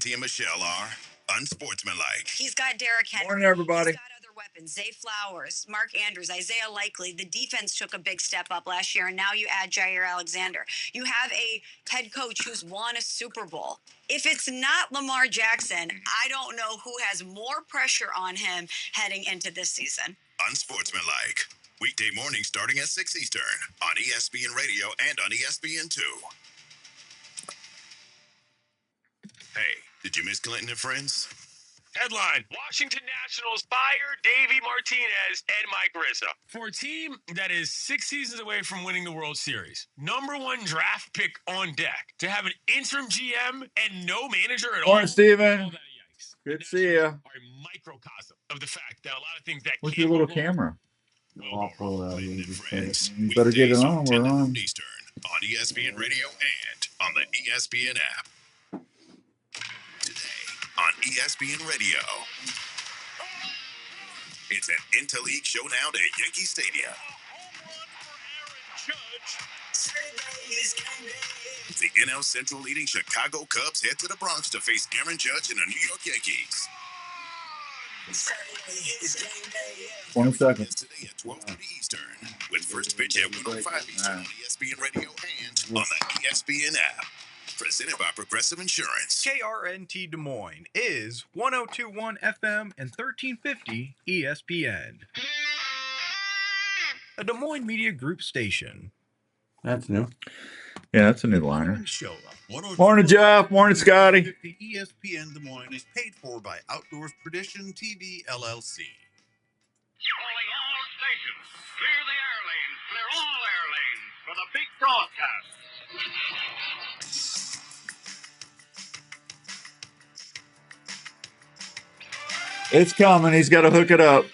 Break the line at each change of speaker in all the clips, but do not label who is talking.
Canty and Michelle are unsportsmanlike.
He's got Derrick Henry.
Morning, everybody.
He's got other weapons. Zay Flowers, Mark Andrews, Isaiah Likely. The defense took a big step up last year, and now you add Jair Alexander. You have a head coach who's won a Super Bowl. If it's not Lamar Jackson, I don't know who has more pressure on him heading into this season.
Unsportsmanlike. Weekday morning starting at 6 Eastern on ESPN Radio and on ESPN2. Hey, did you miss Clinton and Friends?
Headline: Washington Nationals fire Davey Martinez and Mike Rizzo. For a team that is 6 seasons away from winning the World Series, #1 draft pick on deck, to have an interim GM and no manager at all.
Morning, Steven.
Call that a yikes.
Good
The
to see you.
Nationals are a microcosm of the fact that a lot of things that
What's
can't
your little
go wrong
camera?
will
I'll
go
pull it
wrong.
out.
Clinton and Friends.
You better get it
Weekdays
on.
from 10
We're
to
on.
noon Eastern on ESPN Radio and on the ESPN app. Today on ESPN Radio, it's an Interleague showdown at Yankee Stadium. The NL Central leading Chicago Cubs head to the Bronx to face Aaron Judge and the New York Yankees.
20 seconds.
Today at 12:30 Eastern, with first pitch at 1:05 Eastern on ESPN Radio and on the ESPN app. Presented by Progressive Insurance.
KRNT Des Moines is 1021 FM and 1350 ESPN. A Des Moines Media Group station.
That's new.
Yeah, that's a new liner.
Show up.
Morning, Jeff. Morning, Scotty.
The ESPN Des Moines is paid for by Outdoors Tradition TV LLC.
Calling all stations. Clear the air lanes. Clear all air lanes for the big broadcast.
It's coming. He's got to hook it up.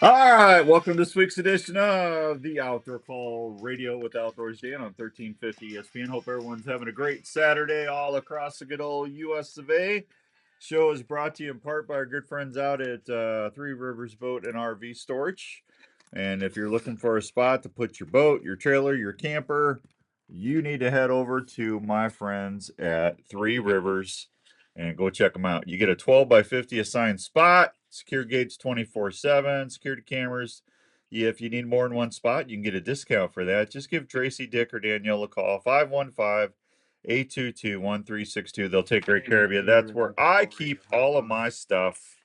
All right. Welcome to this week's edition of the Outdoor Call Radio with Outdoors Dan on 1350 ESPN. Hope everyone's having a great Saturday all across the good old US of A. Show is brought to you in part by our good friends out at Three Rivers Boat and RV Storage. And if you're looking for a spot to put your boat, your trailer, your camper, you need to head over to my friends at Three Rivers and go check them out. You get a 12 by 50 assigned spot, secure gates 24/7, security cameras. If you need more than one spot, you can get a discount for that. Just give Tracy, Dick, or Danielle a call, 515-822-1362. They'll take great care of you. That's where I keep all of my stuff,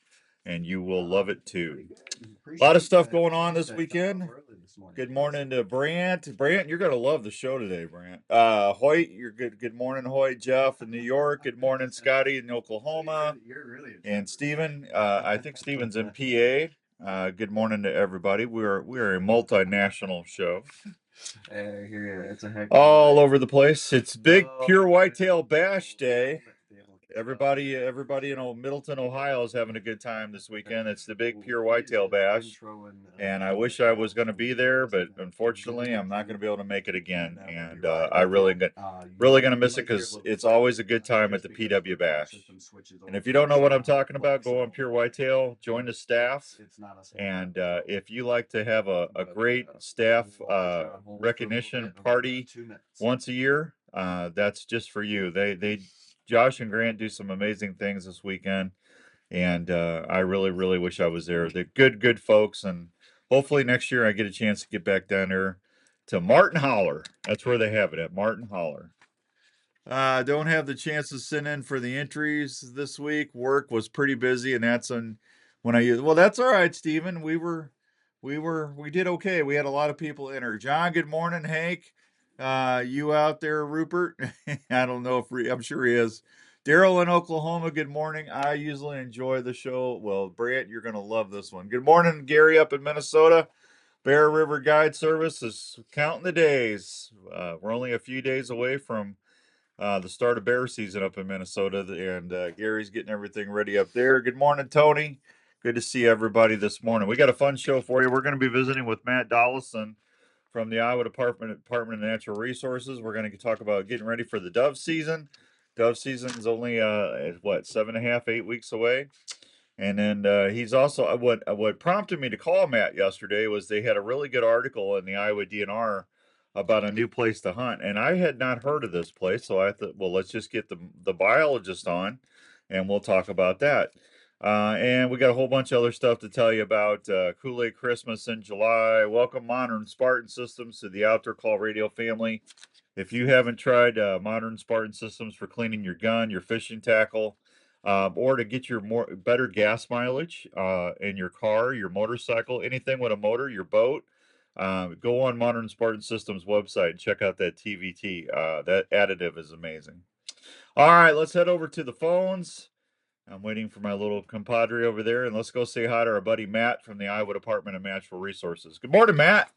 and you will love it too. A lot of stuff going on this weekend. Good morning to Brant. Brant, you're going to love the show today, Brant. Hoyt, you're good. Good morning, Hoyt. Jeff in New York. Good morning, Scotty in Oklahoma. And Steven, I think Steven's in PA. Good morning to everybody. We're a multinational show.
It's a heck
all over the place. It's big pure whitetail bash day. Everybody in Middleton, Ohio is having a good time this weekend. It's the big pure whitetail bash, and I wish I was going to be there, but unfortunately, I'm not going to be able to make it again. And I really going to miss it because it's always a good time at the PW bash. And if you don't know what I'm talking about, go on Pure Whitetail, join the staff, and if you like to have a great staff recognition party once a year, that's just for you. They Josh and Grant do some amazing things this weekend, and I really, really wish I was there. They're good folks, and hopefully next year I get a chance to get back down there to Martin Holler. That's where they have it, at Martin Holler. Don't have the chance to send in for the entries this week. Work was pretty busy, and that's well, that's all right, Steven. We did okay. We had a lot of people enter. John, good morning. Hank. You out there, Rupert? I don't know if I'm sure he is. Daryl in Oklahoma, good morning. I usually enjoy the show. Well, Brant, you're going to love this one. Good morning, Gary up in Minnesota. Bear River Guide Service is counting the days. We're only a few days away from the start of bear season up in Minnesota, and Gary's getting everything ready up there. Good morning, Tony. Good to see everybody this morning. We got a fun show for you. We're going to be visiting with Matt Dollison from the Iowa Department of Natural Resources. We're going to talk about getting ready for the dove season. Dove season is only 7.5, 8 weeks away. And then he's also what prompted me to call Matt yesterday was they had a really good article in the Iowa DNR about a new place to hunt, and I had not heard of this place, so I thought, well, let's just get the biologist on, and we'll talk about that. And we got a whole bunch of other stuff to tell you about. Kool-Aid Christmas in July. Welcome Modern Spartan Systems to the Outdoor Call Radio family. If you haven't tried Modern Spartan Systems for cleaning your gun, your fishing tackle, or to get your better gas mileage in your car, your motorcycle, anything with a motor, your boat, go on Modern Spartan Systems website and check out that TVT. That additive is amazing. All right, let's head over to the phones. I'm waiting for my little compadre over there, and let's go say hi to our buddy Matt from the Iowa Department of Natural Resources. Good morning, Matt.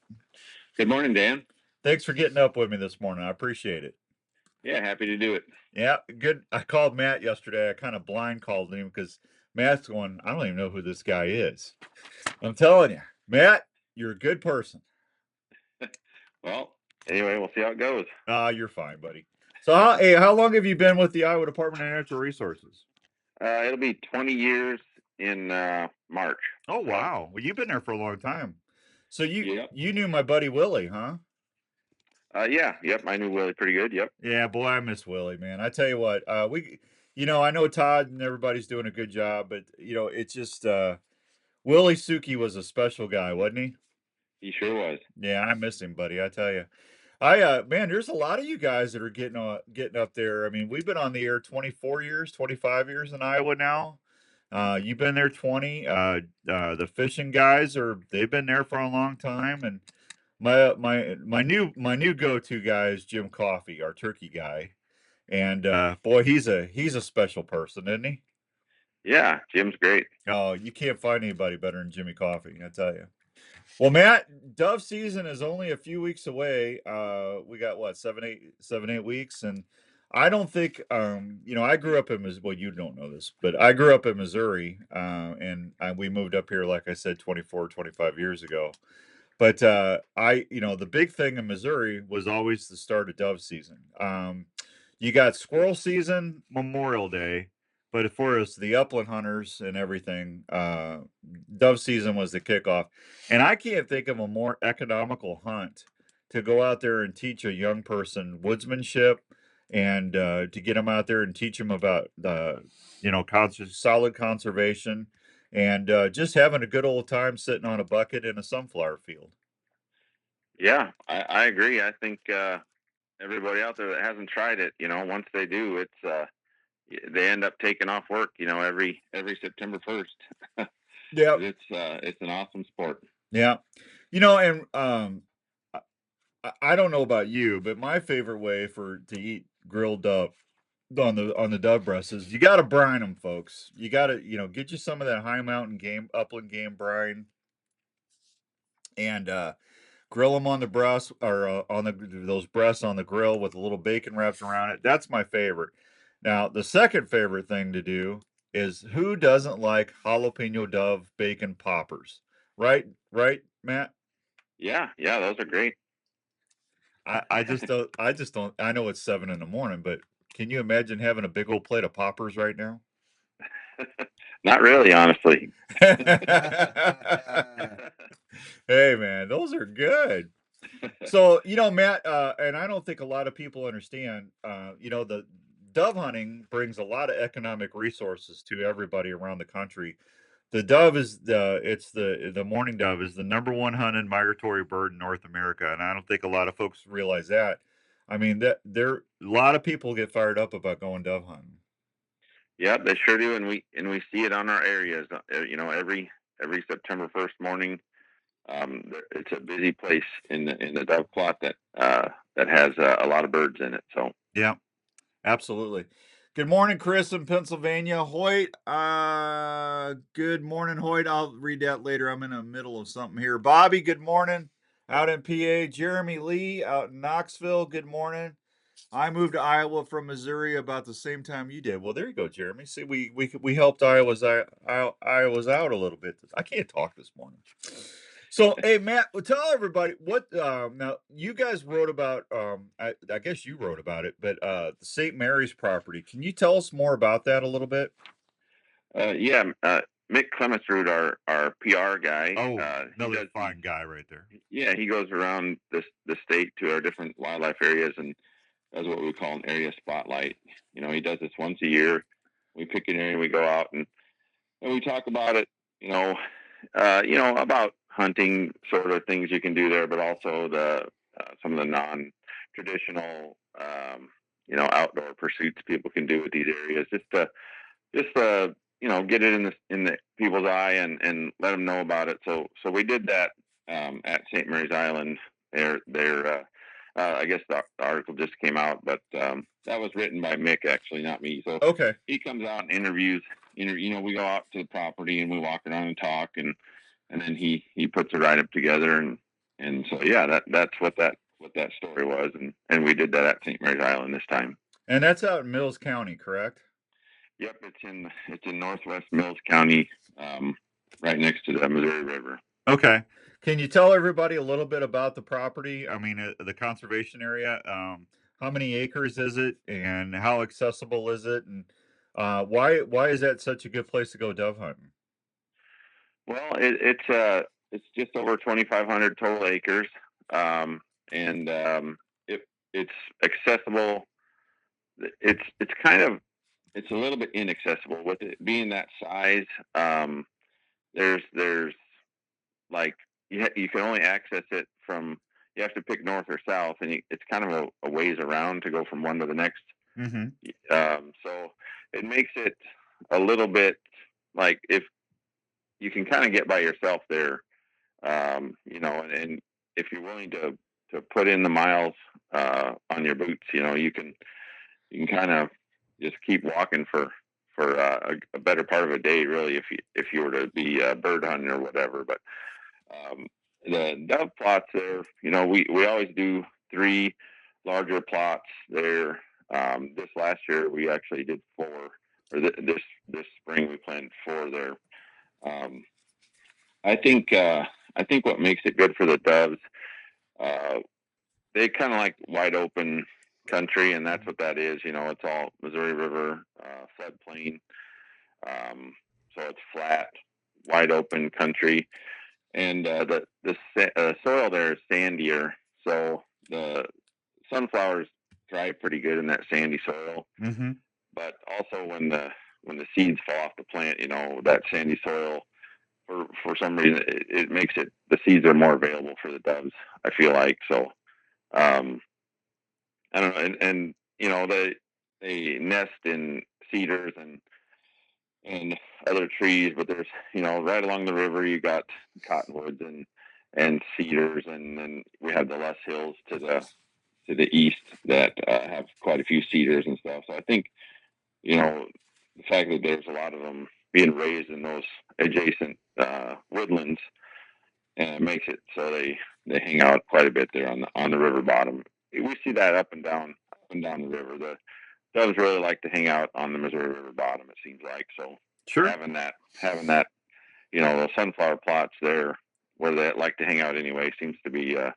Good morning, Dan.
Thanks for getting up with me this morning. I appreciate it.
Yeah, happy to do it.
Yeah, good. I called Matt yesterday. I kind of blind called him because Matt's going, I don't even know who this guy is. I'm telling you, Matt, you're a good person.
Well, anyway, we'll see how it goes.
You're fine, buddy. So, how long have you been with the Iowa Department of Natural Resources?
It'll be 20 years in March.
Oh, wow. Well, you've been there for a long time. So
Yep.
you knew my buddy Willie, huh?
Yeah, yep. I knew Willie pretty good. Yep.
Yeah, boy, I miss Willie, man. I tell you what, I know Todd and everybody's doing a good job, but it's just Willie Suki was a special guy, wasn't he?
He sure was.
Yeah, I miss him, buddy. I tell you, man, there's a lot of you guys that are getting up there. I mean, we've been on the air 24 years, 25 years in Iowa now. You've been there 20. The fishing guys they've been there for a long time, and my new go-to guy is Jim Coffey, our turkey guy, and boy, he's a special person, isn't he?
Yeah, Jim's great.
Oh, you can't find anybody better than Jimmy Coffey, I tell you. Well, Matt, dove season is only a few weeks away. We got what, 7-8 weeks, and I don't think I grew up in Missouri. Well, you don't know this, but I grew up in Missouri, and we moved up here, like I said, 24, 25 years ago. But the big thing in Missouri was always the start of dove season. You got squirrel season, Memorial Day, but for us, the upland hunters and everything, dove season was the kickoff. And I can't think of a more economical hunt to go out there and teach a young person woodsmanship and to get them out there and teach them about solid conservation and just having a good old time sitting on a bucket in a sunflower field.
Yeah, I agree. I think everybody out there that hasn't tried it, once they do, it's they end up taking off work, every September 1st.
Yeah,
it's an awesome sport.
Yeah, and I don't know about you, but my favorite way to eat grilled dove on the dove breast is you got to brine them, folks. You got to get you some of that high mountain upland game brine, and grill them on the breast or on those breasts on the grill with a little bacon wrapped around it. That's my favorite. Now, the second favorite thing to do is who doesn't like jalapeno dove bacon poppers? Right, Matt?
Yeah, those are great.
I just don't. I know it's 7 a.m, but can you imagine having a big old plate of poppers right now?
Not really, honestly.
Hey, man, those are good. So, Matt, and I don't think a lot of people understand, the dove hunting brings a lot of economic resources to everybody around the country. The dove is the mourning dove is the number one hunted migratory bird in North America, and I don't think a lot of folks realize that. I mean, a lot of people get fired up about going dove hunting.
Yeah, they sure do, and we see it on our areas. Every September 1st morning, it's a busy place in the dove plot that has a lot of birds in it. So
yeah, absolutely. Good morning, Chris in Pennsylvania. Hoyt, good morning, Hoyt. I'll read that later. I'm in the middle of something here. Bobby, good morning. Out in PA. Jeremy Lee out in Knoxville. Good morning. I moved to Iowa from Missouri about the same time you did. Well, there you go, Jeremy. See, we helped Iowa's out a little bit. I can't talk this morning. So, hey, Matt, well, tell everybody what now you guys wrote about. I guess you wrote about it, but the St. Mary's property. Can you tell us more about that a little bit?
Yeah, Mick Clemensrud, our PR guy.
Oh, another fine guy right there.
Yeah, he goes around the state to our different wildlife areas and does what we call an area spotlight. He does this once a year. We pick an area, we go out and we talk about it. About hunting sort of things you can do there, but also the some of the non-traditional, outdoor pursuits people can do with these areas. Just get it in the people's eye and let them know about it. So we did that at St. Mary's Island. I guess the article just came out, but that was written by Mick, actually, not me. So
okay,
he comes out and interviews. We go out to the property and we walk around and talk, and then he puts a write-up together, and so yeah, that's what that story was, and we did that at St. Mary's Island this time.
And that's out in Mills County, correct?
Yep, it's in northwest Mills County, right next to the Missouri River.
Okay. Can you tell everybody a little bit about the property? I mean, the conservation area. How many acres is it, and how accessible is it, and why is that such a good place to go dove hunting?
Well, it's just over 2,500 total acres, and it's accessible. It's a little bit inaccessible with it being that size. There's like you can only access it from, you have to pick north or south, and it's kind of a ways around to go from one to the next.
Mm-hmm.
So it makes it a little bit like if you can kind of get by yourself there, and if you're willing to put in the miles on your boots, you can kind of just keep walking for a better part of a day, really, if you were to be bird hunting or whatever. But the dove plots there, we always do 3 larger plots there. This last year we actually did 4, or this spring we planned 4 there. I think what makes it good for the doves, they kind of like wide open country, and that's what that is. It's all Missouri River floodplain, so it's flat, wide open country, and the soil there is sandier, so the sunflowers thrive pretty good in that sandy soil.
Mm-hmm.
But also when the seeds fall off the plant, that sandy soil, for some reason it makes it, the seeds are more available for the doves, I feel like. So I don't know, and they nest in cedars and other trees, but there's right along the river you got cottonwoods and cedars, and then we have the Les Hills to the east that have quite a few cedars and stuff. So I think the fact that there's a lot of them being raised in those adjacent woodlands, and it makes it so they hang out quite a bit there on the river bottom. We see that up and down the river. The doves really like to hang out on the Missouri River bottom, it seems like. So
sure,
having that those sunflower plots there where they like to hang out anyway seems to be a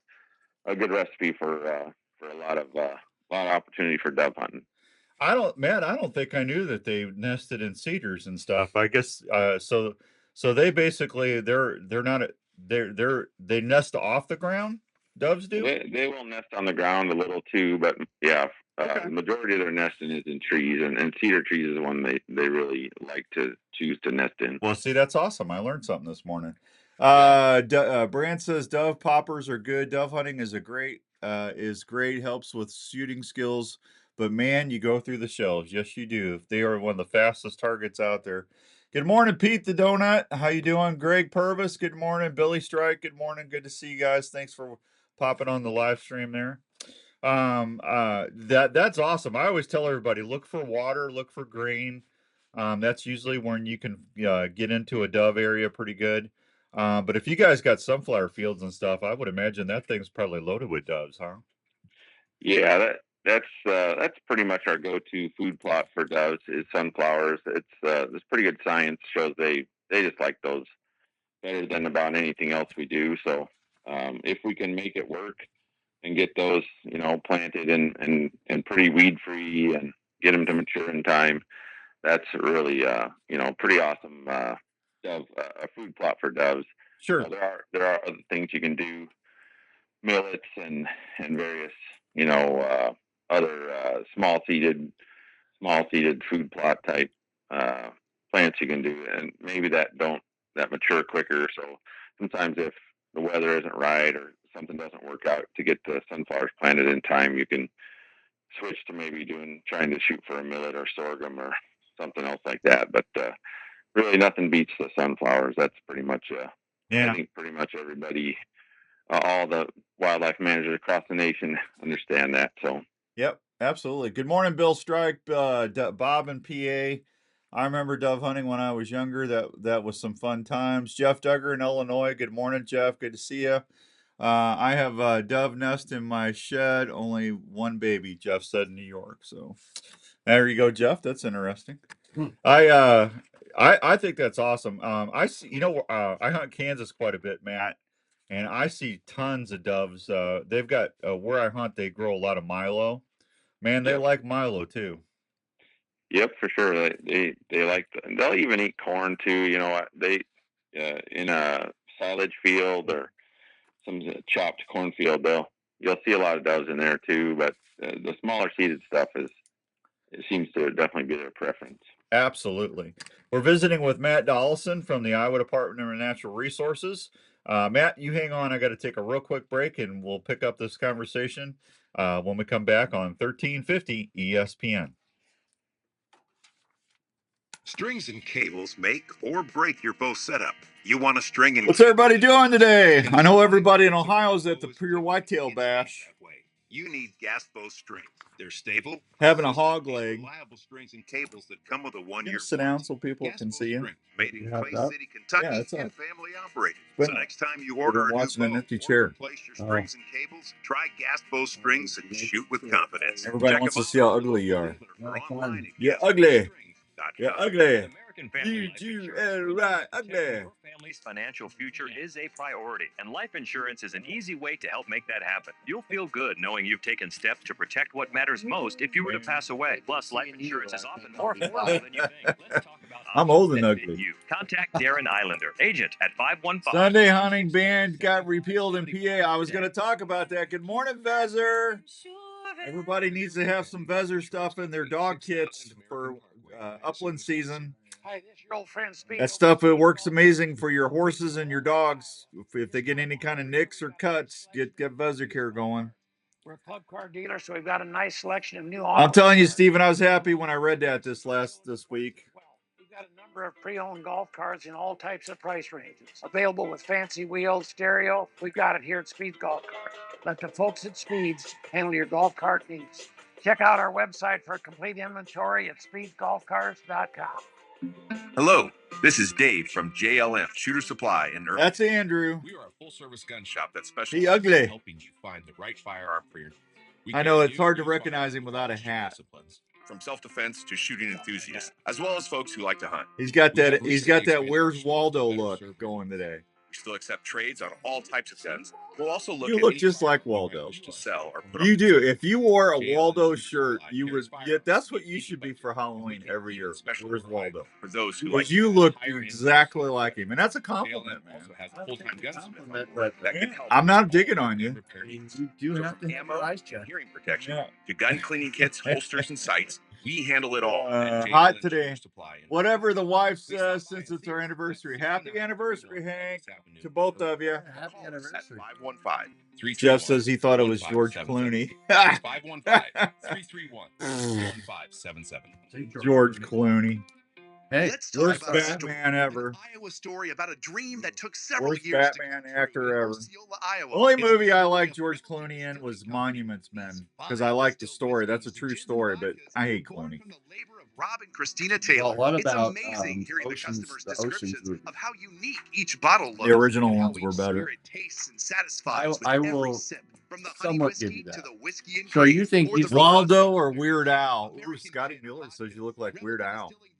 good recipe for a lot of opportunity for dove hunting.
I don't think I knew that they nested in cedars and stuff. I guess so they basically they're not they nest off the ground. Doves do.
They will nest on the ground a little too, but yeah, the majority of their nesting is in trees, and cedar trees is the one they really like to choose to nest in.
Well, see, that's awesome. I learned something this morning. Brand says dove poppers are good. Dove hunting is great, helps with shooting skills. But man, you go through the shells. Yes, you do. They are one of the fastest targets out there. Good morning, Pete the Donut. How you doing? Greg Purvis, good morning. Billy Strike, good morning. Good to see you guys. Thanks for popping on the live stream there. That's awesome. I always tell everybody, look for water, look for grain. That's usually when you can get into a dove area pretty good. But if you guys got sunflower fields and stuff, I would imagine that thing's probably loaded with doves, huh?
Yeah, that's pretty much our go-to food plot for doves is sunflowers. It's there's pretty good science shows they just like those better than about anything else we do. So if we can make it work and get those planted and pretty weed free and get them to mature in time, that's really pretty awesome a food plot for doves.
Sure.
There are other things you can do, millets and various other small seeded food plot type plants you can do, and maybe that mature quicker. So sometimes if the weather isn't right or something doesn't work out to get the sunflowers planted in time, you can switch to maybe trying to shoot for a millet or sorghum or something else like that. But really, nothing beats the sunflowers. That's pretty much I think pretty much everybody, all the wildlife managers across the nation understand that. So.
Yep, absolutely. Good morning, Bill Strike, Bob and PA. I remember dove hunting when I was younger. That was some fun times. Jeff Duggar in Illinois. Good morning, Jeff. Good to see you. I have a dove nest in my shed. Only one baby, Jeff said in New York. So there you go, Jeff. That's interesting. I think that's awesome. I see. I hunt Kansas quite a bit, Matt, and I see tons of doves. They've got where I hunt. They grow a lot of milo. Man, they like milo too.
Yep, for sure. They like. They'll even eat corn too. They in a silage field or some chopped cornfield, you'll see a lot of doves in there too. But the smaller seeded stuff it seems to definitely be their preference.
Absolutely. We're visiting with Matt Dollison from the Iowa Department of Natural Resources. Matt, you hang on. I got to take a real quick break, and we'll pick up this conversation when we come back on 1350 ESPN.
Strings and cables make or break your bow setup. You want a string and
What's everybody doing today? I know everybody in Ohio is at the Pure Whitetail Bash.
You need gas bow strings. They're stable,
having a hog leg.
Reliable strings and cables that come with a 1-year.
Sit down so people can see you.
Made in Clay City, Kentucky, and family operated. So next time you order a new bow,
an empty chair.
Replace your strings and cables, try gas bow strings and shoot with confidence.
Everybody wants to see how ugly you are. You're ugly. You're ugly. Ugly.
Your family's financial future is a priority, and life insurance is an easy way to help make that happen. You'll feel good knowing you've taken steps to protect what matters most if you were to pass away. Plus, life insurance is often more affordable than you think. Let's talk about
I'm old and ugly.
you. Contact Darren Islander, agent at 515.
Sunday hunting ban got repealed in PA. I was going to talk about that. Good morning, Vezzer. Everybody needs to have some Vezzer stuff in their dog kits for upland season.
Hi, this is your old friend Speed.
That stuff, it works amazing for your horses and your dogs. If they get any kind of nicks or cuts, get Vezzer care going.
We're a club car dealer, so we've got a nice selection of new
I'm telling you, Steven, I was happy when I read that this week.
Well, we've got a number of pre-owned golf carts in all types of price ranges. Available with fancy wheels, stereo. We've got it here at Speed's Golf Cart. Let the folks at Speed's handle your golf cart needs. Check out our website for a complete inventory at speedsgolfcars.com.
Hello, this is Dave from JLF Shooter Supply in Irving.
That's Andrew.
We are a full-service gun shop that
He
specializes
ugly.
in helping you find the right firearm for your.
I know it's hard to recognize him without a hat.
From self-defense to shooting enthusiasts, as well as folks who like to hunt.
He's got that Where's Waldo look going today.
We still accept trades on all types of guns. We'll also look.
You
at
look
any
just like
firearm
Waldo.
to sell or put
You
on
do. If you wore a Waldo shirt, you would. Yeah, that's what you should be for Halloween every year. Where's Waldo?
for those who
Because
like.
you look exactly like him, and that's a compliment, man.
Also has a full-time gunsmith
But
that can help.
I'm not digging on you.
You do have to have
Ammo,
your eyes checked.
hearing protection,
Yeah.
to gun cleaning kits, holsters, and sights. We handle it all. at
Hot
JLF
today.
Shooter Supply in
Whatever the wife says, since it's our anniversary. Happy anniversary, Hank, to both of you.
Happy anniversary.
515.
Jeff says he thought it was George Clooney.
515-331-1577.
George Clooney.
Hey,
Let's talk
Worst
about a story,
Batman ever.
an Iowa story about a dream that took several
Worst
years
Batman
to come
actor
true in
ever.
Osceola, Iowa.
Only
It's
movie I
a
liked
story
George
of
Clooney in was
company.
Monuments Men,
These
because
five
I like the
still
story. That's a
whiskers,
true
gin
story, but
vodkas,
I hate
born
Clooney.
from the labor of Rob and Christina Taylor.
Well, what
It's
about,
amazing hearing
Oceans-
the customers'
the Oceans
descriptions
movie?
of how unique each bottle looks.
The original
and how
ones were
each
better.
spirit tastes and satisfies with
I
every
will
sip, from the honey
somewhat give
whiskey
you
to
that.
the whiskey and
So you think
or
he's
the
Waldo
vodka.
or Weird Al? Ooh,
American
Scotty
Red
Miller
Vodka,
says you look like Weird
Relative
Al.
Distilling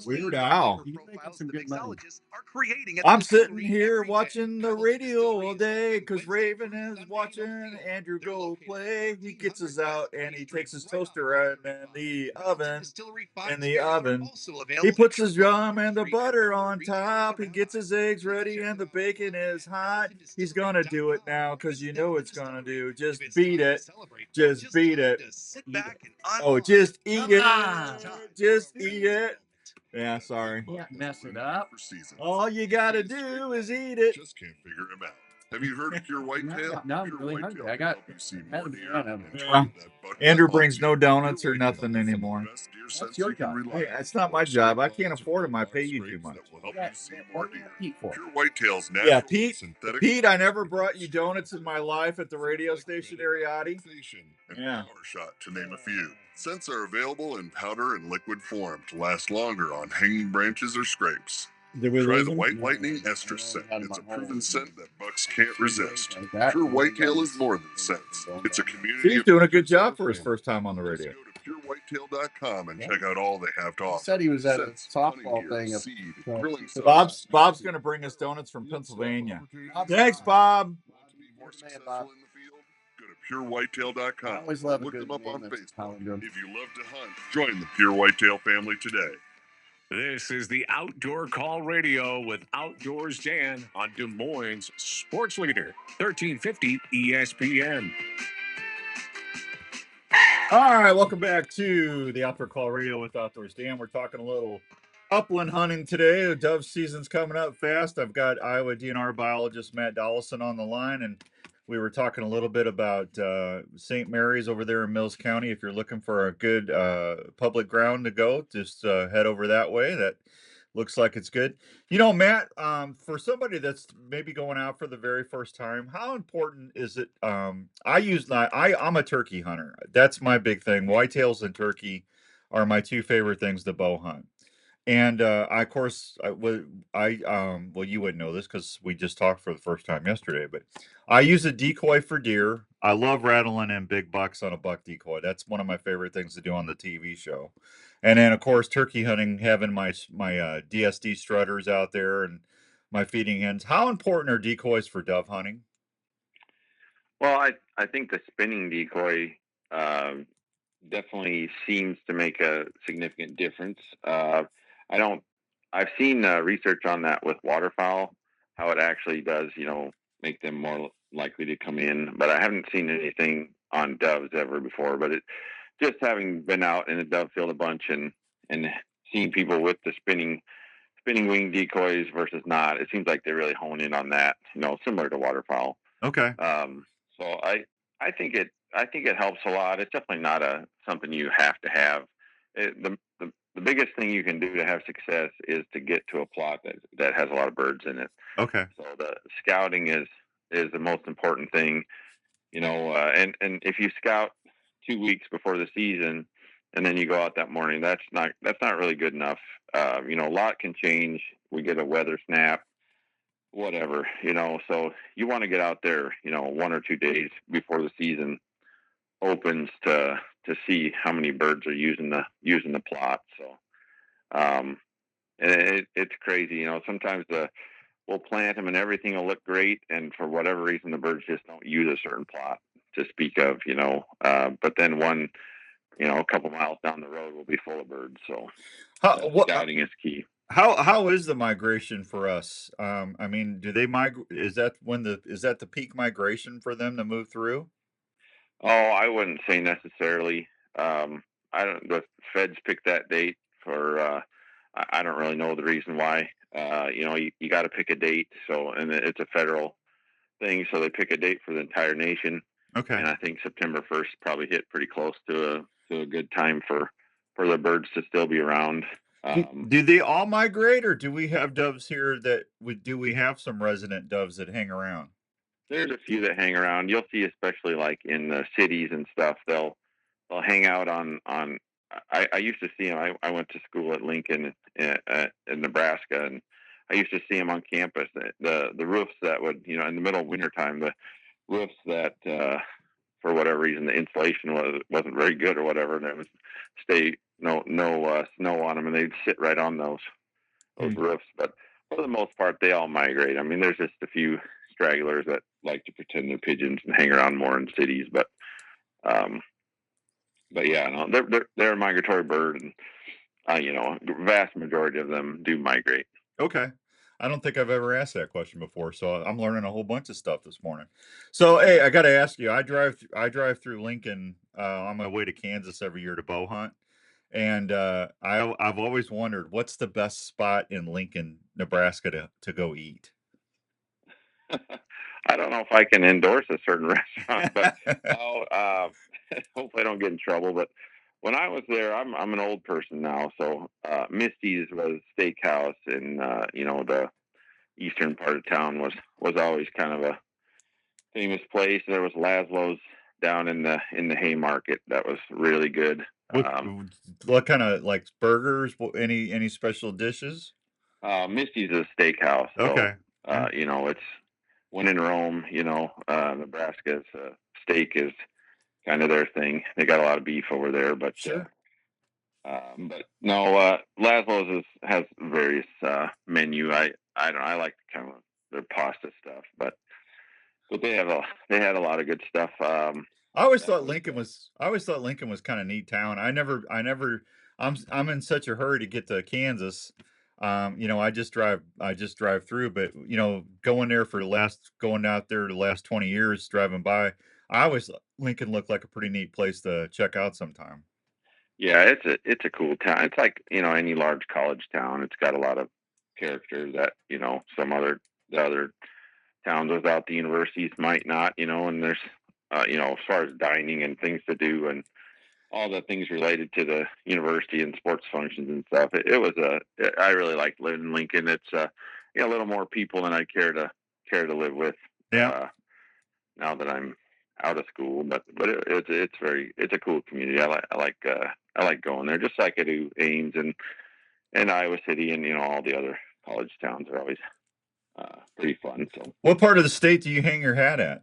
Weird Al.
He's
making some good money.
are creating
I'm sitting here watching the radio all day because Raven is watching Andrew go play. He gets his out and he takes his toaster in the oven. He puts his jam and the butter on top. He gets his eggs ready and the bacon is hot. He's gonna do it now because you know it's gonna do. Just beat it. Just beat it. Oh, just eat it. Just eat it. Yeah, sorry.
Can't mess it up.
All you gotta do is eat it.
Just can't figure him out. Have you heard of pure whitetail?
Now I'm really hungry. I got
more deer.
Yeah. Andrew brings no donuts or nothing anymore.
That's your job.
Hey, it's not my job. I can't afford them. I pay you too much.
Will help you see more deer.
Pete for?
Pure whitetail's natural,
Yeah, Pete.
synthetic.
Pete, I never brought you donuts in my life at the radio station, Ariati.
And
Yeah.
Power Shot, to name a few. Scents are available in powder and liquid form to last longer on hanging branches or scrapes.
Did we
Try
lose
the
him?
White Lightning Estrus scent. It's a proven scent that bucks can't resist. Pure Whitetail is more than scents. It's a community.
He's doing a good job for his first time on the radio.
Just go to purewhitetail.com and check out all they have to offer.
He said he was at a
Scents,
softball
hunting gear,
thing.
seed, grilling
Bob's going to bring us donuts from Pennsylvania. Thanks, Bob.
Want to be more successful in the field? Go to purewhitetail.com.
I always love a
Look
good
them up on
name that's
Facebook.
palindrome.
If you love to hunt, join the Pure Whitetail family today.
This is the Outdoor Call Radio with Outdoors Dan on Des Moines Sports Leader, 1350 ESPN.
All right, welcome back to the Outdoor Call Radio with Outdoors Dan. We're talking a little upland hunting today. The dove season's coming up fast. I've got Iowa DNR biologist Matt Dollison on the line, and we were talking a little bit about St. Mary's over there in Mills County. If you're looking for a good public ground to go, just head over that way. That looks like it's good. You know, Matt, for somebody that's maybe going out for the very first time, how important is it? I'm a turkey hunter. That's my big thing. Whitetails and turkey are my two favorite things to bow hunt. And of course, well, you wouldn't know this because we just talked for the first time yesterday, but I use a decoy for deer. I love rattling in big bucks on a buck decoy. That's one of my favorite things to do on the TV show. And then, of course, turkey hunting, having my DSD strutters out there and my feeding hens. How important are decoys for dove hunting?
Well, I think the spinning decoy definitely seems to make a significant difference. I've seen research on that with waterfowl, how it actually does, make them more likely to come in, but I haven't seen anything on doves ever before. But just having been out in a dove field a bunch and seeing people with the spinning wing decoys versus not, it seems like they really hone in on that, similar to waterfowl.
Okay.
So I think it helps a lot. It's definitely not something you have to have. The biggest thing you can do to have success is to get to a plot that has a lot of birds in it.
Okay.
So the scouting is the most important thing, and if you scout 2 weeks before the season and then you go out that morning, that's not really good enough. A lot can change. We get a weather snap, whatever, so you want to get out there, 1 or 2 days before the season opens to see how many birds are using the plot. So and it's crazy, sometimes we'll plant them and everything will look great, and for whatever reason the birds just don't use a certain plot to speak of, but then one, a couple miles down the road will be full of birds. So scouting is key.
How is the migration for us? I mean, do they migrate? Is that the peak migration for them to move through?
Oh, I wouldn't say necessarily. The feds picked that date for, I don't really know the reason why. You got to pick a date. So, and it's a federal thing. So they pick a date for the entire nation.
Okay.
And I think September 1st probably hit pretty close to a good time for the birds to still be around.
Do they all migrate, or do we have doves here do we have some resident doves that hang around?
There's a few that hang around. You'll see, especially like in the cities and stuff, they'll hang out on. I used to see them. I went to school at Lincoln in Nebraska, and I used to see them on campus. The roofs that would, in the middle of wintertime, the roofs that for whatever reason the insulation wasn't very good or whatever, and stay no snow on them, and they'd sit right on those roofs. But for the most part, they all migrate. I mean, there's just a few stragglers that like to pretend they're pigeons and hang around more in cities, but yeah, no, they're a migratory bird, and vast majority of them do migrate.
Okay. I don't think I've ever asked that question before, so I'm learning a whole bunch of stuff this morning. So, hey, I got to ask you. I drive through Lincoln on my way to Kansas every year to bow hunt, and I've always wondered what's the best spot in Lincoln, Nebraska to go eat.
I don't know if I can endorse a certain restaurant, but hopefully I don't get in trouble. But when I was there, I'm an old person now, so Misty's was steakhouse in the eastern part of town was always kind of a famous place. There was Laszlo's down in the Haymarket that was really good.
What kind of like burgers? Any special dishes?
Misty's is a steakhouse.
Okay.
So, it's when in Rome. Nebraska's steak is kind of their thing. They got a lot of beef over there, but
sure.
But no, Laszlo's has various menu. I like kind of their pasta stuff, but they had a lot of good stuff. I always thought Lincoln was
kind of neat town. I'm in such a hurry to get to Kansas. I just drive through, but going out there the last 20 years driving by, I always thought Lincoln looked like a pretty neat place to check out sometime.
Yeah, it's a cool town. It's like, any large college town. It's got a lot of character that, the other towns without the universities might not, and there's, as far as dining and things to do and all the things related to the university and sports functions and stuff. I really like living in Lincoln. It's, a little more people than I care to live with.
Yeah.
Now that I'm out of school, but it's a cool community. I like going there, just like I do Ames and Iowa City, and all the other college towns are always pretty fun. So,
what part of the state do you hang your hat at?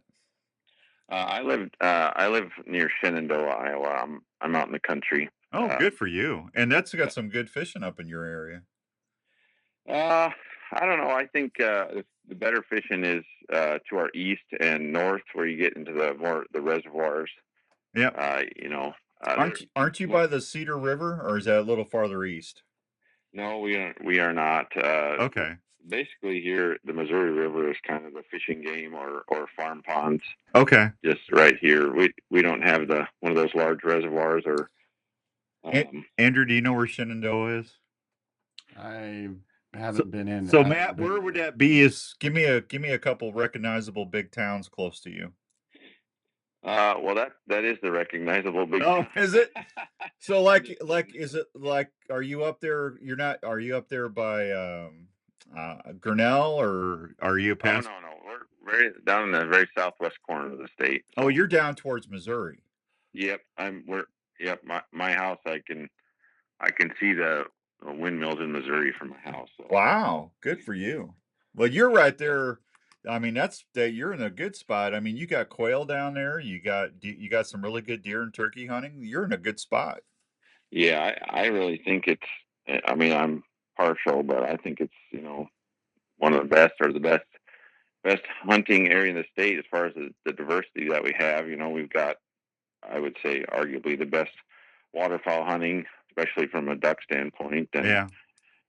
I live near Shenandoah, Iowa. I'm out in the country.
Oh, good for you! And that's got some good fishing up in your area.
I don't know. I think the better fishing is to our east and north, where you get into the reservoirs.
Yeah. Aren't you by the Cedar River, or is that a little farther east?
No, we are not.
Okay.
Basically, here the Missouri River is kind of the fishing game or farm ponds.
Okay.
Just right here, we don't have one of those large reservoirs or.
Andrew, do you know where Shenandoah is?
I haven't been in.
So Matt, where would that be? Give me a couple recognizable big towns close to you.
Well, that is the recognizable big.
Oh, is it? So is it like? Are you up there? You're not. Are you up there by Grinnell, or are you past?
Oh, no. We're very down in the very southwest corner of the state.
So. Oh, you're down towards Missouri.
Yep, Yep, my house. I can see the windmills in Missouri from my house. So.
Wow, good for you. Well, you're right there. I mean, you're in a good spot. I mean, you got quail down there. You got some really good deer and turkey hunting. You're in a good spot.
Yeah, I really think it's. I mean, I'm partial, but I think it's one of the best or the best hunting area in the state as far as the diversity that we have. We've got, I would say, arguably the best waterfowl hunting, especially from a duck standpoint. And,
yeah.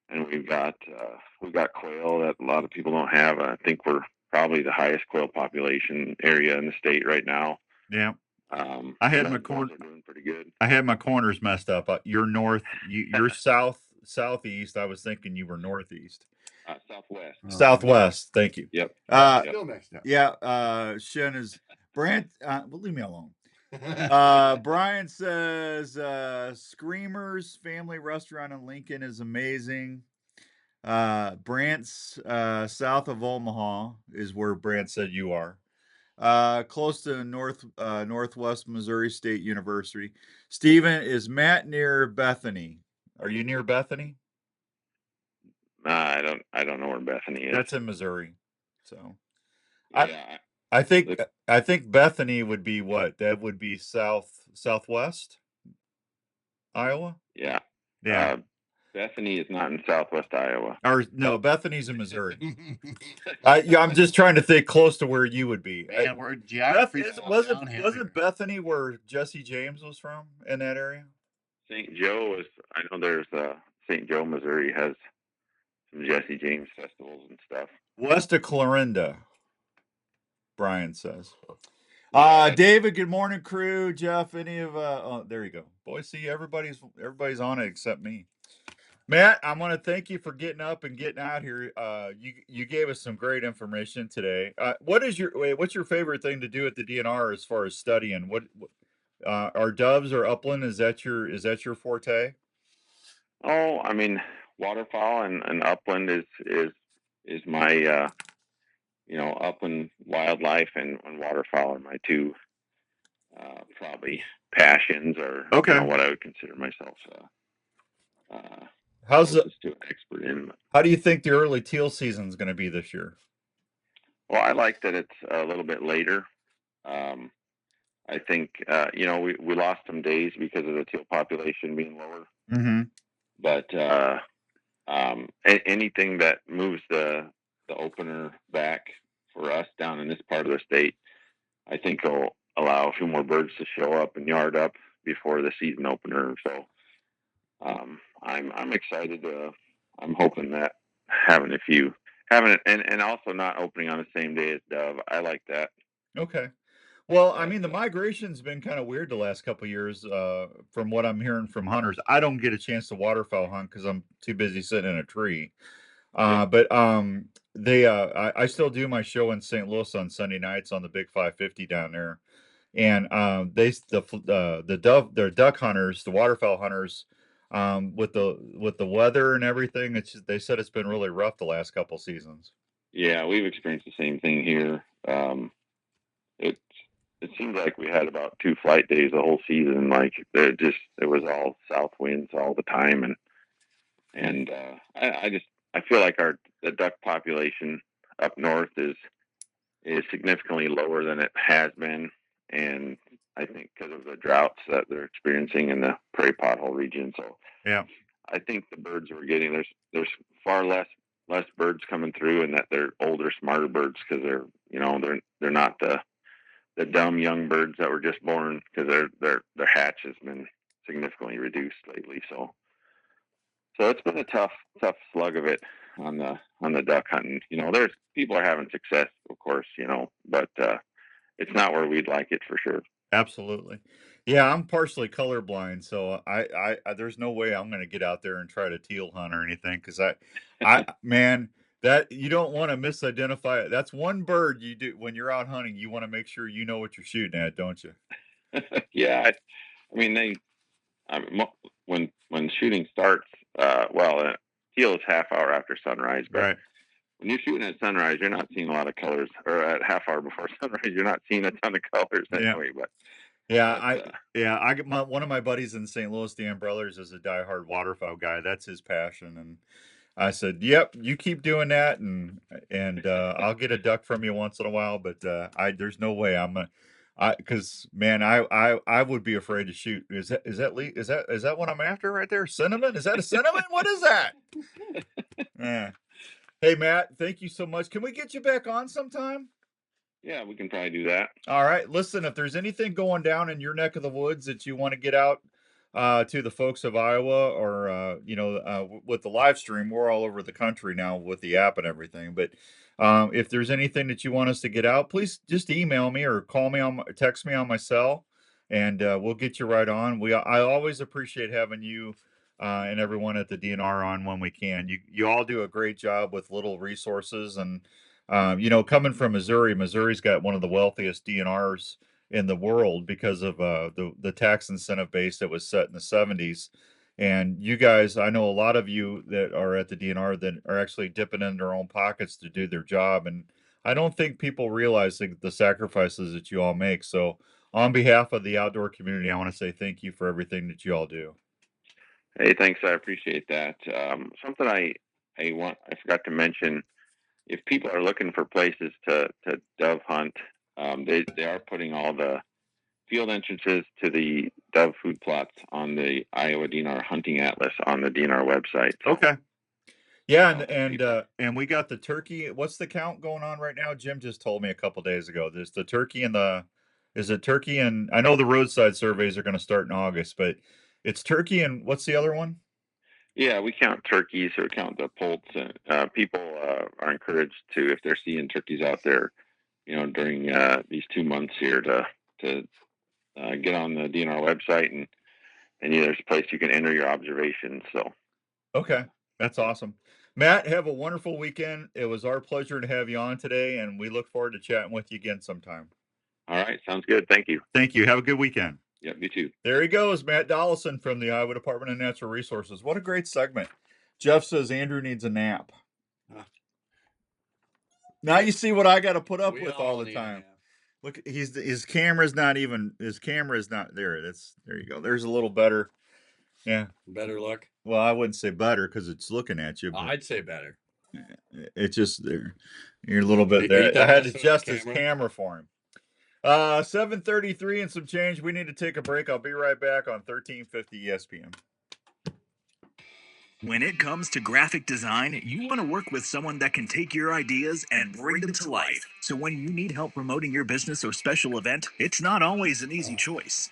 And we've got quail that a lot of people don't have. I think we're probably the highest quail population area in the state right now.
Yeah. I had my
doing pretty good.
I had my corners messed up. You're north. You're southeast. I was thinking you were northeast.
Southwest.
Southwest. Thank you.
Yep.
Still mixed up.
Yeah. Shen is Brant. Well, leave me alone. Brian says Screamers Family Restaurant in Lincoln is amazing. Brant's south of Omaha is where Brant said you are. Close to Northwest Missouri State University. Steven, is Matt near Bethany? Are you near Bethany?
I don't know where Bethany is.
That's in Missouri. So
yeah.
I think Bethany would be what? That would be southwest? Iowa?
Yeah.
Yeah.
Bethany is not in southwest Iowa.
Or no, Bethany's in Missouri. I'm just trying to think close to where you would be.
Man, we're geography.
Wasn't Bethany where Jesse James was from in that area?
St. Joe is. I know there's St. Joe, Missouri has some Jesse James festivals and stuff.
West of Clarinda, Brian says.
Yeah.
David, good morning, crew. Jeff, any of oh, there you go. Boy, see, everybody's on it except me. Matt, I want to thank you for getting up and getting out here. You gave us some great information today. What's your favorite thing to do at the DNR as far as studying? What are doves or upland? Is that your forte?
Oh, I mean, waterfowl and upland is my upland wildlife and waterfowl are my two probably passions, or
Okay.
what I would consider myself
How's
closest to an expert in.
How do you think the early teal season is going to be this year?
Well, I like that it's a little bit later. I think we lost some days because of the teal population being lower.
Mm-hmm.
But anything that moves the opener back for us down in this part of the state, I think will allow a few more birds to show up and yard up before the season opener. So I'm excited. I'm hoping that having it and also not opening on the same day as dove. I like that.
Okay. Well, I mean, the migration's been kind of weird the last couple of years, from what I'm hearing from hunters. I don't get a chance to waterfowl hunt because I'm too busy sitting in a tree. But I still do my show in St. Louis on Sunday nights on the Big 550 down there, and their duck hunters, the waterfowl hunters, with the weather and everything, they said it's been really rough the last couple seasons.
Yeah, we've experienced the same thing here. It seems like we had about 2 flight days the whole season. Like it was all south winds all the time, and I feel like the duck population up north is significantly lower than it has been, and I think because of the droughts that they're experiencing in the prairie pothole region. So
yeah,
I think the birds we're getting, there's far less birds coming through, and that they're older, smarter birds because they're not the dumb young birds that were just born, because their hatch has been significantly reduced lately. So it's been a tough slug of it on the duck hunting. There's people are having success, of course, but it's not where we'd like it for sure.
absolutely. Yeah, I'm partially colorblind, so I there's no way I'm going to get out there and try to teal hunt or anything, because man, that you don't want to misidentify it. That's one bird you do when you're out hunting. You want to make sure you know what you're shooting at, don't you?
Yeah, I mean when shooting starts, teal is half hour after sunrise, but
Right.
when you're shooting at sunrise, you're not seeing a lot of colors, or at half hour before sunrise, you're not seeing a ton of colors anyway. But
I get one of my buddies in St. Louis, Dan Brothers, is a diehard waterfowl guy. That's his passion, and I said, "Yep, you keep doing that, and I'll get a duck from you once in a while." But there's no way because man, I would be afraid to shoot. Is that what I'm after right there? Cinnamon? Is that a cinnamon? What is that? Yeah. Hey Matt, thank you so much. Can we get you back on sometime?
Yeah, we can probably do that.
All right. Listen, if there's anything going down in your neck of the woods that you want to get out to the folks of Iowa, or with the live stream, we're all over the country now with the app and everything. But if there's anything that you want us to get out, please just email me or text me on my cell, and we'll get you right on. I always appreciate having you and everyone at the DNR on when we can. You all do a great job with little resources, and coming from Missouri's got one of the wealthiest DNRs in the world because of the tax incentive base that was set in the 70s. And you guys, I know a lot of you that are at the DNR that are actually dipping in their own pockets to do their job. And I don't think people realize the sacrifices that you all make. So on behalf of the outdoor community, I want to say thank you for everything that you all do.
Hey, thanks. I appreciate that. Something I forgot to mention, if people are looking for places to dove hunt, they are putting all the field entrances to the dove food plots on the Iowa DNR hunting atlas on the DNR website. So,
Okay. Yeah, and we got the turkey. What's the count going on right now? Jim just told me a couple days ago. There's the turkey and is it turkey and I know the roadside surveys are going to start in August, but it's turkey and what's the other one?
Yeah, we count turkeys or count the poults. People are encouraged to, if they're seeing turkeys out there, during these 2 months here, to get on the DNR website and there's a place you can enter your observations. So,
Okay, that's awesome. Matt, have a wonderful weekend. It was our pleasure to have you on today, and we look forward to chatting with you again sometime.
All right, sounds good. Thank you.
Thank you. Have a good weekend.
Yep, you too.
There he goes, Matt Dollison from the Iowa Department of Natural Resources. What a great segment. Jeff says Andrew needs a nap. Now you see what I got to put up with all the time. Look, his camera's not even. His camera is not there. There you go. There's a little better. Yeah,
Better look.
Well, I wouldn't say better because it's looking at you. But
I'd say better.
It's just there. You're a little bit there. I had to adjust his camera for him. 7:33 and some change. We need to take a break. I'll be right back on 1350 ESPN.
When it comes to graphic design, you want to work with someone that can take your ideas and bring them to life. So when you need help promoting your business or special event, it's not always an easy choice.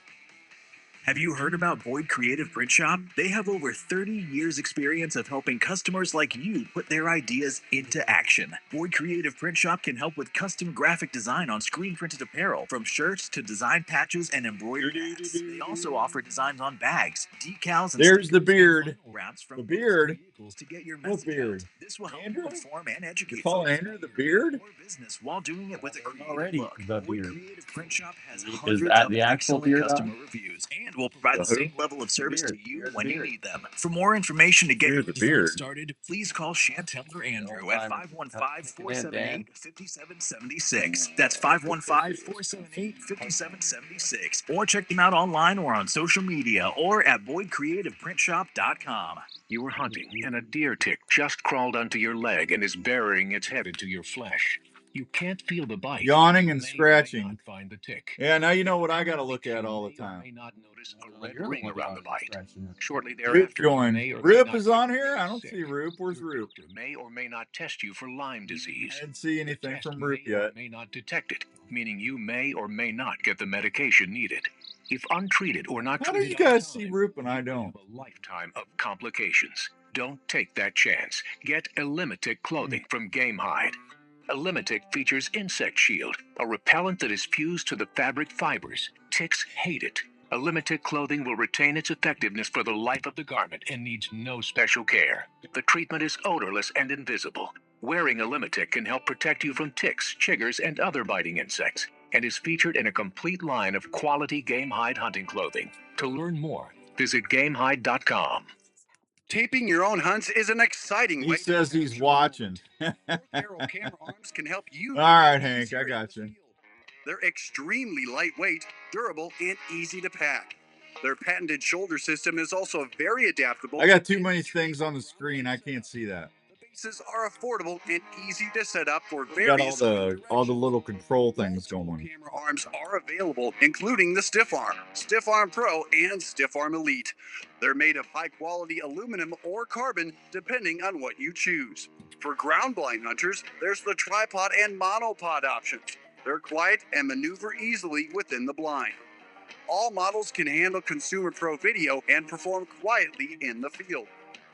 Have you heard about Boyd Creative Print Shop? They have over 30 years experience of helping customers like you put their ideas into action. Boyd Creative Print Shop can help with custom graphic design on screen printed apparel, from shirts to design patches and embroidered hats. They also offer designs on bags, decals, and
there's the beard.
Wraps from
the beard.
To get your message
beard?
out. This will help
Andrew?
inform and educate.
You calling Andrew the beard?
Business while doing it with a creative
Already
look.
the
Boyd
beard.
Creative Print Shop has
Is
hundreds
that
of
the actual
excellent
beard
customer
on?
reviews and will provide the
who?
same level of service to
Beard.
you
Here's
when
the
you
beard.
need them. For more information to get
Here's
your
the
design
beard.
started, please call Chantel or Andrew at 515-478-5776. That's 515-478-5776. Or check them out online or on social media or at BoydCreativePrintShop.com.
You were hunting, and a deer tick just crawled onto your leg and is burying its head into your flesh. You can't feel the bite.
Yawning
You
and
may or may
scratching.
not find the tick.
Yeah, now you know what I got to look at all the
You may or
time.
may not notice a red ring around the bite. Shortly
Rip
thereafter, you
joined.
may or may
Rip
not
is
get
on here? I don't
sick.
see Rip. Where's
Your
Rip?
doctor may or may not test you for Lyme disease.
I didn't see
The
anything
test
from Rip
may or
yet.
may not detect it, meaning you may or may not get the medication needed. If untreated or not
How do
treated
you
on
guys
time,
see Rip and I
you may
don't?
have a lifetime of complications. Don't take that chance. Get Elimitic clothing from Game Hide. Elimitic features Insect Shield, a repellent that is fused to the fabric fibers. Ticks hate it. Elimitic clothing will retain its effectiveness for the life of the garment and needs no special care. The treatment is odorless and invisible. Wearing Elimitic can help protect you from ticks, chiggers, and other biting insects, and is featured in a complete line of quality Game Hide hunting clothing. To learn more, visit GameHide.com.
Taping your own hunts is an exciting way.
He says he's watching.
Arrow camera arms can help you.
All right, Hank, I got you.
They're extremely lightweight, durable, and easy to pack. Their patented shoulder system is also very adaptable.
I got too many things on the screen. I can't see that.
The bases are affordable and easy to set up for
We got
various.
all the little control things going.
Camera arms are available, including the Stiff Arm, Stiff Arm Pro, and Stiff Arm Elite. They're made of high-quality aluminum or carbon, depending on what you choose. For ground blind hunters, there's the tripod and monopod options. They're quiet and maneuver easily within the blind. All models can handle Consumer Pro video and perform quietly in the field.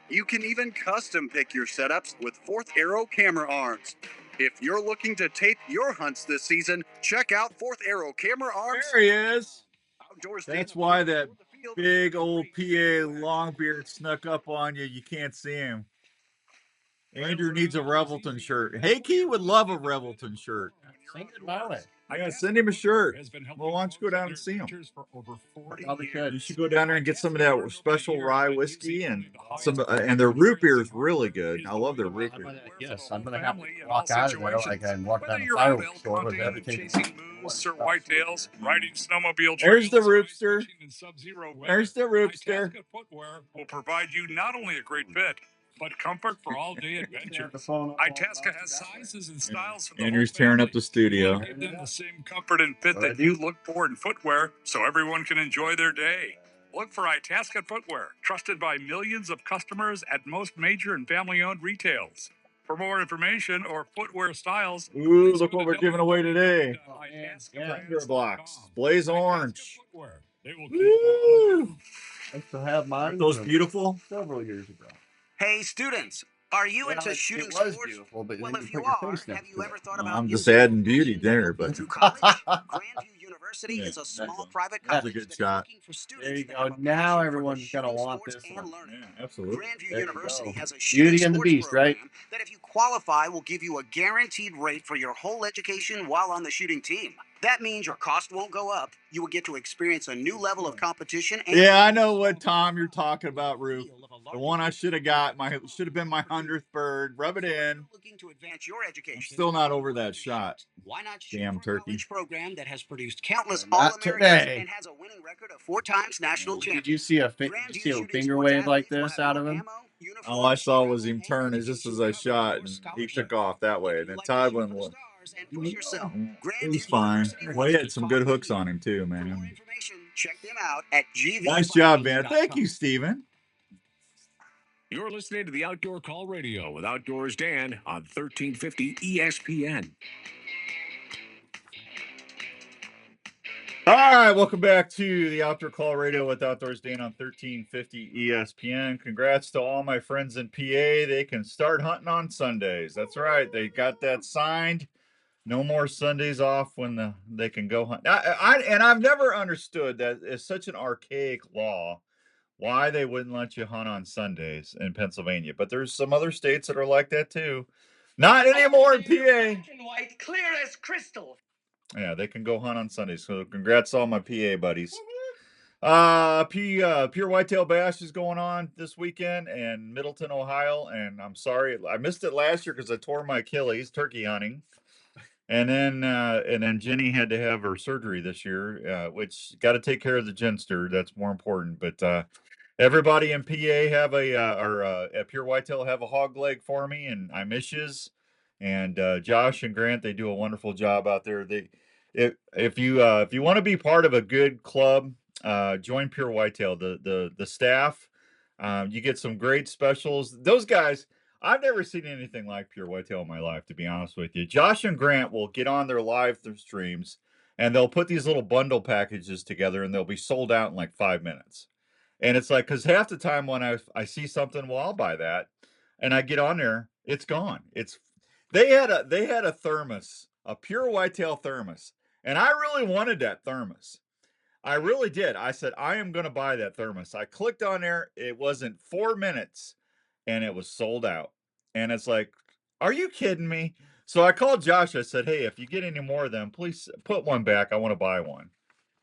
You can even custom pick your setups with Fourth Arrow camera arms. If you're looking to tape your hunts this season, check out Fourth Arrow camera arms.
There he is.
Outdoor
That's why that big old PA Longbeard snuck up on you. You can't see him. Andrew needs a Revelton shirt. Hakey would love a Revelton shirt.
Send it my way.
Yeah, send him a shirt. Well, why don't you go down and see him?
Probably should.
You should go down there and get some of that special rye whiskey and some. And their root beer is really good. I love their root beer.
Yes, I'm gonna have to walk out of there like I walked down the fireworks store with everything.
Moose or whitetails, riding snowmobile.
There's the roopster. There's the roopster.
ASCAP footwear will provide you not only a great fit, but comfort for all-day adventures. Itasca has sizes and styles for the
Andrew's
whole
tearing
family.
up the studio.
Give them the same comfort and fit that you look for in footwear, so everyone can enjoy their day. Look for Itasca Footwear, trusted by millions of customers at most major and family-owned retails. For more information or footwear styles,
Ooh, look what we're giving away today. Finger blocks. Blaze orange. Woo!
I still have mine.
Aren't those beautiful?
Several years ago.
Hey, students, are you into shooting sports?
Beautiful, but
Well,
then
if
you
you
put your
are,
face
have
next
you
to
ever
it.
thought about
I'm just adding beauty there, but
through college? Grandview University
Yeah,
is a small
that's
private
a
college
good
that is
shot.
looking for students
There you
that
go.
have a
Now
passion for the
everyone's gonna
shooting
want
sports
this
and
one.
learning.
Yeah, absolutely.
Grandview
There you
University
go.
has a shooting
Beauty and the
sports
Beast,
program
right?
that if you qualify will give you a guaranteed rate for your whole education while on the shooting team. That means your cost won't go up. You will get to experience a new level of competition. And
Yeah, I know what Tom you're talking about, Roof. The one I should have got, should have been my 100th bird. Rub it in.
looking to advance your education.
I'm still not over that shot.
Why not shoot
Damn
for a
turkey.
college program that has produced countless
Not
All-Americans
today.
and has a winning record of 4 times national champion?
Did you see a finger wave like this out of him?
All I saw was him turn just as I shot, and he took off that way. And then Todd went, it was fine. Well, he had some good hooks on him, too, man.
Check them out at
Nice job, man. Thank you, Steven.
You're listening to the Outdoor Call Radio with Outdoors Dan on 1350 ESPN.
All right, welcome back to the Outdoor Call Radio with Outdoors Dan on 1350 ESPN. Congrats to all my friends in PA. They can start hunting on Sundays. That's right. They got that signed. No more Sundays off when they can go hunt. And I've never understood that it's such an archaic law why they wouldn't let you hunt on Sundays in Pennsylvania. But there's some other states that are like that too. Not anymore in PA.
White, clear as crystal.
Yeah, they can go hunt on Sundays. So congrats to all my PA buddies. Pure Whitetail Bash is going on this weekend in Middleton, Ohio. And I'm sorry, I missed it last year because I tore my Achilles turkey hunting. And then Jenny had to have her surgery this year, which got to take care of the ginster. That's more important. But everybody in PA have at Pure Whitetail have a hog leg for me, and I miss yous. And Josh and Grant, they do a wonderful job out there. If you want to be part of a good club, join Pure Whitetail. The staff, you get some great specials. Those guys. I've never seen anything like Pure Whitetail in my life, to be honest with you. Josh and Grant will get on their live streams, and they'll put these little bundle packages together, and they'll be sold out in like 5 minutes. And it's like, because half the time when I see something, well, I'll buy that, and I get on there, it's gone. They had a thermos, a Pure Whitetail thermos, and I really wanted that thermos. I really did. I said, I am going to buy that thermos. I clicked on there. It wasn't 4 minutes. And it was sold out. And it's like, are you kidding me? So I called Josh. I said, hey, if you get any more of them, please put one back. I want to buy one.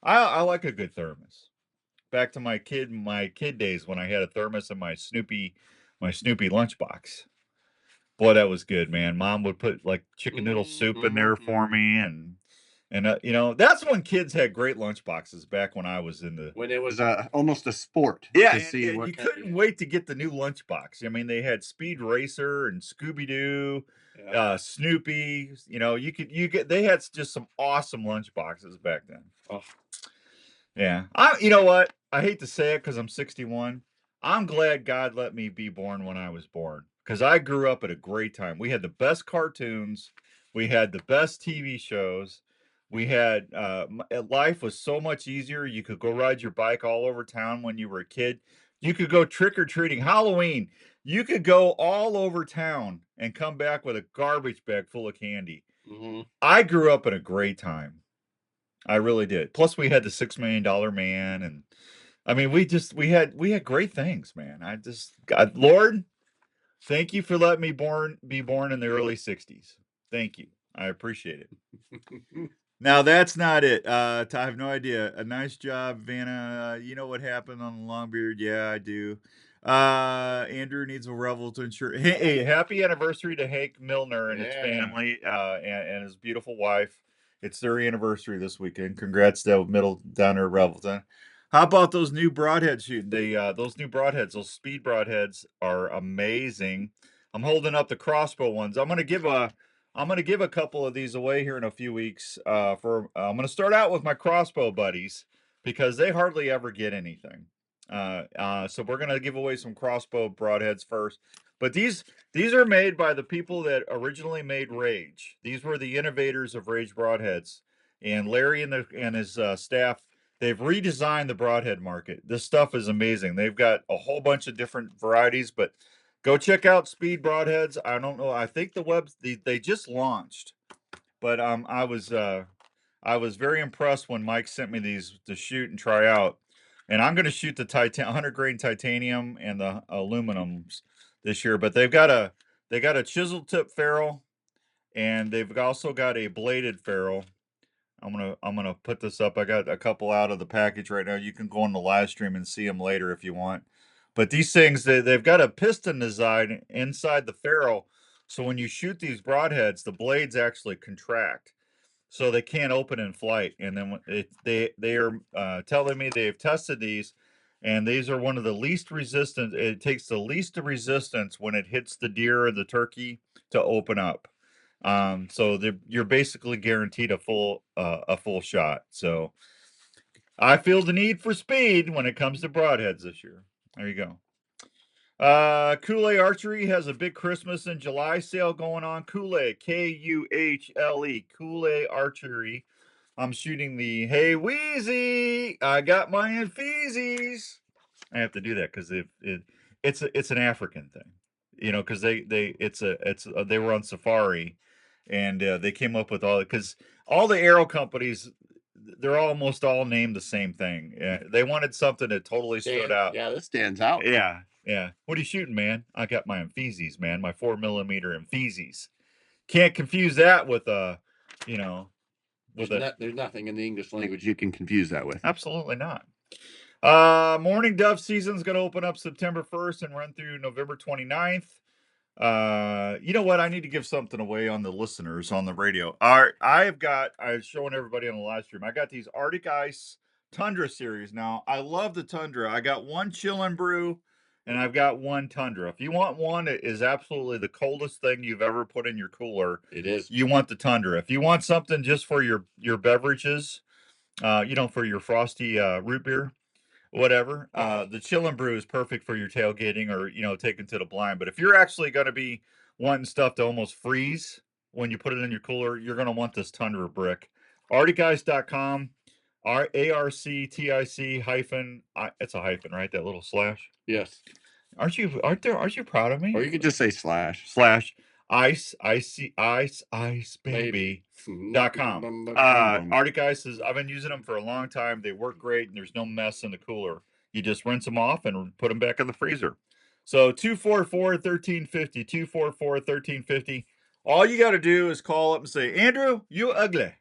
I like a good thermos. Back to my kid days when I had a thermos in my Snoopy lunchbox. Boy, that was good, man. Mom would put like chicken noodle soup in there for me, and that's when kids had great lunchboxes back when I was
when it was almost a sport.
Yeah,
to see
and
what
you couldn't wait to get the new lunchbox. I mean, they had Speed Racer and Scooby Doo, Snoopy. They had just some awesome lunchboxes back then. Oh. Yeah, you know what? I hate to say it because I'm 61. I'm glad God let me be born when I was born because I grew up at a great time. We had the best cartoons, we had the best TV shows. We had life was so much easier. You could go ride your bike all over town when you were a kid. You could go trick or treating. Halloween, you could go all over town and come back with a garbage bag full of candy. Mm-hmm. I grew up in a great time. I really did. Plus, we had the $6 Million Man, and I mean, we had great things, man. God, Lord, thank you for letting me be born in the early '60s. Thank you. I appreciate it. Now that's not it. I have no idea. A nice job, Vanna. You know what happened on the Longbeard? Yeah, I do. Andrew needs a revel to ensure. Hey, happy anniversary to Hank Milner and his family and his beautiful wife. It's their anniversary this weekend. Congrats to Middle down there, Revelton. How about those new broadheads? Those new broadheads, those speed broadheads are amazing. I'm holding up the crossbow ones. I'm gonna give a couple of these away here in a few weeks. I'm gonna start out with my crossbow buddies because they hardly ever get anything. So we're gonna give away some crossbow broadheads first. But these are made by the people that originally made Rage. These were the innovators of Rage broadheads, and Larry and his staff. They've redesigned the broadhead market. This stuff is amazing. They've got a whole bunch of different varieties, but go check out Speed Broadheads. I don't know. I think they just launched, but I was very impressed when Mike sent me these to shoot and try out. And I'm going to shoot the 100 grain titanium and the aluminums this year. But they got a chisel tip ferrule, and they've also got a bladed ferrule. I'm gonna put this up. I got a couple out of the package right now. You can go on the live stream and see them later if you want. But these things, they've got a piston design inside the ferrule, so when you shoot these broadheads, the blades actually contract, so they can't open in flight. And then they are telling me they've tested these, and these are one of the least resistant. It takes the least resistance when it hits the deer or the turkey to open up. So you're basically guaranteed a full shot. So I feel the need for speed when it comes to broadheads this year. There you go. Kool-Aid Archery has a big Christmas in July sale going on. Kool-Aid, Kuhle, Kool-Aid Archery. I'm shooting the Hey Wheezy. I got my Infeezys. I have to do that because it's an African thing, because they were on safari, and they came up with because all the arrow companies, they're almost all named the same thing. They wanted something that totally stood out.
Yeah, this stands out.
Yeah. What are you shooting, man? I got my Infeezys, man. My 4mm Infeezys. Can't confuse that with
There's nothing in the English language you can confuse that with.
Absolutely not. Morning dove season's going to open up September 1st and run through November 29th. You know what? I need to give something away on the listeners on the radio. I was showing everybody on the live stream. I got these Arctic Ice Tundra series. Now, I love the Tundra. I got one Chill and Brew, and I've got one Tundra. If you want one, it is absolutely the coldest thing you've ever put in your cooler.
It is.
You want the Tundra. If you want something just for your beverages, for your frosty root beer, whatever. The Chill and Brew is perfect for your tailgating or, taking to the blind. But if you're actually going to be wanting stuff to almost freeze when you put it in your cooler, you're going to want this Tundra brick. ArcticIce.com, ARCTIC hyphen. It's a hyphen, right? That little slash.
Yes.
Aren't you proud of me?
Or you could just say slash.
Ice baby.com. Arctic Ice I've been using them for a long time. They work great, and there's no mess in the cooler. You just rinse them off and put them back in the freezer. So 244-1350, 244-1350. All you got to do is call up and say, Andrew, you ugly.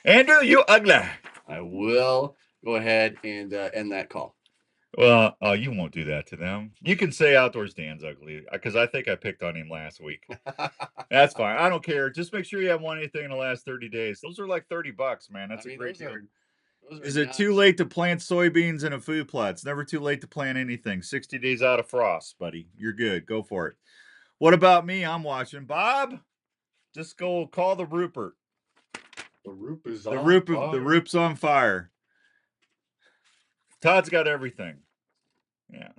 Andrew, you ugly.
I will go ahead and end that call.
Well, you won't do that to them. You can say Outdoors Dan's ugly because I think I picked on him last week. That's fine. I don't care. Just make sure you haven't won anything in the last 30 days. Those are like $30, man. That's a great deal. Is it too late to plant soybeans in a food plot? It's never too late to plant anything. 60 days out of frost, buddy. You're good. Go for it. What about me? I'm watching. Bob, just go call the Rupert.
The Roop is
on fire. The Roop's on fire. Todd's got everything. Yeah.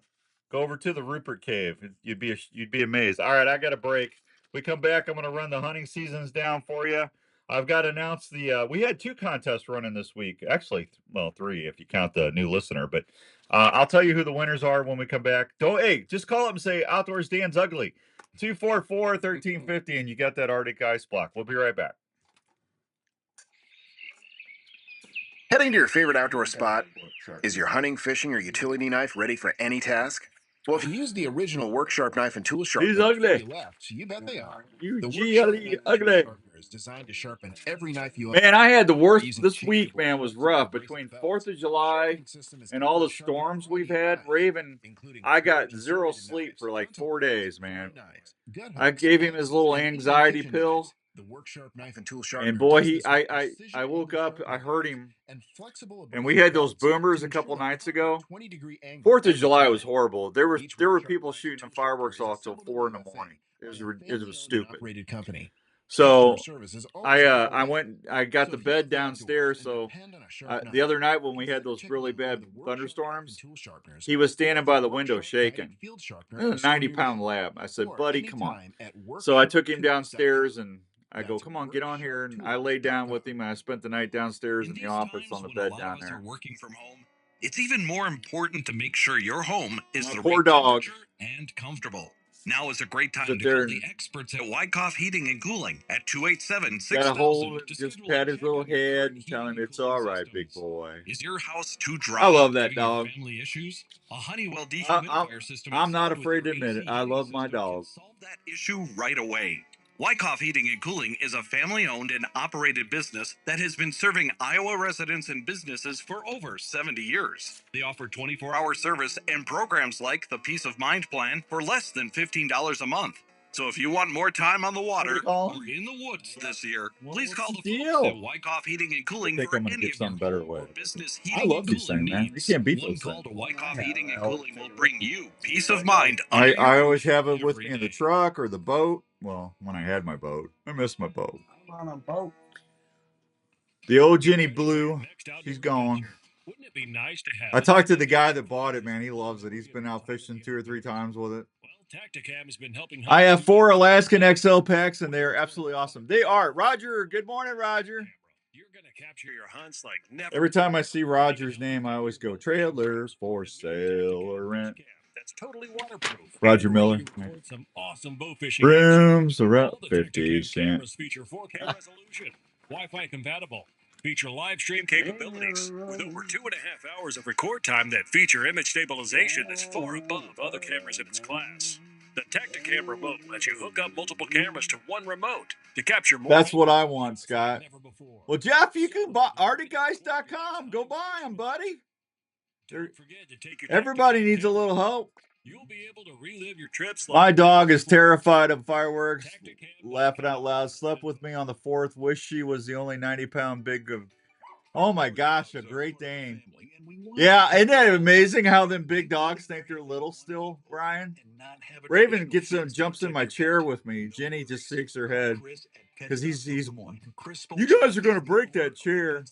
Go over to the Rupert Cave. You'd be amazed. All right, I got a break. We come back. I'm going to run the hunting seasons down for you. I've got to announce we had 2 contests running this week. Actually, well, 3 if you count the new listener. But I'll tell you who the winners are when we come back. Just call up and say Outdoors Dan's ugly. 244-1350, and you got that Arctic Ice block. We'll be right back.
Heading to your favorite outdoor spot? Is your hunting, fishing, or utility knife ready for any task? Well, if you use the original Work Sharp knife and tool sharpener,
he's ugly.
You bet they are.
You
the
ugly.
Is designed to sharpen every knife you
Man, I had the worst this week, man. Was rough between 4th of July and all the storms we've had. Raven, I got 0 sleep for like 4 days, man. I gave him his little anxiety pill,
The work sharp knife and tool
And
sharpener
boy,
does
he
this with
I
precision
woke
angle
up, I
sharpening
heard
parts
him,
and flexible
and we
abrasive
had those
belts to
boomers a
ensure
couple
the
nights
proper
ago.
20-degree angle
4th of
every
July
time.
was horrible. There were
Each
people
work sharp knife
shooting
and
the
tool sharpener
fireworks
is
off till
assembled in
4 in
the
the
USA
morning. It
by
was
a
it was
family-owned and
stupid.
operated company.
So
Customer service is always a priority.
I got
So
the
if you love
bed
the outdoors
downstairs.
and
So
depend on a sharp
the
knife,
other night when we had
consider
those
checking
really
out one of
bad
the work sharp knife and
thunderstorms,
tool sharpeners
he was
or
standing
the
by the
work
window
sharp guided
shaking.
field sharpener
This
at
is
a
a
store near
90-pound
you.
lab. I said,
Or
buddy, come on.
anytime at
So I took him
worksharptools.com.
downstairs and I go,
That's
come on, get on here. And I laid down with him and I spent the night downstairs in the
these
office
times
on the
when a
bed
lot
down
of us
there.
are working from home, it's even more important to make sure your home is
My
the
poor
right
dog.
temperature and comfortable. Now is a great time
Sit
to
there
call the
and
experts at Wyckoff Heating and Cooling at 287
got a
6000
hold
to
and just
schedule a
pat his
check
little
on your
head
current
and tell
heating
him
and
it's
cooling
all right, big
systems.
boy.
Is your house too dry,
I love that
giving you
dog.
family issues? A Honeywell
I'm
dehumidifier system
I'm not
installed with
afraid to
your
admit it.
AC
I
heating
love my
system can
dog.
solve that issue right away. Wyckoff Heating and Cooling is a family-owned and operated business that has been serving Iowa residents and businesses for over 70 years. They offer 24-hour service and programs like the Peace of Mind Plan for less than $15 a month. So if you want more time on the water or in the woods this year, please call the folks at Wyckoff Heating and
I
Cooling
think
for
I'm gonna
any
get
of your
something better
home
with
or
it.
business
I
heating
love
and
these
cooling
things, man. You
needs.
can't beat
One
those
call
things.
to Wyckoff Heating and Cooling will bring you peace of mind
I
under your
always
roof
have it with
every
me in the
day.
truck or the boat. Well, when I had my boat, I miss my boat.
I'm on a boat.
The old Jenny Blue, she's gone.
Wouldn't it be nice to have
I talked to the guy that bought it, man. He loves it. He's been out fishing 2 or 3 times with it.
Well, Tacticam has been helping
I have 4 Alaskan XL packs, and they are absolutely awesome. They are. Roger, good morning, Roger.
You're going to capture your hunts like never.
Every time I see Roger's name, I always go, trailers for sale or rent.
That's totally waterproof.
Roger Miller.
Record some awesome bow fishing.
Rooms are
All
up
the
50
Tacticam
cents.
cameras feature 4K resolution, Wi-Fi compatible, feature live stream capabilities with over 2.5 hours of record time that feature image stabilization that's far above other cameras in its class. The Tacticam remote lets you hook up multiple cameras to one remote to capture more.
That's what I want, Scott. Well, Jeff, you can buy arcticguys.com. Go buy them, buddy. Everybody needs a little help.
You'll be able to relive your trips.
My dog is terrified of fireworks, laughing out loud. Slept with me on the 4th. Wish she was the only 90-pound big of. Oh my gosh, a Great Dane. Yeah, isn't that amazing how them big dogs think they're little still, Brian? Raven jumps in my chair with me. Jenny just shakes her head because he's you guys are going to break that chair.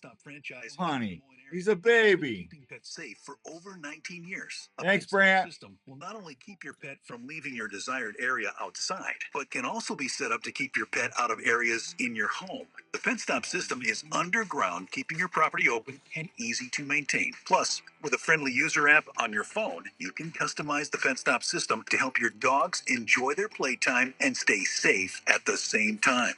Honey, he's a baby.
Safe for over 19 years.
Thanks, Brant.
System will not only keep your pet from leaving your desired area outside, but can also be set up to keep your pet out of areas in your home. The Pet Stop system is underground, keeping your property open and easy to maintain. Plus, with a friendly user app on your phone, you can customize the Pet Stop system to help your dogs enjoy their playtime and stay safe at the same time.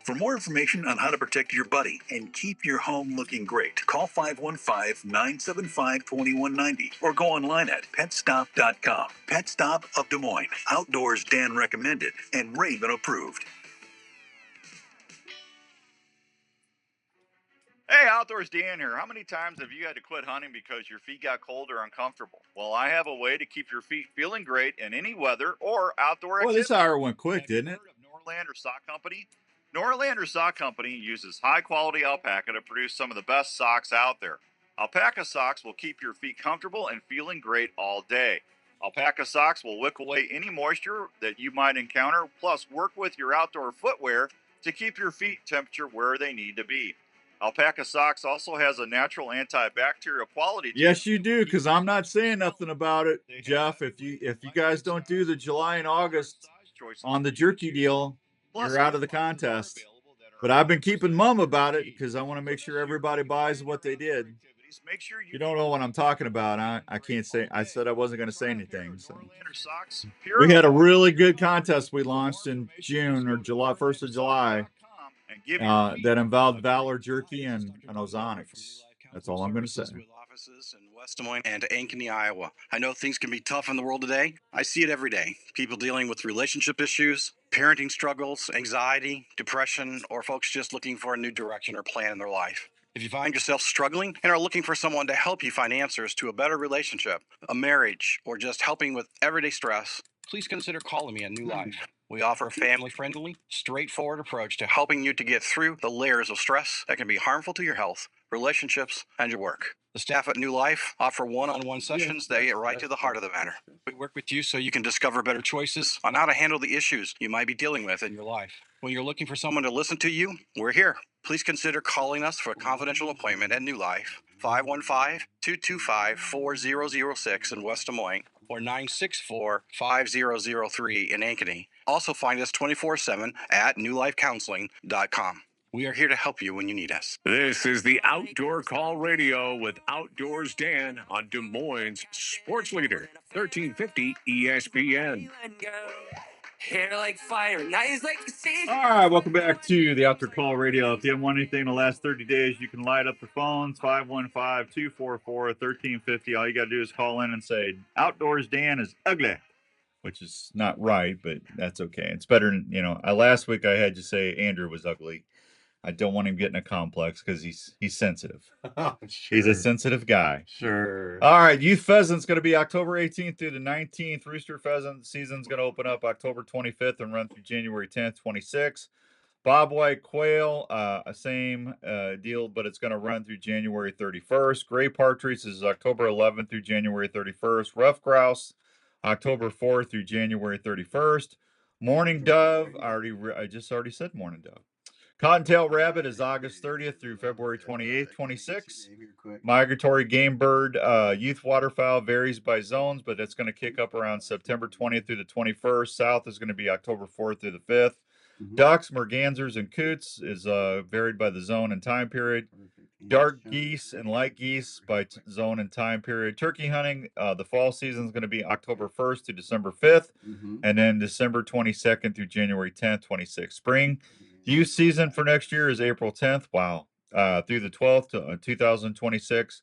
For more information on how to protect your buddy and keep your home looking great, call 515-975-2190 or go online at petstop.com. Pet Stop of Des Moines. Outdoors Dan recommended and Raven approved.
Hey, Outdoors Dan here. How many times have you had to quit hunting because your feet got cold or uncomfortable? Well, I have a way to keep your feet feeling great in any weather or outdoor activity. Well, this hour went quick, didn't it? Norlander Sock Company? Norlander Sock Company uses high-quality alpaca to produce some of the best socks out there. Alpaca socks will keep your feet comfortable and feeling great all day. Alpaca socks will wick away any moisture that you might encounter, plus work with your outdoor footwear to keep your feet temperature where they need to be. Alpaca socks also has a natural antibacterial quality. Yes, you do, because I'm not saying nothing about it, Jeff. If you guys don't do the July and August on the jerky deal, you're out of the contest. But I've been keeping mum about it because I want to make sure everybody buys what they did. You don't know what I'm talking about. I can't say. I said I wasn't going to say anything. So. We had a really good contest we launched in June or July, 1st of July, that involved Valor Jerky and Ozonics. That's all I'm going to say.
With offices in West Des Moines and Ankeny, Iowa. I know things can be tough in the world today. I see it every day. People dealing with relationship issues, parenting struggles, anxiety, depression, or folks just looking for a new direction or plan in their life. If you find yourself struggling and are looking for someone to help you find answers to a better relationship, a marriage, or just helping with everyday stress, please consider calling me at New Life. We offer a family-friendly, straightforward approach to helping you to get through the layers of stress that can be harmful to your health, relationships, and your work. The staff at New Life offer one-on-one sessions that get right to the heart of the matter. We work with you so you can discover better choices on how to handle the issues you might be dealing with in your life. When you're looking for someone to listen to you, we're here. Please consider calling us for a confidential appointment at New Life, 515-225-4006 in West Des Moines, or 964-5003 in Ankeny. Also find us 24/7 at newlifecounseling.com. We are here to help you when you need us.
This is the Outdoor Call Radio with Outdoors Dan on Des Moines Sports Leader, 1350 ESPN.
Hair like fire, eyes like the sea.
All right, welcome back to the Outdoor Call Radio. If you haven't won anything in the last 30 days, you can light up the phones, 515-244-1350. All you got to do is call in and say, Outdoors Dan is ugly, which is not right, but that's okay. It's better than, last week I had you say Andrew was ugly. I don't want him getting a complex because he's sensitive.
Oh, sure.
He's a sensitive guy.
Sure.
All right, youth pheasant's going to be October 18th through the 19th. Rooster pheasant season's going to open up October 25th and run through January 10th, 26th. Bobwhite quail, same deal, but it's going to run through January 31st. Gray partridge is October 11th through January 31st. Rough grouse, October 4th through January 31st. Mourning dove, I just already said mourning dove. Cottontail rabbit is August 30th through February 28th, 26. Migratory game bird, youth waterfowl varies by zones, but it's going to kick up around September 20th through the 21st. South is going to be October 4th through the 5th. Ducks, mergansers, and coots is varied by the zone and time period. Dark geese and light geese by zone and time period. Turkey hunting, the fall season is going to be October 1st to December 5th, and then December 22nd through January 10th, 26th. Spring youth season for next year is April 10th, through the 12th to 2026.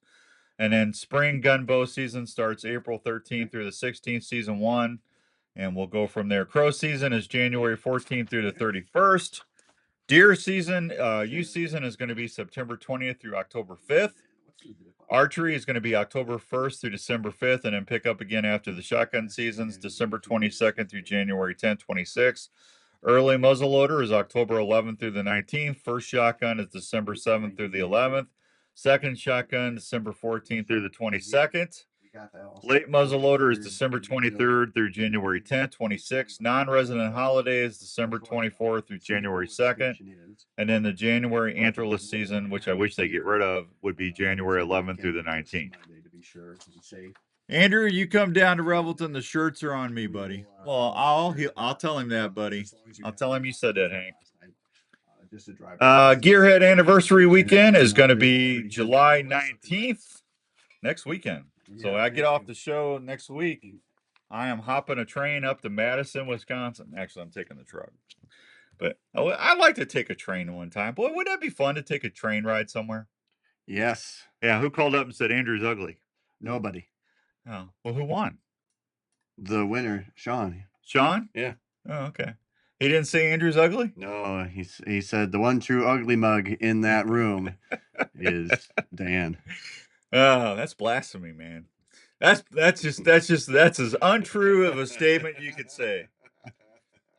And then spring gun bow season starts April 13th through the 16th, season 1. And we'll go from there. Crow season is January 14th through the 31st. Deer season, youth season is going to be September 20th through October 5th. Archery is going to be October 1st through December 5th, and then pick up again after the shotgun seasons, December 22nd through January 10th, 26th. Early muzzleloader is October 11th through the 19th. First shotgun is December 7th through the 11th. Second shotgun, December 14th through the 22nd. Late muzzleloader is December 23rd through January 10th, 26th. Non-resident holiday is December 24th through January 2nd. And then the January antlerless season, which I wish they get rid of, would be January 11th through the 19th. Andrew, you come down to Revelton. The shirts are on me, buddy. Well, I'll tell him that, buddy. I'll tell him you said that, Hank. Gearhead anniversary weekend is going to be July 19th, next weekend. So I get off the show next week. I am hopping a train up to Madison, Wisconsin. Actually, I'm taking the truck. But I'd like to take a train one time. Boy, wouldn't that be fun to take a train ride somewhere?
Yes.
Yeah, who called up and said Andrew's ugly?
Nobody.
Oh, well, who won?
The winner, Sean.
Sean?
Yeah.
Oh, okay. He didn't say Andrew's ugly?
No, he said the one true ugly mug in that room is Dan.
Oh, that's blasphemy, man. That's as untrue of a statement you could say.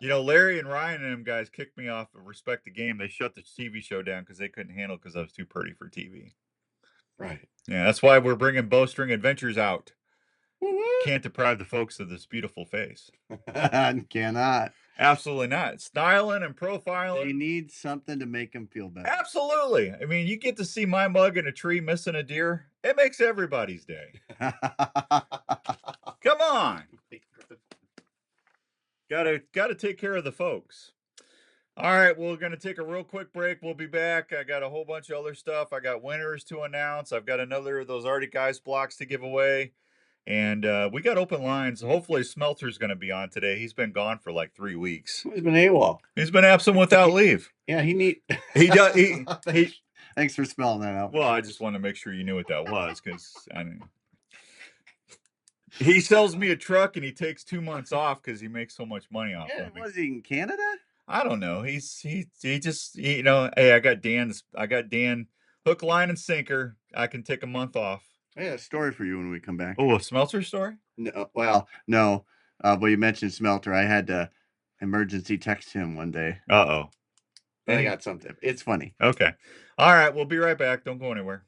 Larry and Ryan and them guys kicked me off of Respect the Game. They shut the TV show down because they couldn't handle it because I was too pretty for TV.
Right.
Yeah, that's why we're bringing Bowstring Adventures out. Can't deprive the folks of this beautiful face.
Cannot.
Absolutely not. Styling and profiling.
They need something to make them feel better.
Absolutely. I mean, you get to see my mug in a tree missing a deer. It makes everybody's day. Come on. Gotta take care of the folks. All right, we're going to take a real quick break. We'll be back. I got a whole bunch of other stuff. I got winners to announce. I've got another of those Arctic Ice blocks to give away. And we got open lines. Hopefully Smelter's going to be on today. He's been gone for like 3 weeks.
He's been AWOL.
He's been absent without leave.
Yeah, he
does. He
Thanks for spelling that out.
Well, I just wanted to make sure you knew what that was, because he sells me a truck and he takes 2 months off because he makes so much money off of me.
Was he in Canada?
I don't know. He just hey, I got Dan hook, line, and sinker. I can take a month off.
I got a story for you when we come back.
Oh, a Smelter story?
No, well, no. But you mentioned Smelter. I had to emergency text him one day.
Uh-oh.
But I got something. It's funny.
Okay. All right. We'll be right back. Don't go anywhere.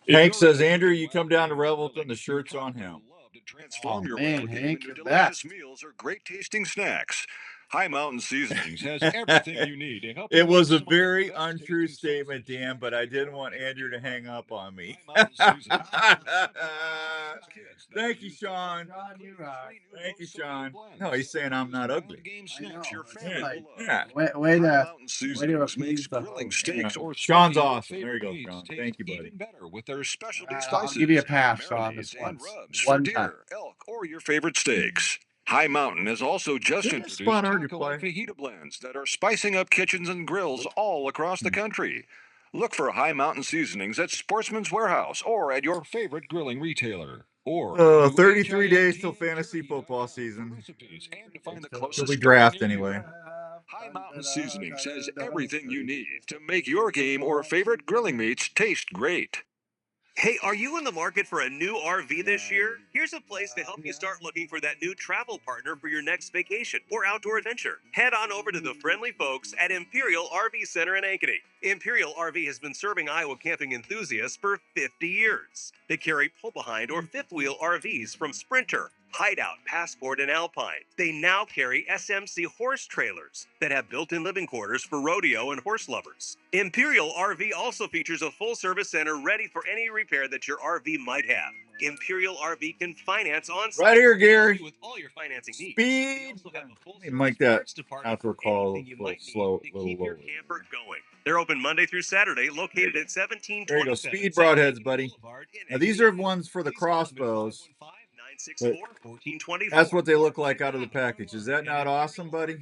Hank says, Andrew, you come down to Revelton, the shirt's on him.
Transform your
man,
relative
Hank,
into
you're
delicious
back.
meals or great tasting snacks. High Mountain Seasonings has everything you need to help you.
It was a
make some of the
very
best
untrue
tasting
statement,
sausage
Dan, but I didn't want Andrew to hang up on me.
High Mountain Seasonings.
Thank you, Sean. Thank you, Sean. No, he's saying I'm not ugly.
I know.
Your
It's
family
like,
will love.
High Mountain Seasonings makes grilling steaks or
Sean's
your
awesome. There you
favorite
go,
meats
Sean.
taste
Thank you, buddy.
even better with their specialty
I'll
spices.
give you a pass, Sean,
marinades
this
and
once.
rubs
One
for
time.
deer, elk, or your favorite steaks. High Mountain has also just
Isn't
introduced
Spot hard to
taco and
play?
fajita blends that are spicing up kitchens and grills all across the country. Look for High Mountain Seasonings at Sportsman's Warehouse or at your favorite grilling retailer. Or
33 days till fantasy football season.
recipes and to find the
Till
closest
we
store
draft
near you.
anyway.
High Mountain Seasonings has everything you need to make your game or favorite grilling meats taste great.
Hey, are you in the market for a new RV this year? Here's a place to help you start looking for that new travel partner for your next vacation or outdoor adventure. Head on over to the friendly folks at Imperial RV Center in Ankeny. Imperial RV has been serving Iowa camping enthusiasts for 50 years. They carry pull-behind or fifth-wheel RVs from Sprinter, Hideout, Passport, and Alpine. They now carry SMC horse trailers that have built-in living quarters for rodeo and horse lovers. Imperial RV also features a full-service center ready for any repair that your RV might have. Imperial RV can finance on-site.
Right here, Gary.
With all your financing needs.
Speed. Let me mic that outdoor call a little slow, a little lower.
Camper going. They're open Monday through Saturday, located at 1727.
There you go. Speed broadheads, buddy. Now these are ones for the crossbows. But that's what they look like out of the package. Is that not awesome, buddy?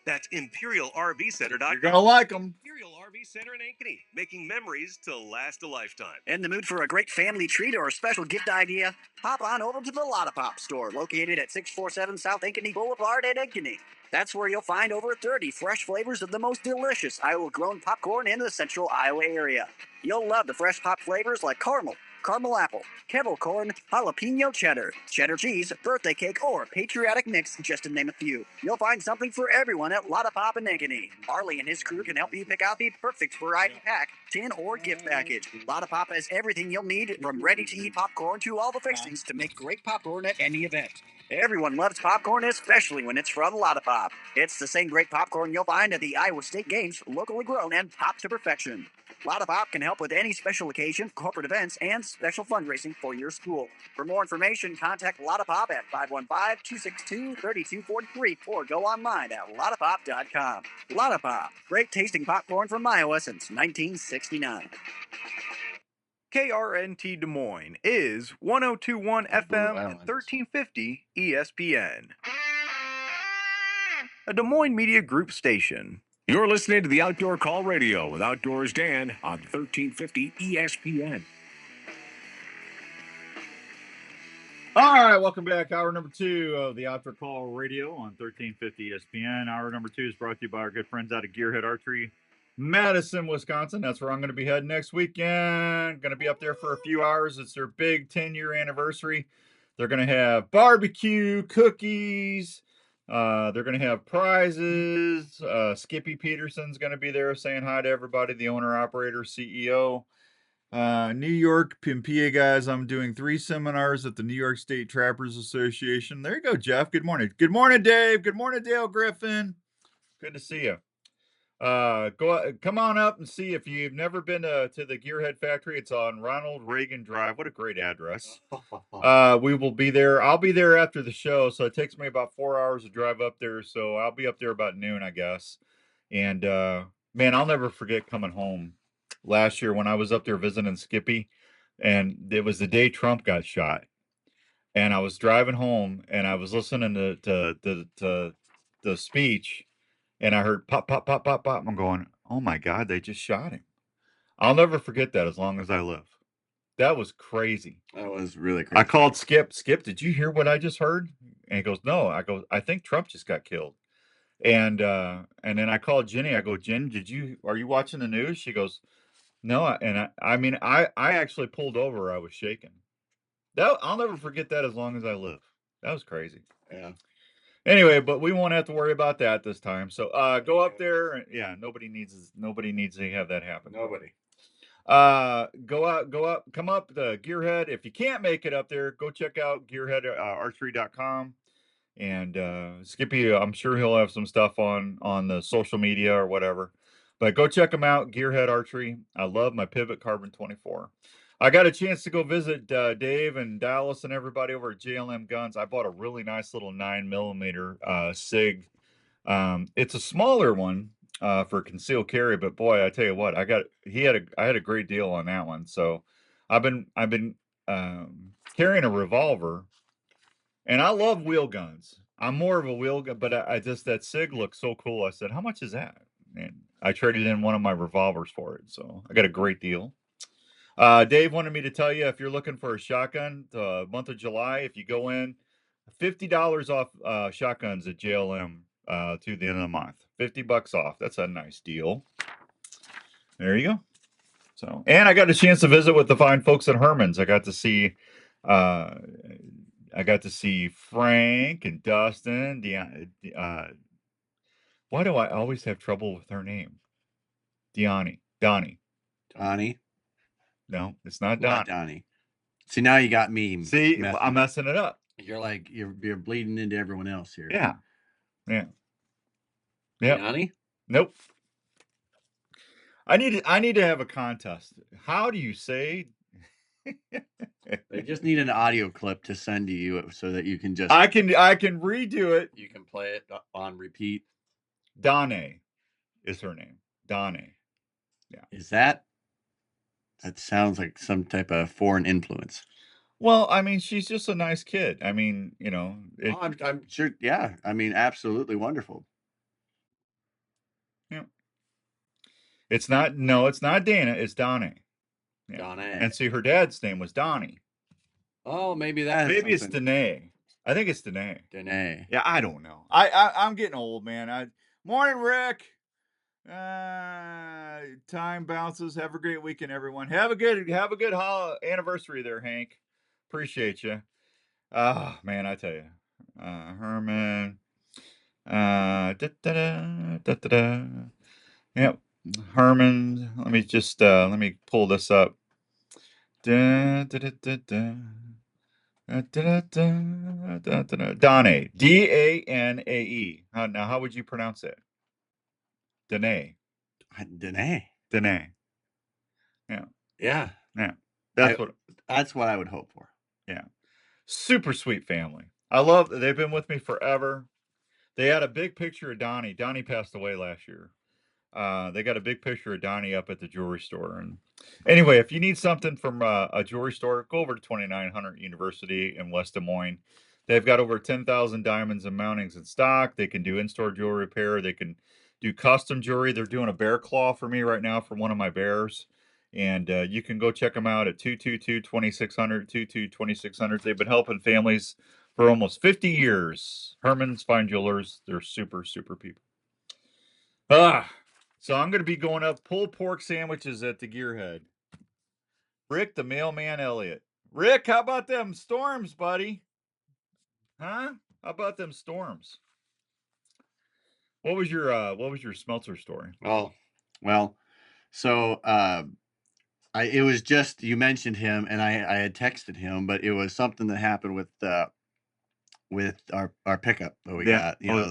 That's ImperialRVCenter.com.
You're gonna like them.
Imperial RV Center in Ankeny, making memories to last a lifetime.
In the mood for a great family treat or a special gift idea? Hop on over to the Lotta Pop store, located at 647 South Ankeny Boulevard in Ankeny. That's where you'll find over 30 fresh flavors of the most delicious Iowa-grown popcorn in the central Iowa area. You'll love the fresh pop flavors like caramel, caramel apple, kettle corn, jalapeno cheddar, cheddar cheese, birthday cake, or patriotic mix, just to name a few. You'll find something for everyone at Lotta Pop in Ankeny. Arlie and his crew can help you pick out the perfect variety pack, tin, or gift package. Lotta Pop has everything you'll need, from ready-to-eat popcorn to all the fixings to make great popcorn at any event. Everyone loves popcorn, especially when it's from Lotta Pop. It's the same great popcorn you'll find at the Iowa State Games, locally grown and popped to perfection. Lotta Pop can help with any special occasion, corporate events, and special fundraising for your school. For more information, contact Lotta Pop at 515-262-3243 or go online at lottapop.com. Lotta Pop, great tasting popcorn from Iowa since 1969.
KRNT Des Moines is 1021 FM and 1350 ESPN. A Des Moines Media Group station.
You're listening to the Outdoor Call Radio with Outdoors Dan on 1350 ESPN.
All right, welcome back. Hour number 2 of the Outdoor Call Radio on 1350 ESPN. Hour number 2 is brought to you by our good friends out of Gearhead Archery, Madison, Wisconsin. That's where I'm going to be heading next weekend. Going to be up there for a few hours. It's their big 10-year anniversary. They're going to have barbecue, cookies. They're going to have prizes. Skippy Peterson's going to be there saying hi to everybody, the owner, operator, CEO. New York and PA guys, I'm doing 3 seminars at the New York State Trappers Association. There you go, Jeff. Good morning. Good morning, Dave. Good morning, Dale Griffin. Good to see you. Come on up and see if you've never been to the Gearhead Factory. It's on Ronald Reagan Drive. What a great address. We will be there. I'll be there after the show, so it takes me about 4 hours to drive up there. So I'll be up there about noon, I guess. And man, I'll never forget coming home last year when I was up there visiting Skippy, and it was the day Trump got shot. And I was driving home, and I was listening to the speech. And I heard pop, pop, pop, pop, pop. I'm going, oh my God, they just shot him. I'll never forget that as long as I live. That was crazy.
That was really crazy.
I called Skip. Skip, did you hear what I just heard? And he goes, no. I go, I think Trump just got killed. And then I called Jenny. I go, Jen, are you watching the news? She goes, no. I mean, I actually pulled over. I was shaking. I'll never forget that as long as I live. That was crazy.
Yeah.
Anyway, but we won't have to worry about that this time. So go up there. And, yeah, nobody needs to have that happen.
Nobody.
Go up, come up to Gearhead. If you can't make it up there, go check out gearheadarchery.com. And Skippy, I'm sure he'll have some stuff on the social media or whatever. But go check him out, Gearhead Archery. I love my Pivot Carbon 24. I got a chance to go visit Dave and Dallas and everybody over at JLM Guns. I bought a really nice little 9mm SIG. It's a smaller one for concealed carry, but boy, I tell you what, I had a great deal on that one. So I've been carrying a revolver. And I love wheel guns. I'm more of a wheel gun, but I just, that SIG looks so cool. I said, how much is that? And I traded in one of my revolvers for it. So I got a great deal. Dave wanted me to tell you, if you're looking for a shotgun, the month of July, if you go in, $50 off shotguns at JLM through the end of the month. $50 off. That's a nice deal. There you go. So, and I got a chance to visit with the fine folks at Herman's. I got to see Frank and Dustin. Why do I always have trouble with her name? Donnie.
Donnie.
No, it's not
Not
Donnie.
Donnie. See, now you got me.
See, I'm messing it up.
You're like you're bleeding into everyone else here.
Yeah. Yeah.
Donnie?
Nope. I need to have a contest. How do you say?
They just need an audio clip to send to you so that you can just.
I can redo it.
You can play it on repeat.
Donnie is her name. Donnie. Yeah.
Is that? That sounds like some type of foreign influence.
Well, I mean, she's just a nice kid. I mean,
I'm sure. Yeah, I mean, absolutely wonderful.
Yeah. It's not Dana. It's Donnie. Yeah.
Donnie.
And see, her dad's name was Donnie.
Oh, maybe that.
Maybe it's Danae. I think it's Danae.
Danae.
Yeah, I don't know. I'm getting old, man. Morning, Rick. Time bounces. Have a great weekend, everyone. Have a good anniversary there, Hank. Appreciate you. Oh man, I tell you, Herman. Yep, Herman. Let me pull this up. Donnie. Danae. Now, how would you pronounce it? Danae.
Danae.
Yeah.
Yeah.
Yeah.
That's what I would hope for.
Yeah. Super sweet family. They've been with me forever. They had a big picture of Donnie. Donnie passed away last year. They got a big picture of Donnie up at the jewelry store. And anyway, if you need something from a jewelry store, go over to 2900 University in West Des Moines. They've got over 10,000 diamonds and mountings in stock. They can do in-store jewelry repair. They can do custom jewelry. They're doing a bear claw for me right now for one of my bears. And you can go check them out at 222-2600, 222-2600. They've been helping families for almost 50 years. Herman's Fine Jewelers. They're super, super people. So I'm going to be going up pulled pork sandwiches at the Gearhead. Rick, the mailman Elliott. Rick, how about them storms, buddy? Huh? How about them storms? What was your Smeltzer story?
Oh, well, so it was just, you mentioned him and I had texted him, but it was something that happened with our pickup that we got.
Yeah.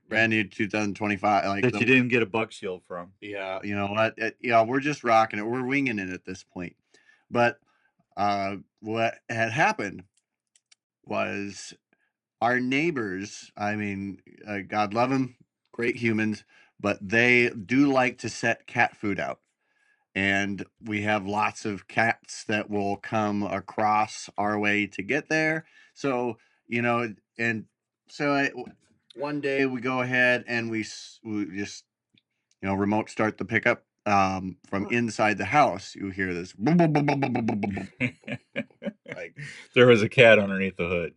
Brand new 2025.
That you didn't get a buck shield from.
Yeah, you know what? We're just rocking it. We're winging it at this point. But what had happened was our neighbors, I mean, God love them, great humans, but they do like to set cat food out. And we have lots of cats that will come across our way to get there. So, one day we go ahead and we just, remote start the pickup from inside the house. You hear this.
Like there was a cat underneath the hood.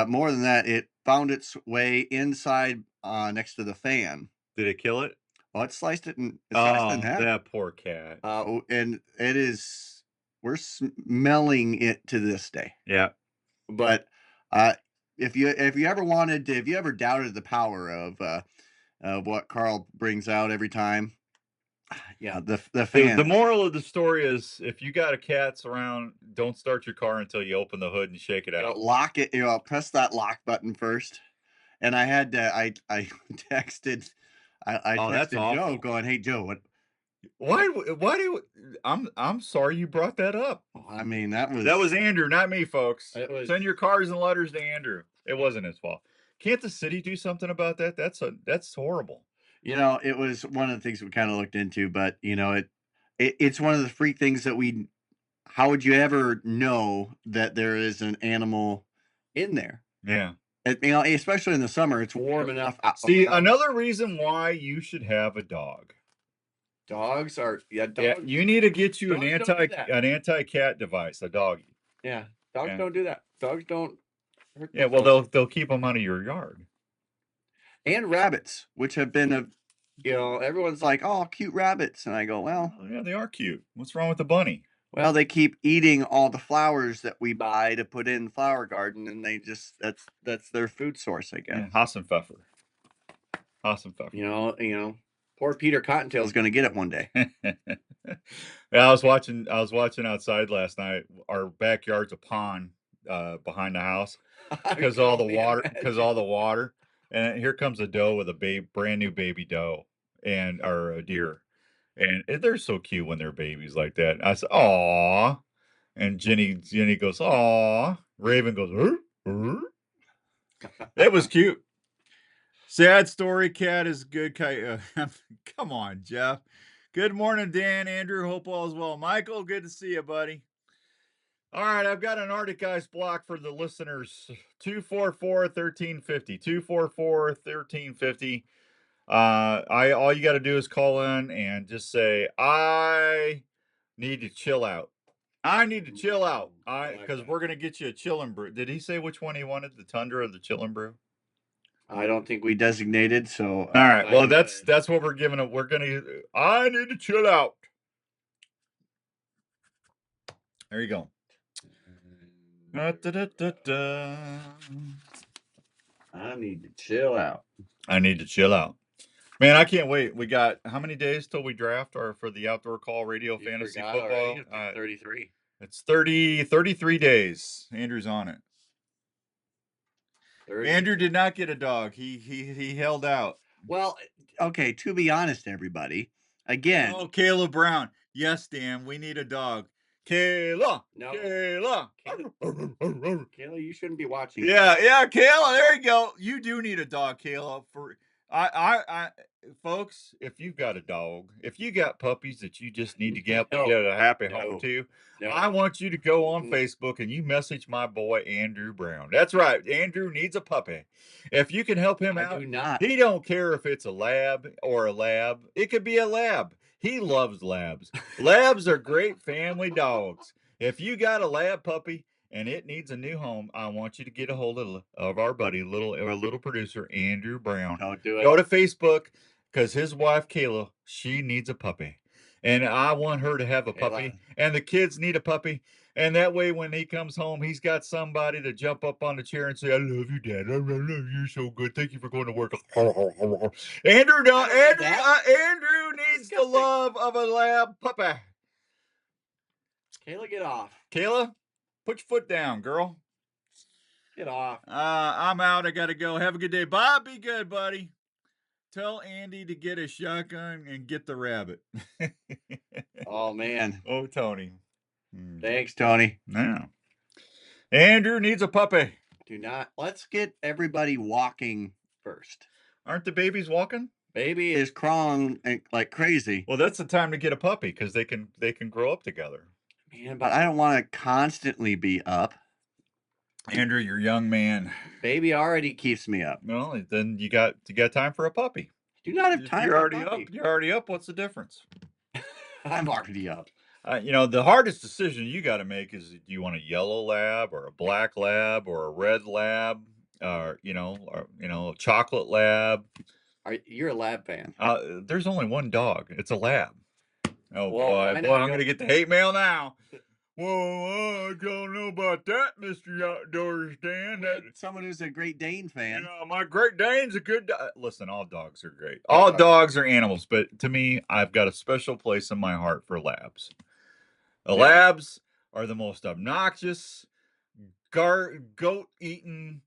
More than that, found its way inside next to the fan.
Did it kill it?
Oh, it sliced it in half.
That poor cat.
And it is, we're smelling it to this day.
Yeah.
But if you ever doubted the power of what Carl brings out every time, yeah, the fan.
The moral of the story is, if you got a cat's around, don't start your car until you open the hood and shake it out.
Lock it. Press that lock button first. And I had to. I texted. I
that's
texted
awful.
Joe, going, "Hey Joe, what?
Why do I'm sorry you brought that up.
I mean, that
was Andrew, not me, folks. Send your cars and letters to Andrew. It wasn't his fault. Can't the city do something about that? That's horrible.
It was one of the things we kind of looked into, but it's one of the freak things that how would you ever know that there is an animal in there?
Yeah.
Especially in the summer, it's warm enough.
See, another reason why you should have a dog.
Dogs are
Yeah, you need to get you an anti-cat device, a doggy.
Yeah, dogs don't do that. Dogs don't hurt.
Yeah, well, they'll keep them out of your yard.
And rabbits, which have been everyone's like, "Oh, cute rabbits," and I go, "Well,
yeah, they are cute. What's wrong with the bunny?"
Well, they keep eating all the flowers that we buy to put in the flower garden, and they just that's their food source, I guess.
Yeah, Hassenpfeffer.
Poor Peter Cottontail is going to get it one day.
Yeah, I was watching outside last night. Our backyard's a pond behind the house because all the water. And here comes a doe with a brand new baby doe or a deer. And they're so cute when they're babies like that. I said, "Aw." And Jenny goes, "Aw." Raven goes, It was cute. Sad story. Cat is good. Come on, Jeff. Good morning, Dan, Andrew. Hope all is well. Michael, good to see you, buddy. All right, I've got an Arctic Ice block for the listeners. 244-1350. 244-1350. All you got to do is call in and just say, "I need to chill out. I need to chill out." Because we're gonna get you a chillin' brew. Did he say which one he wanted? The Tundra or the chillin' brew?
I don't think we designated. So
all right. Well, that's what we're giving it. I need to chill out. There you go.
I need to chill out.
I need to chill out. Man, I can't wait. We got how many days till we draft for the Outdoor Call Radio Fantasy Football?
33.
It's 33 days. Andrew's on it. 30. Andrew did not get a dog. He held out.
Well, okay, to be honest, everybody, again.
Oh, Kayla Brown. Yes, Dan, we need a dog. Kayla.
No.
Kayla,
you shouldn't be watching.
Yeah, Kayla, there you go. You do need a dog, Kayla. Folks, if you've got a dog, if you got puppies that you just need to get a happy home to, I want you to go on Facebook and you message my boy Andrew Brown. That's right, Andrew needs a puppy. If you can help him out,
do not.
He don't care if it's a lab or a lab. It could be a lab. He loves labs. Labs are great family dogs. If you got a lab puppy and it needs a new home, I want you to get a hold of our buddy, our little producer, Andrew Brown.
Don't do it.
Go to Facebook, because his wife, Kayla, she needs a puppy. And I want her to have a puppy. And the kids need a puppy. And that way, when he comes home, he's got somebody to jump up on the chair and say, "I love you, Dad. I love you. You're so good. Thank you for going to work." Andrew needs the love of a lab puppy.
Kayla, get off.
Kayla, put your foot down, girl.
Get off.
I'm out. I got to go. Have a good day. Bob, be good, buddy. Tell Andy to get a shotgun and get the rabbit.
Oh, man.
Oh, Tony.
Thanks, Tony.
Yeah. Andrew needs a puppy.
Let's get everybody walking first.
Aren't the babies walking?
Baby is crawling like crazy.
Well, that's the time to get a puppy because they can grow up together.
Man, but I don't want to constantly be up.
Andrew, you're a young man.
Baby already keeps me up.
Well, then you got time for a puppy.
Do not have time.
You're already up. You're already up. What's the difference?
I'm already up.
The hardest decision you got to make is, do you want a yellow lab or a black lab or a red lab? chocolate lab.
You're a lab fan.
There's only one dog. It's a lab. Oh
Well,
boy,
why
boy,
not
I'm
go-
gonna get the hate mail now. Whoa, I don't know about that, Mr. Outdoors Dan.
Someone who's a Great Dane fan.
My Great Dane's a good listen, all dogs are great. All dogs are animals, but to me, I've got a special place in my heart for labs. The labs are the most obnoxious, goat eating,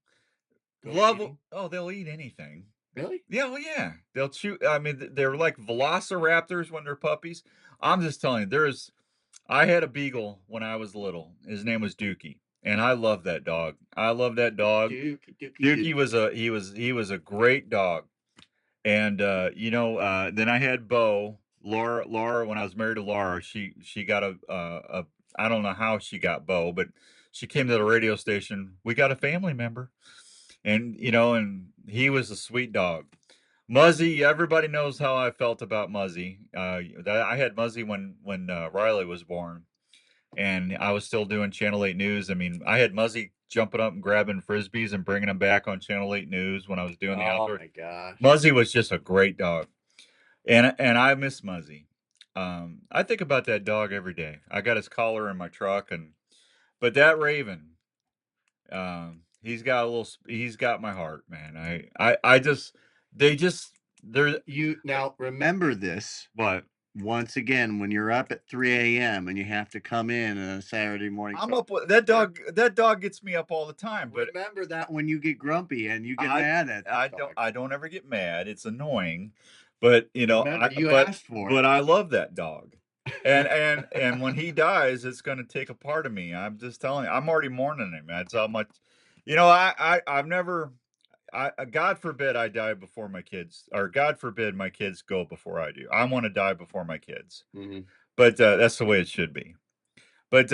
they'll eat anything.
Really?
Yeah, well, yeah. They'll chew. I mean, they're like velociraptors when they're puppies. I'm just telling you, I had a beagle when I was little. His name was Dookie, and I love that dog. Dookie was a great dog. And then I had Bo, Laura. When I was married to Laura, she got a I don't know how she got Bo, but she came to the radio station. We got a family member, and and he was a sweet dog. Muzzy, everybody knows how I felt about Muzzy. I had Muzzy when Riley was born, and I was still doing Channel 8 News. I mean, I had Muzzy jumping up and grabbing frisbees and bringing them back on Channel 8 News when I was doing the outdoor.
Oh my gosh,
Muzzy was just a great dog, and I miss Muzzy. I think about that dog every day. I got his collar in my truck, but that Raven, he's got my heart, man.
You now remember this.
What?
Once again, when you're up at 3 a.m. and you have to come in on a Saturday morning.
I'm up with that dog. That dog gets me up all the time. But
remember that when you get grumpy and you get mad at
I don't ever get mad. It's annoying, but
asked for it.
But I love that dog. And when he dies, it's going to take a part of me. I'm just telling you, I'm already mourning him. That's how much, I've never, God forbid I die before my kids, or God forbid my kids go before I do. I want to die before my kids, but that's the way it should be. But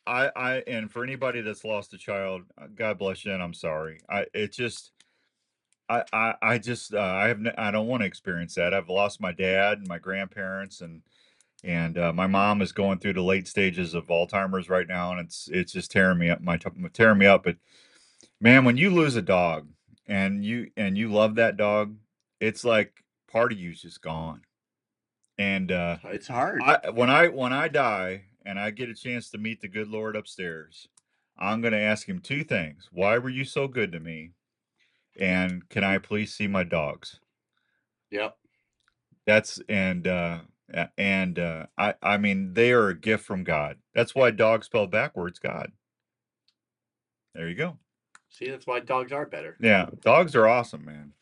and for anybody that's lost a child, God bless you, and I'm sorry. I don't want to experience that. I've lost my dad and my grandparents, and my mom is going through the late stages of Alzheimer's right now, and it's just tearing me up. Tearing me up. But man, when you lose a dog and you love that dog, it's like part of you's just gone. And
it's hard.
When I die and I get a chance to meet the good Lord upstairs, I'm going to ask him two things. Why were you so good to me? And can I please see my dogs?
Yep.
I mean, they are a gift from God. That's why dog spelled backwards, God. There you go.
See, that's why dogs are better.
Yeah, dogs are awesome, man.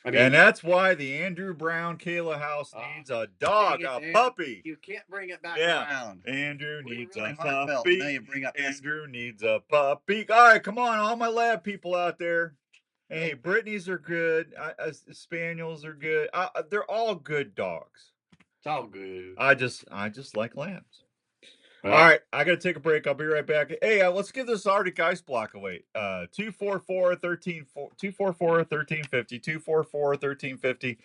I mean,
and that's why the Andrew Brown Kayla house needs a dog, a puppy.
You can't bring it back around.
Andrew needs a
Now
puppy.
you bring up
Andrew needs a puppy. All right, come on, all my lab people out there. Hey, Brittany's are good. Spaniels are good. They're all good dogs.
It's all good.
I just like lambs. All right, I got to take a break. I'll be right back. Hey, let's give this Arctic Ice Block away. 244-1350, 244-1350.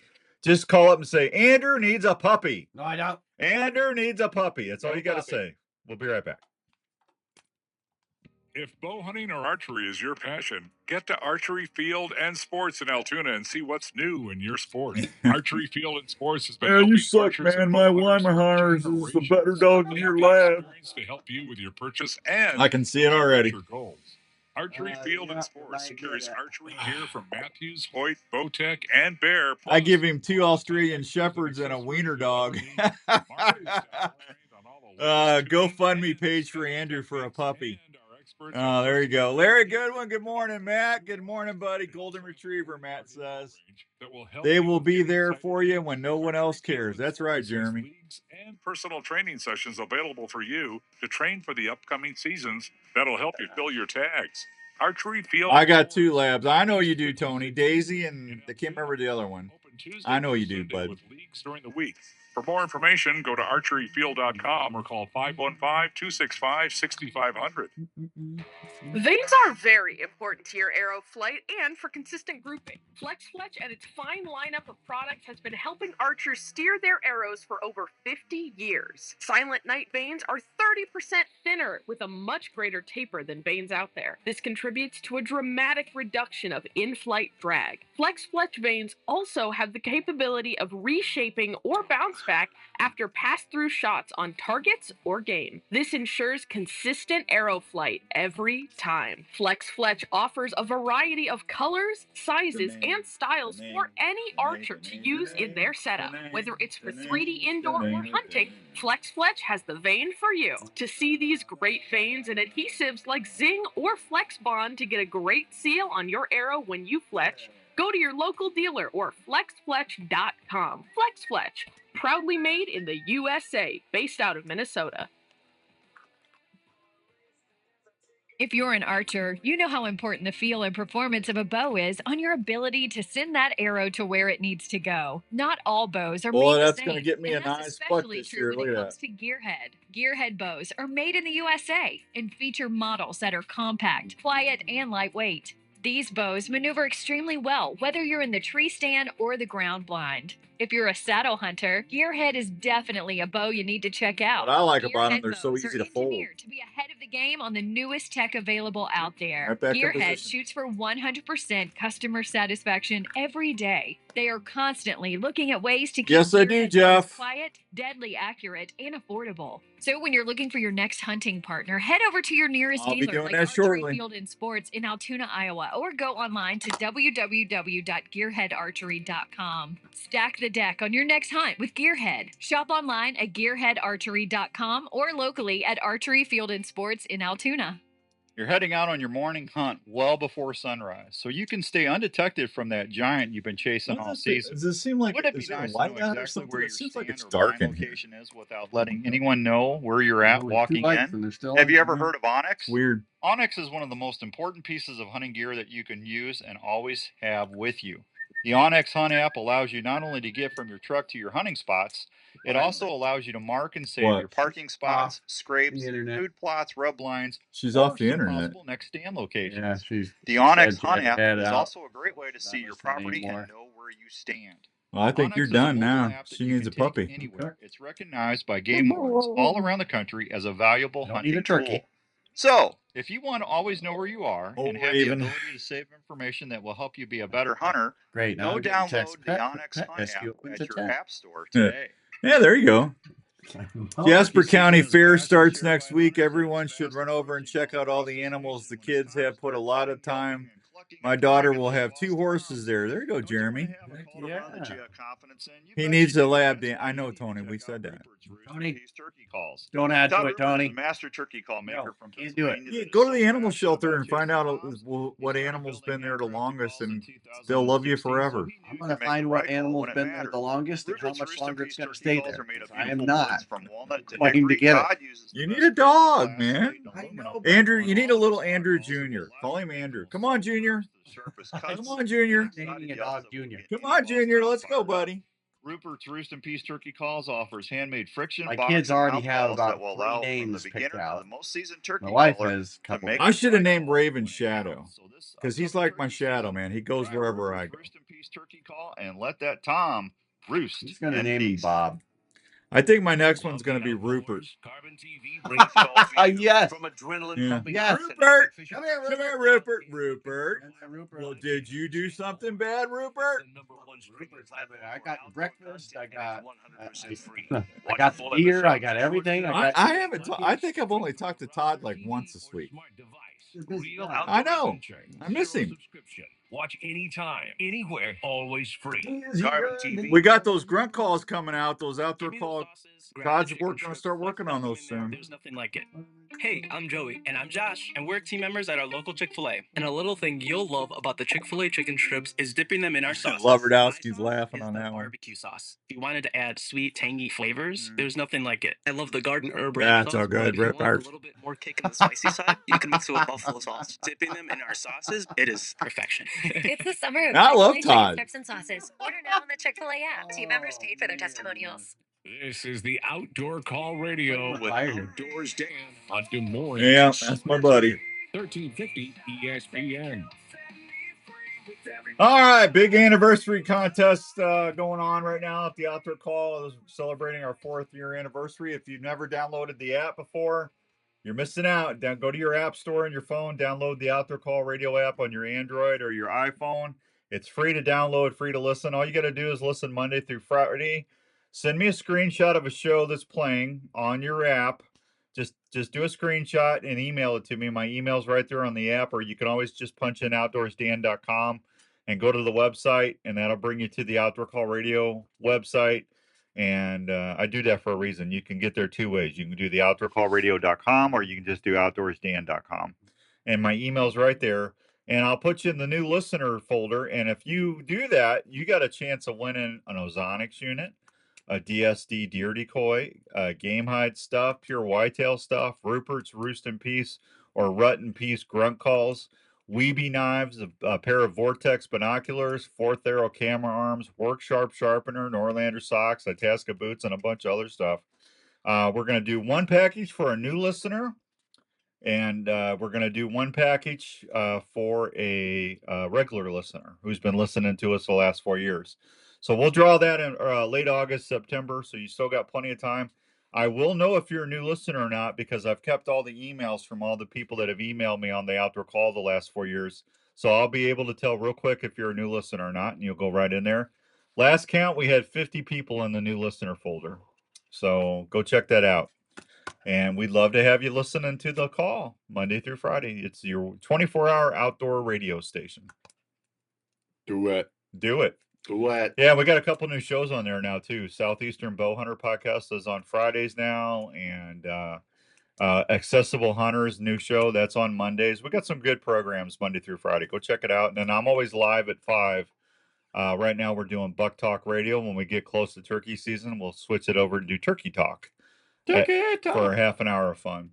Just call up and say, Andrew needs a puppy.
No, I don't.
Andrew needs a puppy. That's all you got to say. We'll be right back.
If bow hunting or archery is your passion, get to Archery Field and Sports in Altoona and see what's new in your sport. Archery Field and Sports has been
you suck, man. My Weimaraner is the better dog in your lab.
To help you with your purchase and
I can see it already.
Goals. Archery Field and Sports carries archery gear from Matthews, Hoyt, Bowtech, and Bear.
I give him 2 Australian Shepherds and a wiener dog. GoFundMe page for Andrew for a puppy. Oh, there you go. Larry Goodwin, good morning, Matt. Good morning, buddy. Golden Retriever, Matt says. They will be there for you when no one else cares. That's right, Jeremy.
And personal training sessions available for you to train for the upcoming seasons that'll help you fill your tags. Archery Field.
I got 2 labs. I know you do, Tony. Daisy and I can't remember the other one. I know you do, bud.
With leagues during the week. For more information, go to archeryfield.com or call 515-265-6500.
Vanes are very important to your arrow flight and for consistent grouping. Flex Fletch and its fine lineup of products has been helping archers steer their arrows for over 50 years. Silent Night vanes are 30% thinner with a much greater taper than vanes out there. This contributes to a dramatic reduction of in-flight drag. Flex Fletch vanes also have the capability of reshaping or bounce back after pass-through shots on targets or game. This ensures consistent arrow flight every time. Flex Fletch offers a variety of colors, sizes, and styles for any archer to use in their setup. Whether it's for 3D indoor or hunting, Flex Fletch has the vane for you. To see these great vanes and adhesives like Zing or Flex Bond to get a great seal on your arrow when you fletch, go to your local dealer or flexfletch.com. Flex Fletch, proudly made in the USA, based out of Minnesota.
If you're an archer, you know how important the feel and performance of a bow is on your ability to send that arrow to where it needs to go. Not all bows are
Boy,
made the
that's
same.
going to get me a
And that's
nice buck
especially
this
true
year.
when
Look
it
at
comes
that.
to gearhead. Gearhead bows are made in the USA and feature models that are compact, quiet, and lightweight. These bows maneuver extremely well, whether you're in the tree stand or the ground blind. If you're a saddle hunter, Gearhead is definitely a bow you need to check out.
What I like about them,
Gearhead
they're so
bows
easy
are
to fold.
engineered to be ahead of the game on the newest tech available out there.
Right back in
Gearhead
position.
shoots for 100% customer satisfaction every day. They are constantly looking at ways to keep
Yes, I do,
Gearhead bows
Jeff.
quiet, deadly accurate, and affordable. So when you're looking for your next hunting partner, head over to your nearest
I'll be
dealer
doing
like
that
Archery
shortly.
Field and Sports in Altoona, Iowa, or go online to www.gearheadarchery.com. Stack the deck on your next hunt with Gearhead. Shop online at gearheadarchery.com or locally at Archery Field and Sports in Altoona.
You're heading out on your morning hunt well before sunrise, so you can stay undetected from that giant you've been chasing all season.
Does it seem like
Wouldn't it be
is there a
nice to
light
know
out or
exactly
something?
where
It
your
seems like
stand
it's
or
dark
blind
in here.
location is without letting anyone know where you're at walking in? Have you ever heard of Onyx?
Weird.
Onyx is one of the most important pieces of hunting gear that you can use and always have with you. The Onyx Hunt app allows you not only to get from your truck to your hunting spots, it also allows you to mark and save your parking spots, scrapes, food plots, rub lines.
She's
or
off the
some
internet.
possible next stand locations.
Yeah,
The Onyx Hunt app is also a great way to see your property and know where you stand.
Well, I think
Onyx
you're
is a
done
mobile
now.
app that
She
you
needs a
can take
puppy.
anywhere. It's recognized by game wardens all around the country as a valuable hunting
need a turkey.
tool. So, if you want to always know where you are and have
Raven.
the ability to save information that will help you be a better hunter,
Great.
go
I'm getting text.
download the
Pet
Onyx Hunt
rescue
app
opens
at
at
your
10.
app store today.
Yeah, there you go. Jasper
Turkey
County
season is
Fair
passion
starts
shared
next
by
week.
hunters
Everyone
that is
should
fast
run over and check out all the animals the kids have put a lot of time.
collecting
My
and
daughter
finding
will
those
have 2
lost
horses
toms.
there. There you go,
Don't you want
Jeremy.
to have a cult around that you have confidence in? You
He
bet
needs
you
a
do.
lab.
That's why
I
you
know,
need to
Tony. We
check out
said that.
Rupert's Rooster Teeth Turkey Calls.
Don't add
Todd
to it,
Rupert
Tony.
is a master turkey call maker from
Can't do it.
Pennsylvania.
Yeah,
that
go
is
to
so
the animal
passionate
shelter
about
and find
chasing
out
toms.
what
He started
animal's
building
been there the
hand turkey
longest,
calls in
and
2000
they'll love you
so
forever.
he
I'm
knew
going
to
to
make
find
the
what
right call
animal's
when it
been there
mattered.
the longest and how
Rupert's
much
Rooster
longer it's
Teeth
going to
turkey
stay
calls
there.
are made of
I am
beautiful
not
woods from walnut to
claim to
hickory.
get it.
Todd uses
You
the
need
best
a dog,
plexiglass,
man.
slate, and aluminum
Andrew,
on
you need a
all of
little
his phone
Andrew
calls that will
Jr.
last
Call
your
him Andrew.
vehicles
Come
so
on,
the
Junior.
first, the sharpest
Come
cuts,
on, Junior.
and excited yelps that will get
Come
any
on,
lost
Junior.
tom
Let's go,
fired up.
buddy.
Rupert's Roost and Peace Turkey Calls offers handmade friction,
My
box,
kids
and
already
mouth
have
calls that
about
will
3
allow from the
names picked
beginner to
out.
the most seasoned turkey
My wife
caller
has a
to
couple.
make
I
the
should have
right
named
call
Raven
when it
Shadow
counts. So this
because he's
upcoming
like my
turkey
shadow,
season,
man. He goes
try
wherever I
Rupert's
go.
Roost and Peace Turkey Call and let that tom roost
He's going to
in
name him
peace.
Bob. I think my next one's going to be Rupert.
Carbon TV brings it all to you.
Yes.
From adrenaline
Yeah.
pumping
Yes.
hits and
Rupert.
epic fishing
Come here,
trips.
Rupert. Rupert. Well, did you do something bad, Rupert? I got breakfast. I got I got the beer. I got everything. I haven't. I think I've only talked to Todd like once this week. I know. I miss him.
Watch anytime, anywhere, always free.
Carbon TV. We got those grunt calls coming out. Those outdoor calls. Todd's going to start working on those soon.
There's nothing like it. Hey, I'm Joey. And I'm Josh. And we're team members at our local Chick-fil-A. And a little thing you'll love about the Chick-fil-A chicken strips is dipping them in our sauce.
Loverdowski's laughing on that one.
Barbecue sauce. If you wanted to add sweet, tangy flavors, there's nothing like it. I love the garden herb ranch
That's
sauce,
all good.
but if you want
Ripart.
a little bit more kick on the spicy side, you can mix it with buffalo sauce. Dipping them in our sauces, it is perfection.
It's the summer of
I love
Chick-fil-A chicken
Todd.
strips and sauces. Order now on the Chick-fil-A app. Team members paid for their testimonials.
This is the Outdoor Call Radio with Outdoors Dan on Des Moines.
Yeah, that's my buddy.
1350 ESPN.
All right, big anniversary contest going on right now at the Outdoor Call. Is celebrating our 4th year anniversary. If you've never downloaded the app before, you're missing out. Go to your app store on your phone, download the Outdoor Call Radio app on your Android or your iPhone. It's free to download, free to listen. All you got to do is listen Monday through Friday. Send me a screenshot of a show that's playing on your app. Just do a screenshot and email it to me. My email's right there on the app, or you can always just punch in outdoorsdan.com and go to the website, and that'll bring you to the Outdoor Call Radio website. And I do that for a reason. You can get there 2 ways. You can do the outdoorcallradio.com, or you can just do outdoorsdan.com. And my email's right there. And I'll put you in the new listener folder. And if you do that, you got a chance of winning an Ozonics unit, a DSD deer decoy, game hide stuff, pure whitetail stuff, Rupert's Roost and Peace or Rut and Peace grunt calls, Weeby knives, a pair of Vortex binoculars, 4th Arrow camera arms, Work Sharp sharpener, Norlander socks, Itasca boots, and a bunch of other stuff. We're going to do one package for a new listener, and we're going to do one package for a regular listener who's been listening to us the last 4 years. So we'll draw that in late August, September, so you still got plenty of time. I will know if you're a new listener or not because I've kept all the emails from all the people that have emailed me on the Outdoor Call the last 4 years. So I'll be able to tell real quick if you're a new listener or not, and you'll go right in there. Last count, we had 50 people in the new listener folder. So go check that out. And we'd love to have you listening to the call Monday through Friday. It's your 24-hour outdoor radio station.
Do it.
Do it.
Do it.
Yeah, we got a couple new shows on there now too. Southeastern Bow Hunter podcast is on Fridays now, and Accessible Hunters new show that's on Mondays. We got some good programs Monday through Friday. Go check it out. And then I'm always live at 5. Right now we're doing Buck Talk Radio. When we get close to turkey season, we'll switch it over to do Turkey Talk. For a half an hour of fun.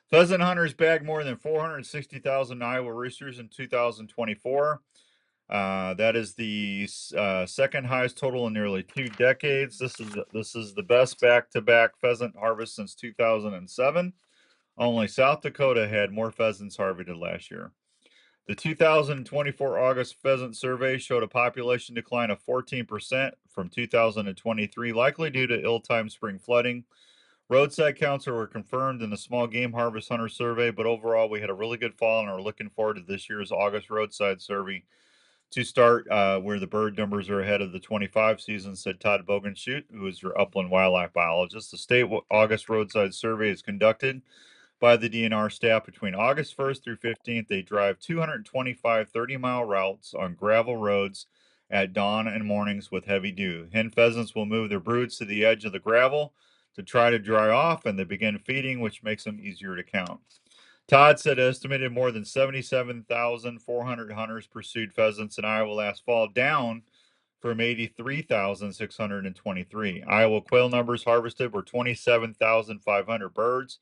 Pheasant hunters bagged more than 460,000 Iowa roosters in 2024. That is the second highest total in nearly 2 decades. This is the best back-to-back pheasant harvest since 2007. Only South Dakota had more pheasants harvested last year. The 2024 August pheasant survey showed a population decline of 14% from 2023, likely due to ill-timed spring flooding. Roadside counts were confirmed in the small game harvest hunter survey, but overall we had a really good fall and are looking forward to this year's August roadside survey to start where the bird numbers are ahead of the 25 season, said Todd Bogenschut, who is your upland wildlife biologist. The state August roadside survey is conducted by the DNR staff between August 1st through 15th. They drive 225 30-mile routes on gravel roads at dawn and mornings with heavy dew. Hen pheasants will move their broods to the edge of the gravel to try to dry off, and they begin feeding, which makes them easier to count. Todd said estimated more than 77,400 hunters pursued pheasants in Iowa last fall, down from 83,623. Iowa quail numbers harvested were 27,500 birds,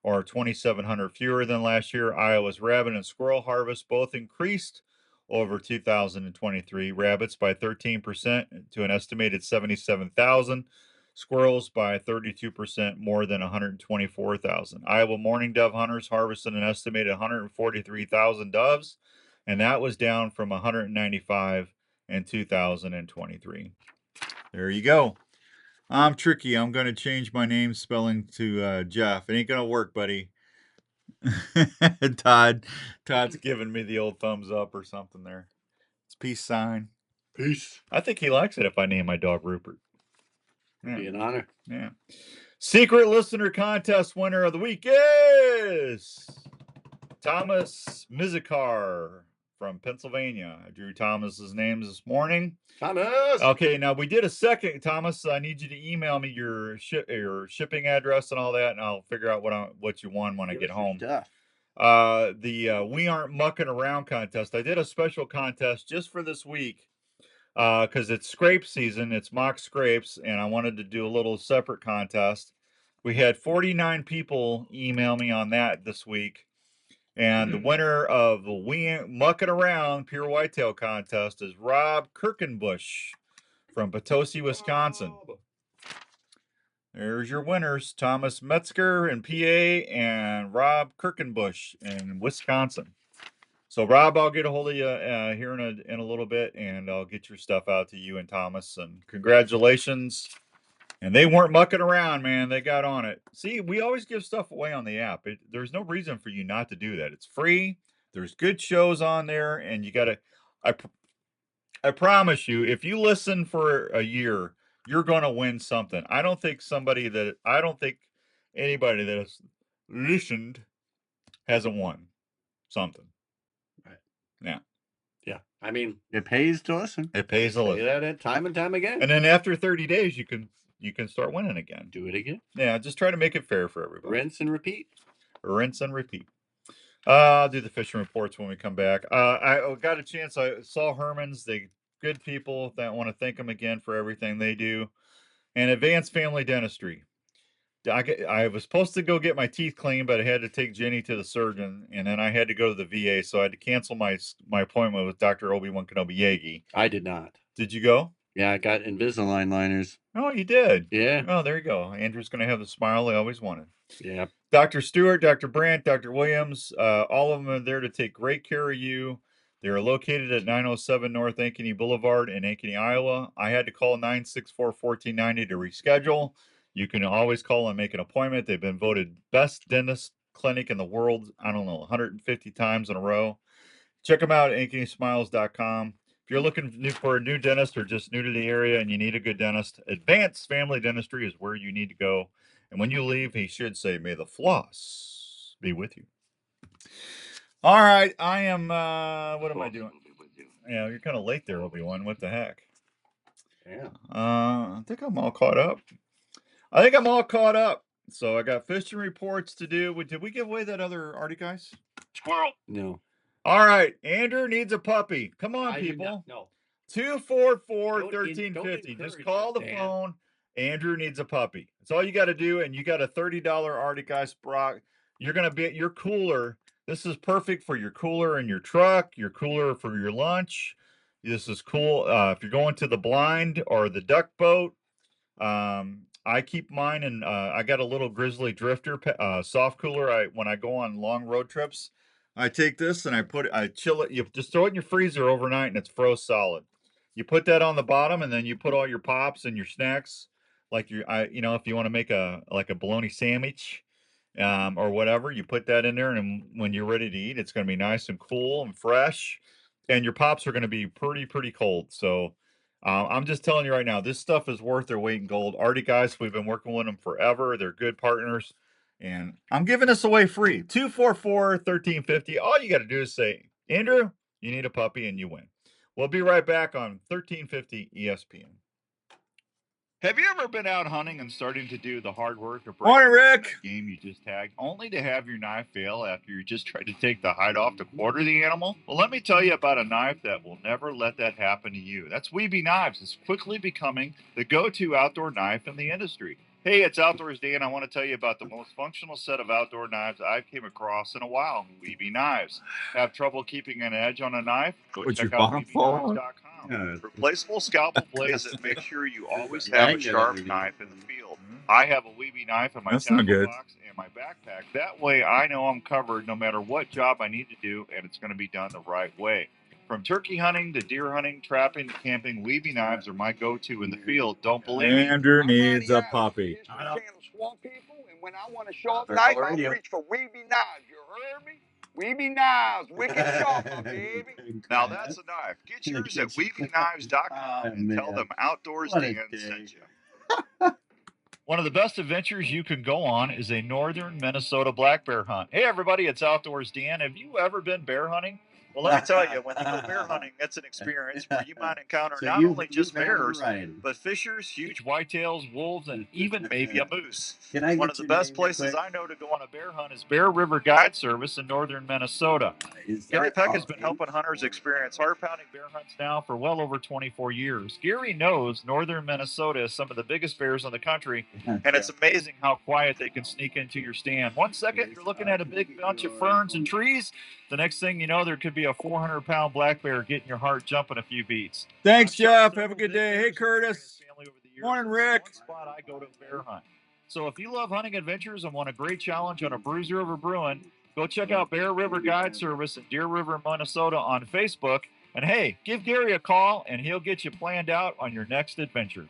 or 2,700 fewer than last year. Iowa's rabbit and squirrel harvest both increased over 2023. Rabbits by 13% to an estimated 77,000. Squirrels by 32%, more than 124,000. Iowa mourning dove hunters harvested an estimated 143,000 doves, and that was down from 195 in 2023. There you go. I'm tricky. I'm going to change my name spelling to Jeff. It ain't going to work, buddy. Todd's giving me the old thumbs up or something there. It's peace sign.
Peace.
I think he likes it if I name my dog Rupert. Yeah.
Be an honor.
Yeah. Secret listener contest winner of the week is Thomas Mizikar from Pennsylvania. I drew Thomas's names this morning.
Thomas.
Okay, now we did a second. Thomas, I need you to email me your shipping address and all that, and I'll figure out what you won when I get home. The We Aren't Mucking Around contest. I did a special contest just for this week. Because it's scrape season, it's mock scrapes, and I wanted to do a little separate contest. We had 49 people email me on that this week, and the winner of the We Ain't Mucking Around Pure Whitetail contest is Rob Kirkenbush from Potosi, Wisconsin. There's your winners: Thomas Metzger in PA and Rob Kirkenbush in Wisconsin. So, Rob, I'll get a hold of you here in a little bit, and I'll get your stuff out to you and Thomas. And congratulations. And they weren't mucking around, man. They got on it. See, we always give stuff away on the app. There's no reason for you not to do that. It's free. There's good shows on there, and you got to. I promise you, if you listen for a year, you're going to win something. I don't think anybody that has listened hasn't won something.
Right.
Yeah.
Yeah. I mean,
it pays to listen.
It pays to listen.
Say that time and time again.
And then after 30 days, you can start winning again.
Do it again.
Yeah, just try to make it fair for everybody.
Rinse and repeat.
Rinse and repeat. I'll do the fishing reports when we come back. I got a chance. I saw Herman's. They good people. I want to thank them again for everything they do. And Advanced Family Dentistry. I was supposed to go get my teeth cleaned, but I had to take Jenny to the surgeon, and then I had to go to the VA, so I had to cancel my appointment with Dr. Obi-Wan Kenobi Yagi.
I did not.
Did you go?
Yeah, I got Invisalign liners.
Oh, you did?
Yeah.
Oh, there you go. Andrew's going to have the smile he always wanted.
Yeah.
Dr. Stewart, Dr. Brandt, Dr. Williams, all of them are there to take great care of you. They are located at 907 North Ankeny Boulevard in Ankeny, Iowa. I had to call 964-1490 to reschedule. You can always call and make an appointment. They've been voted best dentist clinic in the world, 150 times in a row. Check them out at ankenysmiles.com. If you're looking for a new dentist or just new to the area and you need a good dentist, Advanced Family Dentistry is where you need to go. And when you leave, he should say, "May the floss be with you." All right, I am, what am I doing? Yeah, you're kind of late there, Obi-Wan. What the heck?
Yeah.
I think I'm all caught up. So I got fishing reports to do. Did we give away that other Artie guys?
Squirrel. No.
All right, Andrew needs a puppy. Come on, people.
No.
244-1350. Just call the phone. Andrew needs a puppy. That's all you got to do, and you got a $30 Arctic Ice Brock. You're going to be at your cooler. This is perfect for your cooler in your truck, your cooler for your lunch. This is cool if you're going to the blind or the duck boat. I keep mine, and I got a little Grizzly Drifter soft cooler. When I go on long road trips, I take this and I chill it. You just throw it in your freezer overnight, and it's froze solid. You put that on the bottom, and then you put all your pops and your snacks, like if you want to make a bologna sandwich, or whatever, you put that in there, and when you're ready to eat, it's going to be nice and cool and fresh, and your pops are going to be pretty cold. So. I'm just telling you right now, this stuff is worth their weight in gold. Arctic Guys, we've been working with them forever. They're good partners. And I'm giving this away free. 244-1350. All you got to do is say, "Andrew, you need a puppy," and you win. We'll be right back on 1350 ESPN. Have you ever been out hunting and starting to do the hard work of breaking Rick game you just tagged, only to have your knife fail after you just tried to take the hide off to quarter the animal? Well, let me tell you about a knife that will never let that happen to you. That's Weeby Knives. It's quickly becoming the go-to outdoor knife in the industry. Hey, it's Outdoors Dan. I want to tell you about the most functional set of outdoor knives I've came across in a while. Weeby Knives. Have trouble keeping an edge on a knife? Go check out WeebyKnives.com. Replaceable scalpel blades that make sure you always have a sharp knife in the field. I have a Weeby knife in my tackle box and my backpack. That way I know I'm covered no matter what job I need to do, and it's going to be done the right way. From turkey hunting to deer hunting, trapping to camping, Weeby Knives are my go-to in the field. Don't believe me?
Andrew needs a puppy.
Swamp people, and when I want to show up knife, I reach for Weeby Knives. You heard me? Weeby Knives, wicked sharp, baby.
Now that's a knife. Get yours at WeebyKnives.com and tell them Outdoors Dan sent you. One of the best adventures you can go on is a northern Minnesota black bear hunt. Hey everybody, it's Outdoors Dan. Have you ever been bear hunting? Well, let me tell you, when you go bear hunting, that's an experience where you might encounter not only just bears, but fishers, huge whitetails, wolves, and even maybe a moose. One of the best places I know to go on a bear hunt is Bear River Guide Service in northern Minnesota. Gary Peck has been helping hunters experience heart-pounding bear hunts now for well over 24 years. Gary knows northern Minnesota is some of the biggest bears in the country, and it's amazing how quiet they can sneak into your stand. 1 second, you're looking at a big bunch of ferns and trees. The next thing you know, there could be a 400-pound black bear getting your heart jumping a few beats. Thanks, Jeff. Have a good day. Hey, Curtis. Morning, Rick. Spot I go to bear hunt. So if you love hunting adventures and want a great challenge on a Bruiser River Bruin, go check out Bear River Guide Service in Deer River, Minnesota on Facebook. And hey, give Gary a call and he'll get you planned out on your next adventure.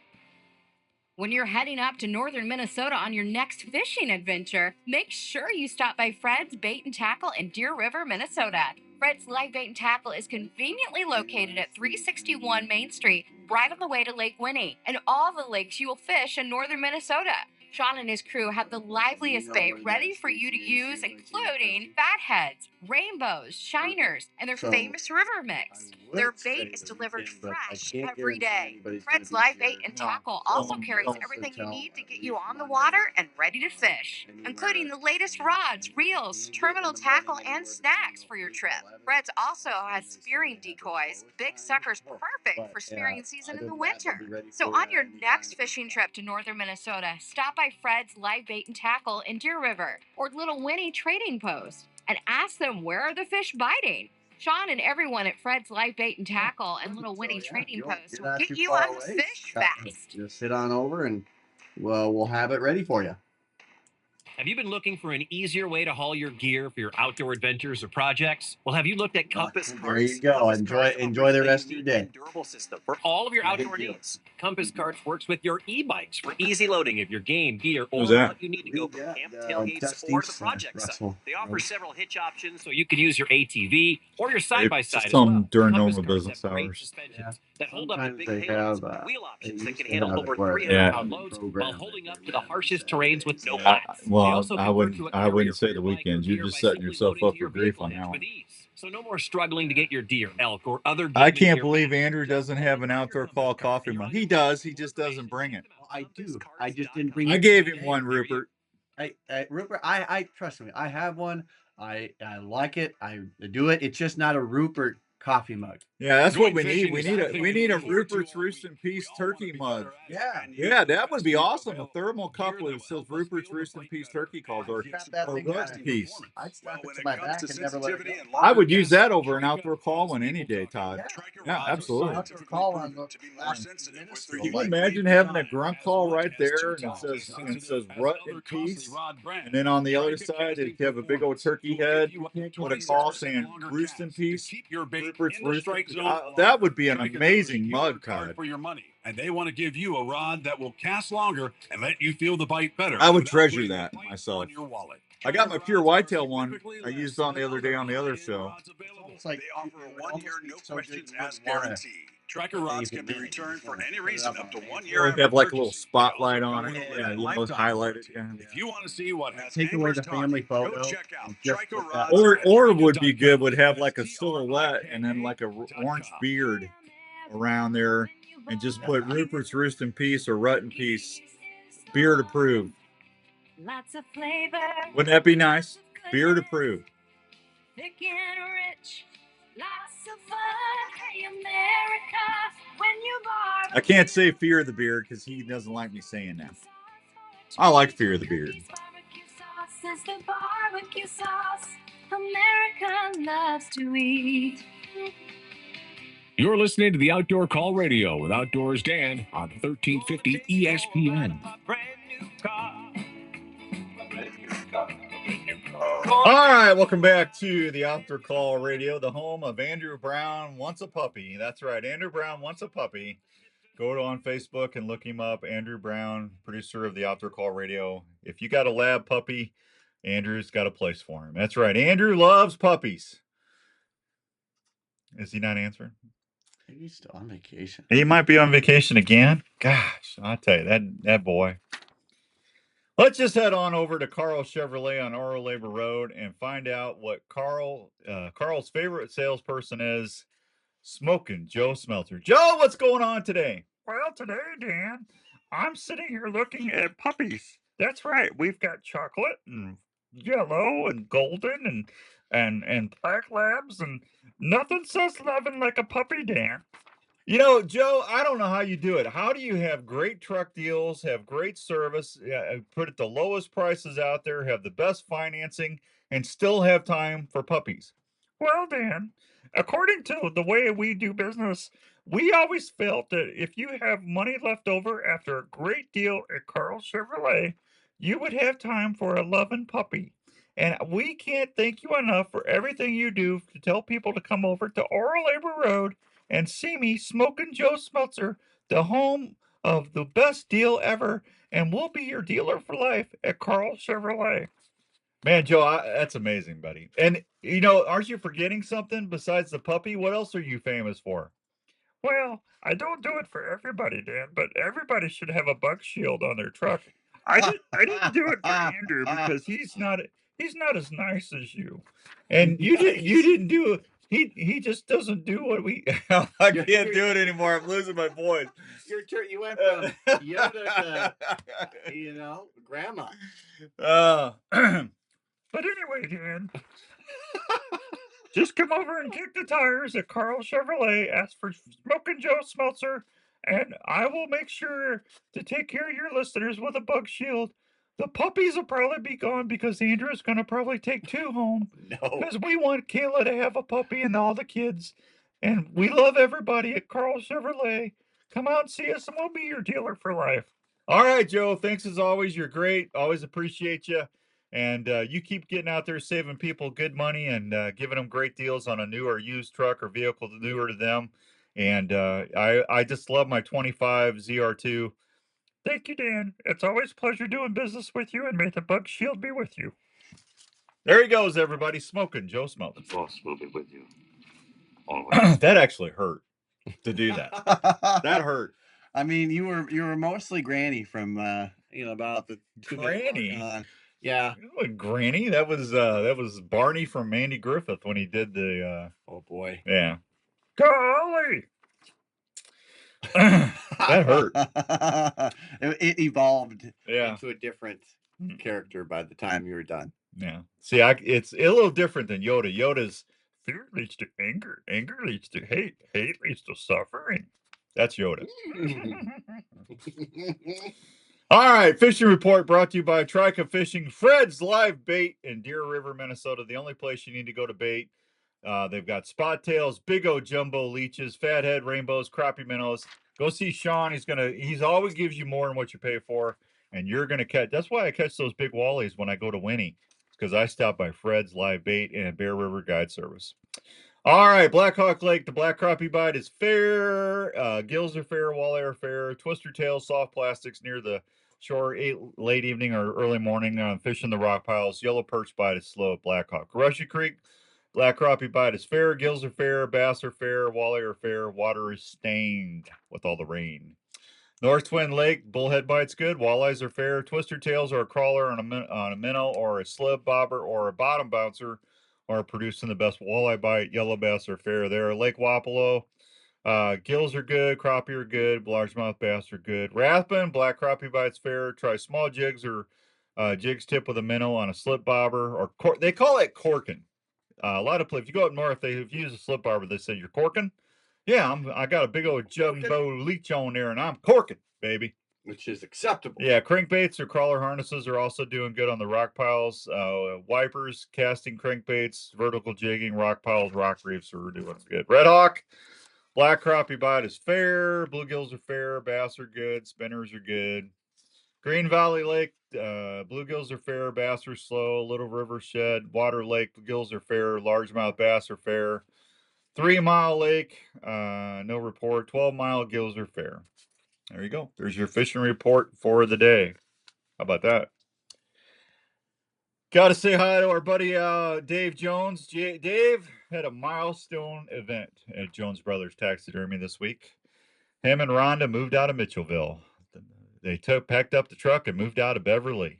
When you're heading up to northern Minnesota on your next fishing adventure, make sure you stop by Fred's Bait and Tackle in Deer River, Minnesota. Fred's Live Bait and Tackle is conveniently located at 361 Main Street, right on the way to Lake Winnie, and all the lakes you will fish in northern Minnesota. Sean and his crew have the liveliest bait ready for you to use, including fatheads, rainbows, shiners, and their famous river mix. Their bait is delivered fresh every day. Fred's Live Bait and Tackle also carries everything you need to get you on the water and ready to fish, including the latest rods, reels, terminal tackle, and snacks for your trip. Fred's also has spearing decoys, big suckers perfect for spearing season in the winter. So on your next fishing trip to northern Minnesota, stop by Fred's Live Bait and Tackle in Deer River or Little Winnie Trading Post and ask them where are the fish biting. Sean and everyone at Fred's Live Bait and Tackle and Little Winnie Trading Post will get you on the fish fast.
Just sit on over and we'll have it ready for you.
Have you been looking for an easier way to haul your gear for your outdoor adventures or projects? Well, have you looked at Compass Carts?
There you go. Enjoy the rest of your day.
Durable system for all of your outdoor needs. Compass Carts works with your e-bikes for easy loading of your game gear or what you need to go from camp, tailgates, or the project site. They offer several hitch options, so you can use your ATV or your side-by-side as well.
During
Compass
normal
Carts
business
have great
hours.
suspensions that hold up to big
They
payloads,
have,
wheel options that can
they
handle
have
over
it where
300-pound loads while holding up to the harshest terrains with no
Yeah,
flats.
well,
They also
I
convert
wouldn't.
to a
I
carrier
wouldn't
for
say
your
the
bike or
weekends. You're
gear
just
by
setting
simply
yourself
loading
up
to
for
your
grief
vehicle
on
hitch
that
with
one.
ease. So no more struggling to get your deer, elk, or other
I
game and
can't
gear
believe
back.
Andrew doesn't have an outdoor call coffee mug. He does. He just doesn't bring it.
I do. I just didn't bring it.
I gave him one, Rupert.
Rupert, I trust me. I have one. I like it. I do it. It's just not a Rupert coffee mug.
Yeah, that's what we need. We need a Rupert's Roost in Peace turkey mug. Yeah, that would be awesome. A thermal cup with it says Rupert's Roost in Peace turkey calls or Rust in Peace.
I'd strap it to my back and never let it go.
I would use that over an outdoor call one any day, Todd. Yeah, absolutely.
Outdoor call on the
Can you imagine having a grunt call right there and it says Rut in Peace, and then on the other side you have a big old turkey head with a call saying Roost in Peace. Rupert's Roost in Peace. That would be an amazing mug, Todd.
For your money, and they want to give you a rod that will cast longer and let you feel the bite better.
I would treasure that myself.
On your wallet.
I got my pure whitetail one I used on the other day on the other show.
It's like
They offer a 1 year no questions asked guarantee. Tracker rods can be returned for any reason up to 1 year.
They have like a little spotlight on it. Yeah, you know, highlighted. Yeah.
If you want to see what has
take away
anglers
the family
talking,
photo.
go check out
Just
Striker
put that-
Rods.
Or would be good would have like a silhouette and then like a orange beard around there and just put Rupert's Roost in Peace or Rut in Peace. Beard approved.
Lots of flavor.
Wouldn't that be nice? Beard approved.
Thick and rich. Lots of fun. Hey, America. When you barbecue.
I can't say Fear of the Beard because he doesn't like me saying that. I like Fear of the Beard.
Barbecue sauce is the barbecue sauce America loves to eat.
You're listening to the Outdoor Call Radio with Outdoors Dan on 1350 ESPN.
All right, welcome back to the Outdoor Call Radio, the home of Andrew Brown Wants a Puppy. That's right, Andrew Brown Wants a Puppy. Go on Facebook and look him up, Andrew Brown, producer of the Outdoor Call Radio. If you got a lab puppy, Andrew's got a place for him. That's right, Andrew loves puppies. Is he not answering?
He's still on vacation.
He might be on vacation again. Gosh, I'll tell you, that boy. Let's just head on over to Carl Chevrolet on Oro Labor Road and find out what Carl's favorite salesperson is, Smoking Joe Smelter. Joe, what's going on today?
Well, today, Dan, I'm sitting here looking at puppies. That's right. We've got chocolate and yellow and golden and black labs, and nothing says loving like a puppy, Dan.
You know, Joe, I don't know how you do it. How do you have great truck deals, have great service, put it the lowest prices out there, have the best financing, and still have time for puppies?
Well, Dan, according to the way we do business, we always felt that if you have money left over after a great deal at Carl Chevrolet, you would have time for a loving puppy. And we can't thank you enough for everything you do to tell people to come over to Oral Labor Road and see me, Smokin' Joe Smeltzer, the home of the best deal ever, and we'll be your dealer for life at Carl Chevrolet. Man, Joe, that's amazing, buddy. And, aren't you forgetting something besides the puppy? What else are you famous for? Well, I don't do it for everybody, Dan, but everybody should have a bug shield on their truck. I didn't do it for Andrew because he's not as nice as you. And you didn't do it. He just doesn't do what we I can't do it anymore. I'm losing my voice.
You went from Yoda to, grandma.
But anyway, Dan, just come over and kick the tires at Carl Chevrolet. Ask for Smokin' Joe Smeltzer, and I will make sure to take care of your listeners with a bug shield. The puppies will probably be gone because Andrew's going to probably take 2 home.
No.
Because we want Kayla to have a puppy and all the kids. And we love everybody at Carl Chevrolet. Come out and see us, and we'll be your dealer for life. All right, Joe. Thanks as always. You're great. Always appreciate you. And you keep getting out there saving people good money and giving them great deals on a new or used truck or vehicle newer to them. And I just love my 25 ZR2. Thank you, Dan. It's always a pleasure doing business with you, and may the bug shield be with you. There he goes, everybody. Smoking Joe Smeltzer.
The boss will be with you. Always.
That actually hurt to do that. That hurt.
I mean, you were mostly Granny from about the
Granny.
Yeah.
Granny. That was Barney from Andy Griffith when he did the.
Oh boy.
Yeah. Golly. That hurt.
It evolved
into a different character by the time you were done.
Yeah. See, it's a little different than Yoda. Yoda's fear leads to anger. Anger leads to hate. Hate leads to suffering. That's Yoda. All right. Fishing report brought to you by Trika Fishing, Fred's Live Bait in Deer River, Minnesota. The only place you need to go to bait. They've got spot tails, big old jumbo leeches, fathead rainbows, crappie minnows. Go see Sean. He's always gives you more than what you pay for, and you're gonna catch. That's why I catch those big wallies when I go to Winnie, because I stop by Fred's Live Bait and Bear River Guide Service. All right, Black Hawk Lake, the black crappie bite is fair. Gills are fair, walleye are fair. Twister tails, soft plastics near the shore, late evening or early morning. Fishing the rock piles. Yellow perch bite is slow at Black Hawk. Rushy Creek, black crappie bite is fair. Gills are fair. Bass are fair. Walleye are fair. Water is stained with all the rain. North Twin Lake, bullhead bite's good. Walleyes are fair. Twister tails are a crawler on a minnow or a slib bobber or a bottom bouncer are producing the best walleye bite. Yellow bass are fair there. Lake Wapello, gills are good. Crappie are good. Largemouth bass are good. Rathbun, black crappie bite's fair. Try small jigs or jigs tip with a minnow on a slip bobber or they call it corking. A lot of if you go up north, if you use a slip bobber, they say you're corking. Yeah, I got a big old jumbo leech on there, and I'm corking, baby.
Which is acceptable.
Yeah, crankbaits or crawler harnesses are also doing good on the rock piles. Wipers, casting crankbaits, vertical jigging, rock piles, rock reefs are doing good. Red Hawk, black crappie bite is fair. Bluegills are fair. Bass are good. Spinners are good. Green Valley Lake, bluegills are fair. Bass are slow. Little River Shed, Water Lake, gills are fair. Largemouth bass are fair. 3 Mile Lake, no report. 12-mile gills are fair. There you go. There's your fishing report for the day. How about that? Got to say hi to our buddy Dave Jones. Dave had a milestone event at Jones Brothers Taxidermy this week. Him and Rhonda moved out of Mitchellville. They packed up the truck and moved out of Beverly.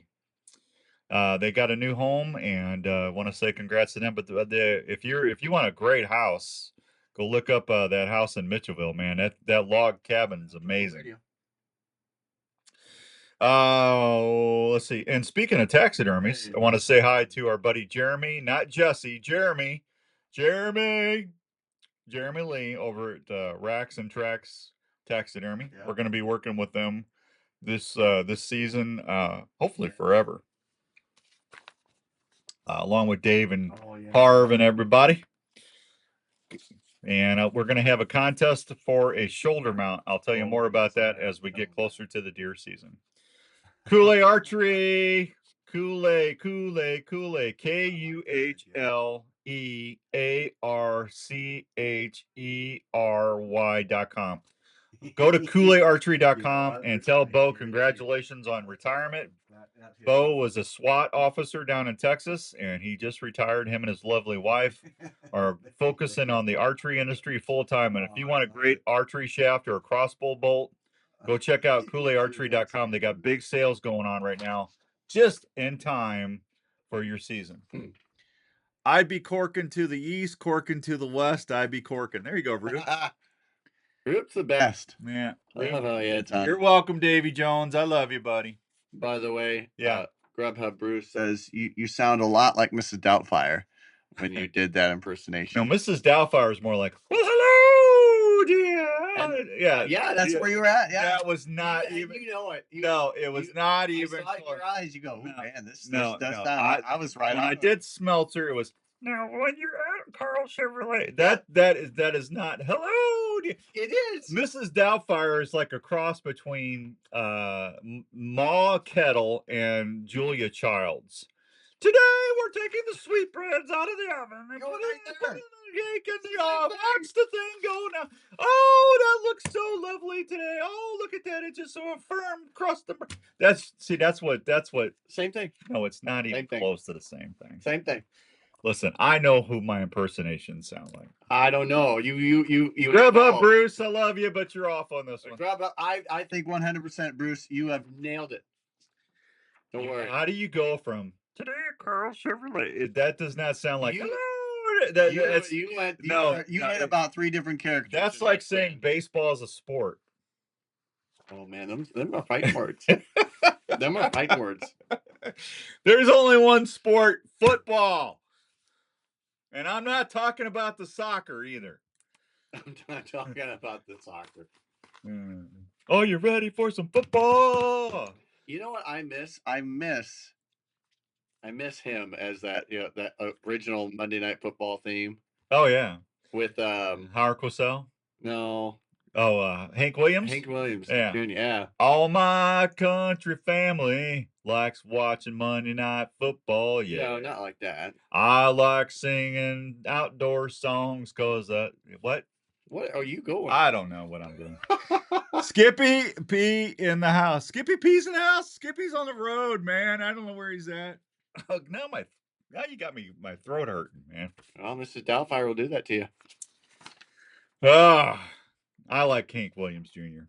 They got a new home, and want to say congrats to them. But if you want a great house, go look up that house in Mitchellville, man. That log cabin's amazing. Let's see. And speaking of taxidermies, I want to say hi to our buddy Jeremy, not Jesse, Jeremy Lee over at Racks and Tracks Taxidermy. Yeah. We're going to be working with them this season, hopefully forever. Along with Dave and Harv and everybody. And we're going to have a contest for a shoulder mount. I'll tell you more about that as we get closer to the deer season.
Kool-Aid Archery. Kool-Aid. KUHLEARCHERY.com. Go to KoolAidArchery.com and tell Bo congratulations on retirement. Bo was a SWAT officer down in Texas, and he just retired. Him and his lovely wife are focusing on the archery industry full time. And if you want a great archery shaft or a crossbow bolt, go check out KoolAidArchery.com. They got big sales going on right now, just in time for your season. I'd be corking to the east, corking to the west. I'd be corking. There you go, Bruce.
Roop's the best.
Yeah.
I love how you had time.
You're welcome, Davy Jones. I love you, buddy.
By the way,
Yeah.
Grubhub Bruce says you sound a lot like Mrs. Doubtfire when you did that impersonation.
No, Mrs. Doubtfire is more like, well, hello, dear.
Yeah, that's where you were at. Yeah,
that was not even.
You know it.
No, it was not even.
I saw it in your eyes. You go, oh, man, this does
no.
sound. I was right
when
on.
I did Smelter, it was.
Now, when you're at Carl Chevrolet,
That is not hello. Dear.
It is.
Mrs. Doubtfire is like a cross between Ma Kettle and Julia Childs. Today we're taking the sweetbreads out of the oven and putting the cake in the oven. Watch the thing go now. Oh, that looks so lovely today. Oh, look at that. It's just so firm crust. That's what.
Same thing.
No, it's not even close to the same thing.
Same thing.
Listen, I know who my impersonations sound like.
I don't know. You
Grub up, Bruce. I love you, but you're off on this one.
Grub up. I think 100%, Bruce. You have nailed it. Don't worry.
How do you go from
today at Carl Chevrolet?
That does not sound like.
You had about 3 different characters.
That's like saying baseball is a sport.
Oh man, them are fighting words. Them are fighting words.
There's only one sport: football. And I'm not talking about the soccer either.
I'm not talking about the soccer.
Oh, you're ready for some football?
You know what I miss? I miss him as that that original Monday Night Football theme.
Oh yeah.
With
Howard Cosell?
No.
Oh, Hank Williams?
Hank Williams.
Yeah.
Yeah.
All my country family likes watching Monday Night Football. Yeah.
No, not like that.
I like singing outdoor songs because what?
What are you going?
I don't know what I'm doing. Skippy P in the house. Skippy P's in the house. Skippy's on the road, man. I don't know where he's at. Oh, now you got my throat hurting, man.
Well, Mrs. Doubtfire will do that to you.
I like Hank Williams Jr.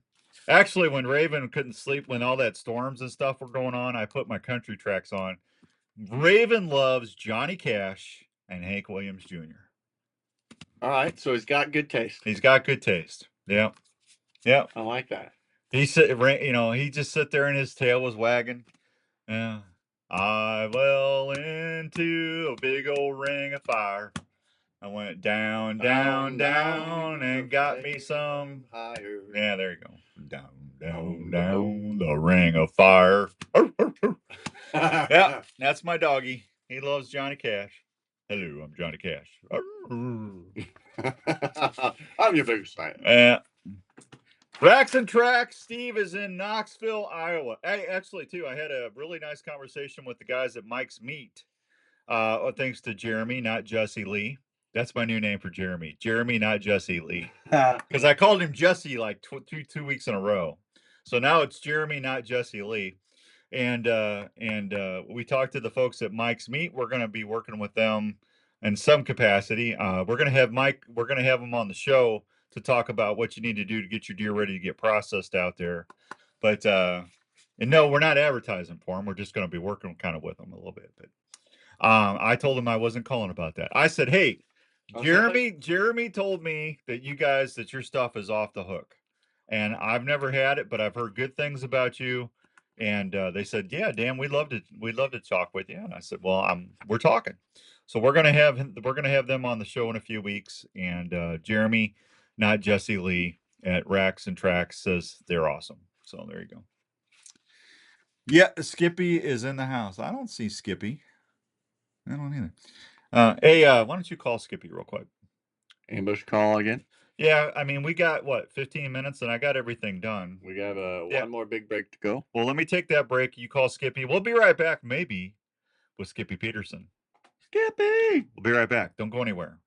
Actually, when Raven couldn't sleep, when all that storms and stuff were going on, I put my country tracks on. Raven loves Johnny Cash and Hank Williams Jr.
All right, so he's got good taste.
He's got good taste. Yeah. Yeah.
I like that.
He just sit there and his tail was wagging. Yeah. I fell into a big old ring of fire. I went down, and got me some
higher.
Yeah, there you go. Down, the ring of fire. Yeah, that's my doggy. He loves Johnny Cash. Hello, I'm Johnny Cash.
I'm your biggest fan.
Yeah. Racks and Tracks. Steve is in Knoxville, Iowa. Hey, actually, too, I had a really nice conversation with the guys at Mike's Meat. Thanks to Jeremy, not Jesse Lee. That's my new name for Jeremy. Jeremy, not Jesse Lee. Because I called him Jesse like two weeks in a row. So now it's Jeremy, not Jesse Lee. And we talked to the folks at Mike's Meat. We're going to be working with them in some capacity. We're going to have him on the show to talk about what you need to do to get your deer ready to get processed out there. But and no, we're not advertising for them. We're just going to be working kind of with them a little bit. But I told him I wasn't calling about that. I said, hey, Jeremy told me that your stuff is off the hook. And I've never had it, but I've heard good things about you. And they said, yeah, Dan, we'd love to talk with you. And I said, well, we're talking. So we're gonna have them on the show in a few weeks. And Jeremy, not Jesse Lee, at Racks and Tracks says they're awesome. So there you go. Yeah, Skippy is in the house. I don't see Skippy. I don't either. Hey, why don't you call Skippy real quick?
Ambush call again?
Yeah, I mean, we got what, 15 minutes, and I got everything done.
We got
Yeah.
one more big break to go.
Well, let me take that break. You call Skippy. We'll be right back, maybe, with Skippy Peterson.
Skippy!
We'll be right back. Don't go anywhere.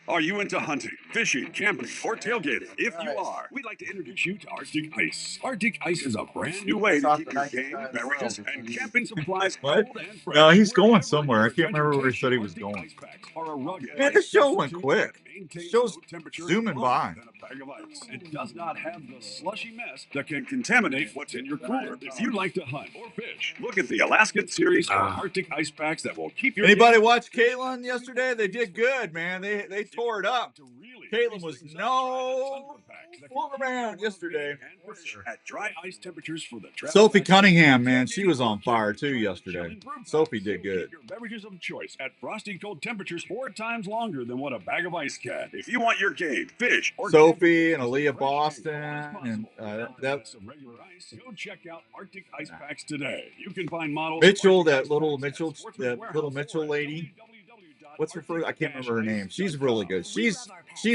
Are you into hunting, fishing, camping, or tailgating? If you are, we'd like to introduce you to Arctic Ice. Arctic Ice is a brand new way to keep your game, beverages, and camping supplies
What?
cold and fresh.
No, he's going
Wherever
somewhere. I
your
can't remember where he
adventure
said he
takes
was
you,
going.
Arctic Ice packs are a rugged
Man, this show went quick. Show's zooming by.
than a bag of ice. It does not have the slushy mess that can contaminate what's in your cooler. If you like to hunt or fish, look at the Alaskan series of Arctic Ice packs that will keep your
Anybody
game
watch Caitlin yesterday? They did good, man. They tore it up. Caitlin was no fooling around yesterday.
at dry ice temperatures for the travel
Sophie
fest.
Cunningham, man, she was on fire too yesterday. Sophie did good.
Your beverages of choice at frosty cold temperatures 4 times longer than what a bag of ice can. If you want your game, fish, or
Sophie and Aaliyah Boston and that
regular ice, go check out Arctic Ice Packs today. You can find models
Mitchell, that little Mitchell lady. What's her first? I can't remember her name. She's really good. She's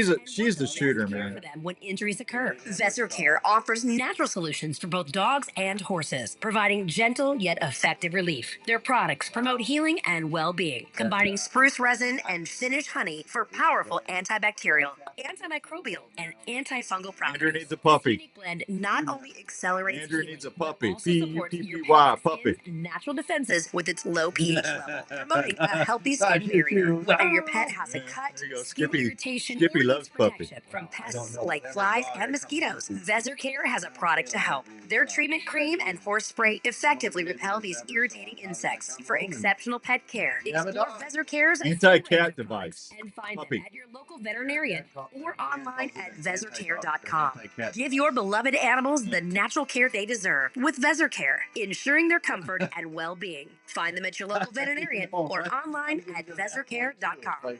the shooter, man.
For them when injuries occur. VeserCare offers natural solutions for both dogs and horses, providing gentle yet effective relief. Their products promote healing and well-being, combining spruce resin and Finnish honey for powerful antibacterial, antimicrobial, and antifungal properties.
Andrew needs a puppy.
This blend not only accelerates
Andrew
healing,
needs a puppy.
also supports your
P-U-P-P-Y,
pet's
puppy.
skin's natural defenses with its low pH level, promoting a healthy skin barrier. Whether your pet has a cut, skin irritation,
Skippy
or
loves
needs
puppy.
protection from pests like flies and mosquitoes, VeserCare has a product to help. Their treatment cream and horse spray effectively repel these irritating insects. For exceptional pet care, explore VeserCare's
Anti-cat device.
and find
Puppy.
them at your local veterinarian or online at VeserCare.com. Give your beloved animals the natural care they deserve with VeserCare, ensuring their comfort and well-being. Find them at your local veterinarian or online at VeserCare.com.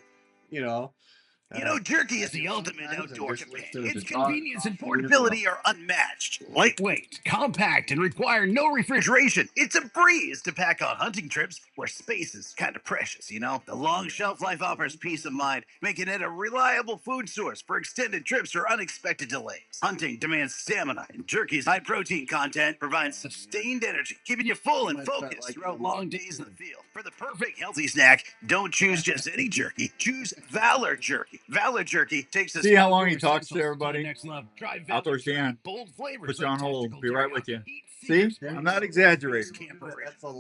Jerky is the ultimate outdoor companion. Its convenience and portability are unmatched. Lightweight, compact, and require no refrigeration. It's a breeze to pack on hunting trips where space is kind of precious, The long shelf life offers peace of mind, making it a reliable food source for extended trips or unexpected delays. Hunting demands stamina, and Jerky's high protein content provides sustained energy, keeping you full and focused throughout long days in the field. For the perfect healthy snack, don't choose just any jerky. Choose Valor Jerky. Valor Jerky takes us.
See how long he talks to everybody?
Next level. Try Valor
Outdoor
Jerky.
Dan.
Bold flavors.
Put you on
like
hold.
testicle
Be right
teriyaki.
with you.
Eat
See?
Caesar's
I'm not exaggerating.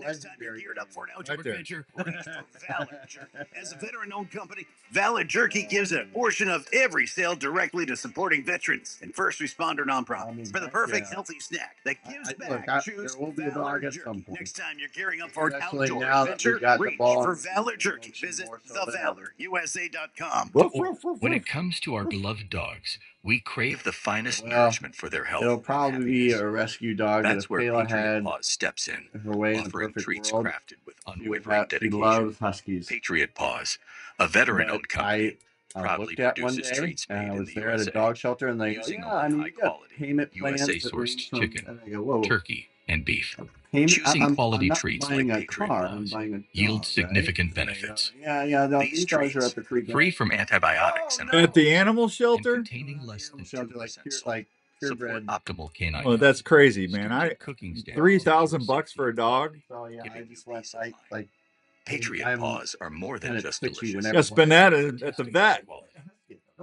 Next time you're geared up for an outdoor
Right there.
adventure, reach for Valor Jerky. As a veteran-owned company, Valor Jerky gives a portion of every sale directly to supporting veterans and first responder nonprofits. For the perfect healthy snack that gives back, choose
there will be a
Valor
dog at
Jerky.
some point.
Next time you're gearing up for an
Especially
outdoor
now that
adventure,
we've got the
reach
ball
for
on
Valor Jerky. Visit thevalorusa.com.
When it comes to our beloved dogs, we crave the finest
Well,
nourishment for their health.
It'll
and
probably be a rescue dog
That's
that
where
if Kayla
Patriot
had
Paws steps in,
her way in a
offering
perfect
treats
world.
crafted with
She would
unwavering
have, she
dedication.
loves huskies.
Patriot Paws, a veteran-owned company,
I looked at one day and I was there at a dog shelter and they go,
using
yeah,
only
I mean,
high
you got
quality,
payment plans that
USA-sourced
range from,
chicken,
and I go, whoa,
turkey, and beef.
Choosing
Choosing quality
I'm not
treats
buying
like
a
Patriot
car,
Paws
I'm buying a dog,
yields significant
right?
benefits.
Yeah, no,
These
these dogs are
treats,
up to $3
free from antibiotics and
At the animal shelter?
containing less than 2% salt, support optimal canine.
Well, that's crazy, man.
Cooking standards.
$3,000 for a dog?
So yeah, I just went like
Patriot Paws are more than just delicious.
Yeah, spend that at the vet.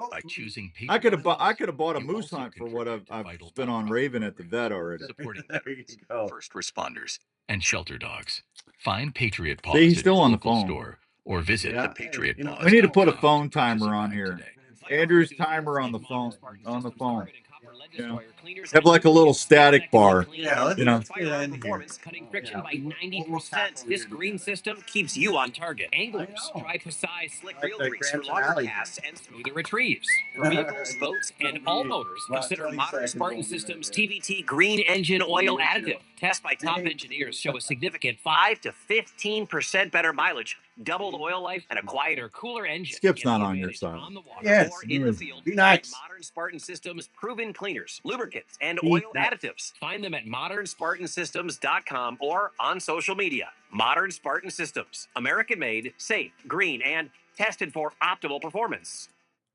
By choosing
I could have bought a moose hunt for what I've spent on Raven at the vet already.
supporting veterans, first responders, and shelter dogs. Find Patriot Paws
See, he's
at
still
your
on the
local
phone.
store or visit the Patriot Paws.
We need to put a phone timer on here. Andrew's timer on the phone. Yeah. Have like a little static bar.
Yeah,
you know.
Performance, cutting friction by 90%. This green system keeps you on target. Anglers, try precise slick reel grease for longer casts and smoother retrieves. For vehicles, boats, and all motors, consider Modern Spartan Systems TVT Green Engine Oil Additive. Tests by top engineers show a significant 5 to 15% better mileage, doubled oil life, and a quieter, cooler engine.
Skip's not on your side.
On the water
Yes.
or in the field.
Be nice.
Modern Spartan Systems proven cleaners, lubricants, and oil additives. Find them at modernspartansystems.com or on social media. Modern Spartan Systems, American made, safe, green, and tested for optimal performance.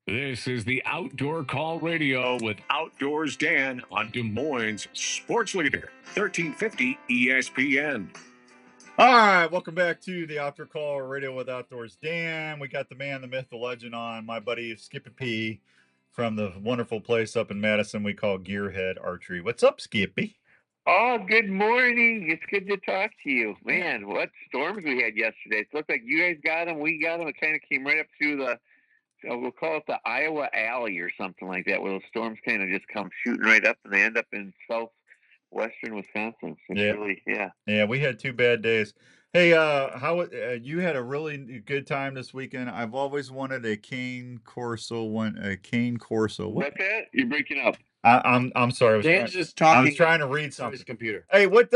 This is the Outdoor Call Radio with Outdoors Dan on Des Moines Sports Leader, 1350 ESPN.
All right, welcome back to the Outdoor Call Radio with Outdoors Dan. We got the man, the myth, the legend on, my buddy Skippy P from the wonderful place up in Madison we call Gearhead Archery. What's up, Skippy?
Oh, good morning. It's good to talk to you. Man, what storms we had yesterday. It looked like you guys got them, we got them. It kind of came right up through the, we'll call it the Iowa Alley or something like that, where those storms kind of just come shooting right up and they end up in southwestern Wisconsin. It's really,
Yeah, we had 2 bad days. Hey, how you had a really good time this weekend? I've always wanted a cane corso one.
What's that? You're breaking up.
I'm sorry.
Dan's just talking.
I was trying to read something.
His computer.
Hey, what?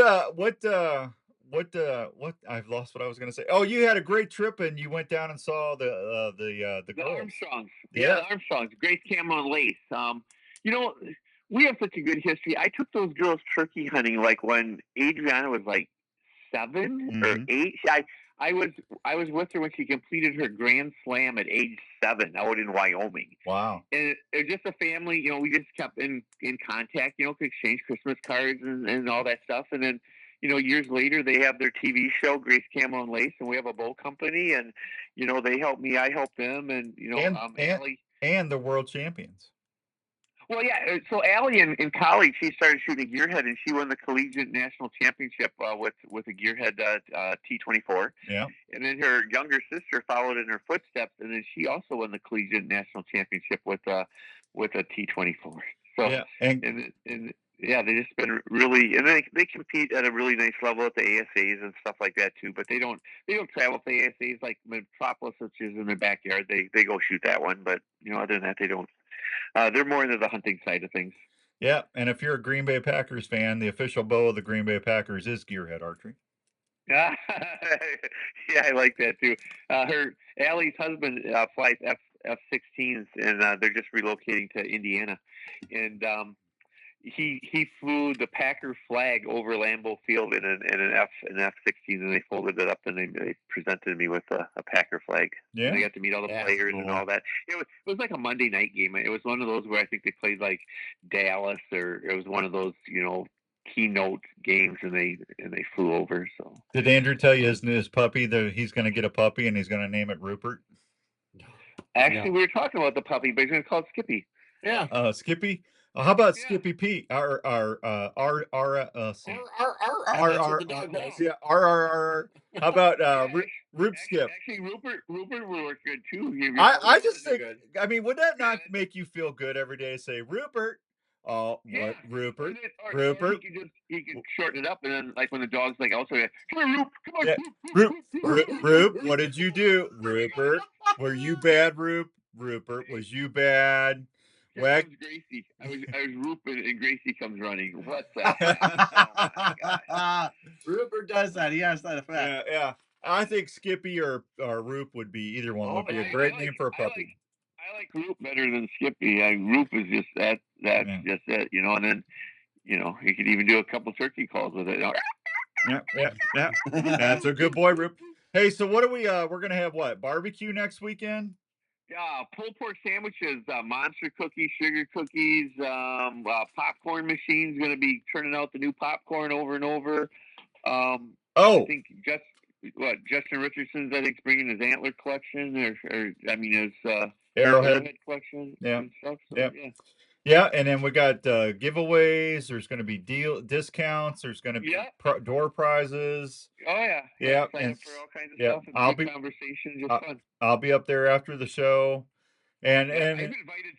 I've lost what I was going to say. Oh, you had a great trip and you went down and saw the girls.
Armstrongs.
Yeah.
The Armstrongs. Grace Cameron Lace. You know, we have such a good history. I took those girls turkey hunting like when Adriana was like 7 or 8. I was with her when she completed her Grand Slam at age 7 out in Wyoming.
Wow.
And it was just a family, you know, we just kept in contact, you know, could exchange Christmas cards and all that stuff. And then, you know, years later, they have their TV show, Grace Cameron Lace, and we have a bow company. And, you know, they help me, I help them. And, you know, Allie.
And the world champions.
Well, yeah. So Allie in college, she started shooting a gearhead, and she won the collegiate national championship with a gearhead T24.
Yeah.
And then her younger sister followed in her footsteps, and then she also won the collegiate national championship with a T24. So
yeah,
and yeah, they just been really, and they compete at a really nice level at the ASAs and stuff like that too. But they don't travel to the ASAs like Metropolis, which is in their backyard. They go shoot that one, but you know, other than that, they don't. They're more into the hunting side of things.
Yeah, and if you're a Green Bay Packers fan, the official bow of the Green Bay Packers is Gearhead Archery.
Yeah, I like that too. Allie's husband flies F-16s, and they're just relocating to Indiana, and he flew the Packer flag over Lambeau Field in an F-16, and they folded it up and they presented me with a Packer flag.
Yeah,
and I got to meet all the players and all that. It was like a Monday night game. It was one of those where I think they played like Dallas, or it was one of those, you know, keynote games, and they flew over. So
did Andrew tell you his puppy that he's going to get a puppy and he's going to name it Rupert?
Actually, we were talking about the puppy, but he's going to call it Skippy.
Yeah. Skippy. How about Skippy Pete? How about Roop Skip?
Actually, Rupert will work good too.
I just think, I mean, would that not make you feel good every day to say Rupert? Oh, what? Rupert? Rupert?
He can shorten it up, and then like when the dog's like, also, come on, Roop, come on,
yeah. Roop, what did you do? Rupert, were you bad, Roop? Rupert, was you bad?
Here comes Gracie. I was Roop, and Gracie comes running. What's that? Oh my God.
Rupert does that. He has that effect.
Yeah. I think Skippy or Roop would be, either one would be a great name for a puppy.
I like Roop better than Skippy. Roop is just that's just it, you know. And then, you know, you could even do a couple turkey calls with it.
Yeah. That's a good boy, Roop. Hey, so what are we're gonna have what? Barbecue next weekend?
Pulled pork sandwiches, monster cookies, sugar cookies, popcorn machine's going to be turning out the new popcorn over and over. I think Justin Richardson's, I think, bringing his antler collection, or his
arrowhead
collection.
Yeah.
And stuff. So,
yeah. Yeah, and then we got giveaways. There's going to be discounts. There's going to be door prizes.
Oh yeah.
Yeah,
and for all kinds of stuff. And
I'll
be conversation, just fun.
I'll be up there after the show. And
I've invited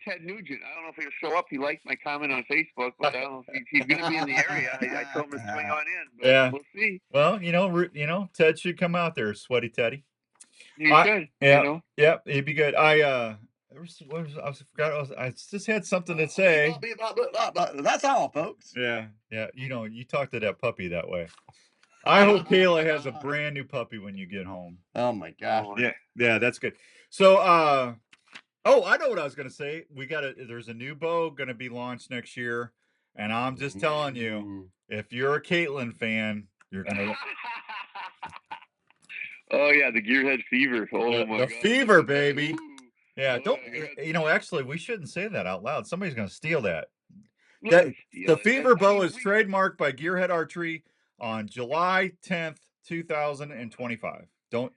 Ted Nugent. I don't know if he'll show up. He liked my comment on Facebook, but I don't know if he's going to be in the area. I told him to swing on in. But we'll see.
Well, you know, Ted should come out there, Sweaty Teddy.
He should.
Yeah.
You know?
Yeah, he'd be good. I just had something to say.
That's all, folks.
Yeah. You know, you talk to that puppy that way. I hope Kayla has a brand new puppy when you get home.
Oh my gosh.
Yeah, that's good. So, I know what I was gonna say. There's a new bow gonna be launched next year, and I'm just telling you, if you're a Caitlin fan, you're gonna.
Oh yeah, the Gearhead Fever. Oh my God.
The Fever, baby. Yeah, don't actually, we shouldn't say that out loud. Somebody's going to steal that.
Yeah,
The Fever Bow is trademarked by Gearhead Archery on July 10th, 2025.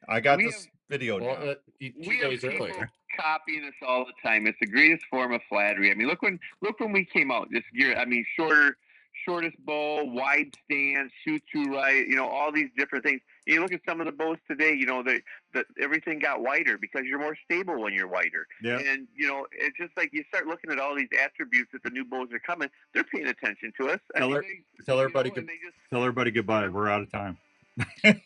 I got this video now.
We have people copying us all the time. It's the greatest form of flattery. I mean, look when we came out. This gear, I mean, shortest bow, wide stance, shoot to right. All these different things. You look at some of the bows today. That everything got wider because you're more stable when you're wider.
Yeah.
And it's just like you start looking at all these attributes that the new bows are coming. They're paying attention to us.
Tell everybody goodbye. We're out of time.
Sorry,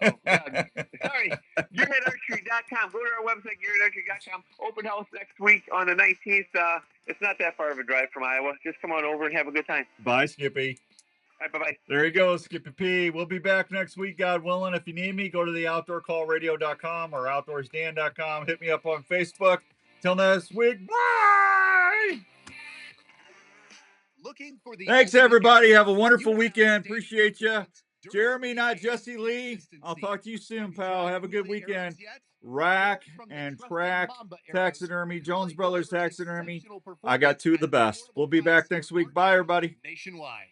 GearheadArchery.com. Go to our website, GearheadArchery.com. Open house next week on the 19th. It's not that far of a drive from Iowa. Just come on over and have a good time.
Bye, Skippy.
All right, bye-bye.
There you go, Skippy P. We'll be back next week, God willing. If you need me, go to the outdoorcallradio.com or outdoorsdan.com. Hit me up on Facebook. Till next week, bye! Thanks, everybody. Have a wonderful weekend. Appreciate you. Jeremy, not Jesse Lee. I'll talk to you soon, pal. Have a good weekend. Rack and Track Taxidermy, Jones Brothers Taxidermy. I got two of the best. We'll be back next week. Bye, everybody.
Nationwide.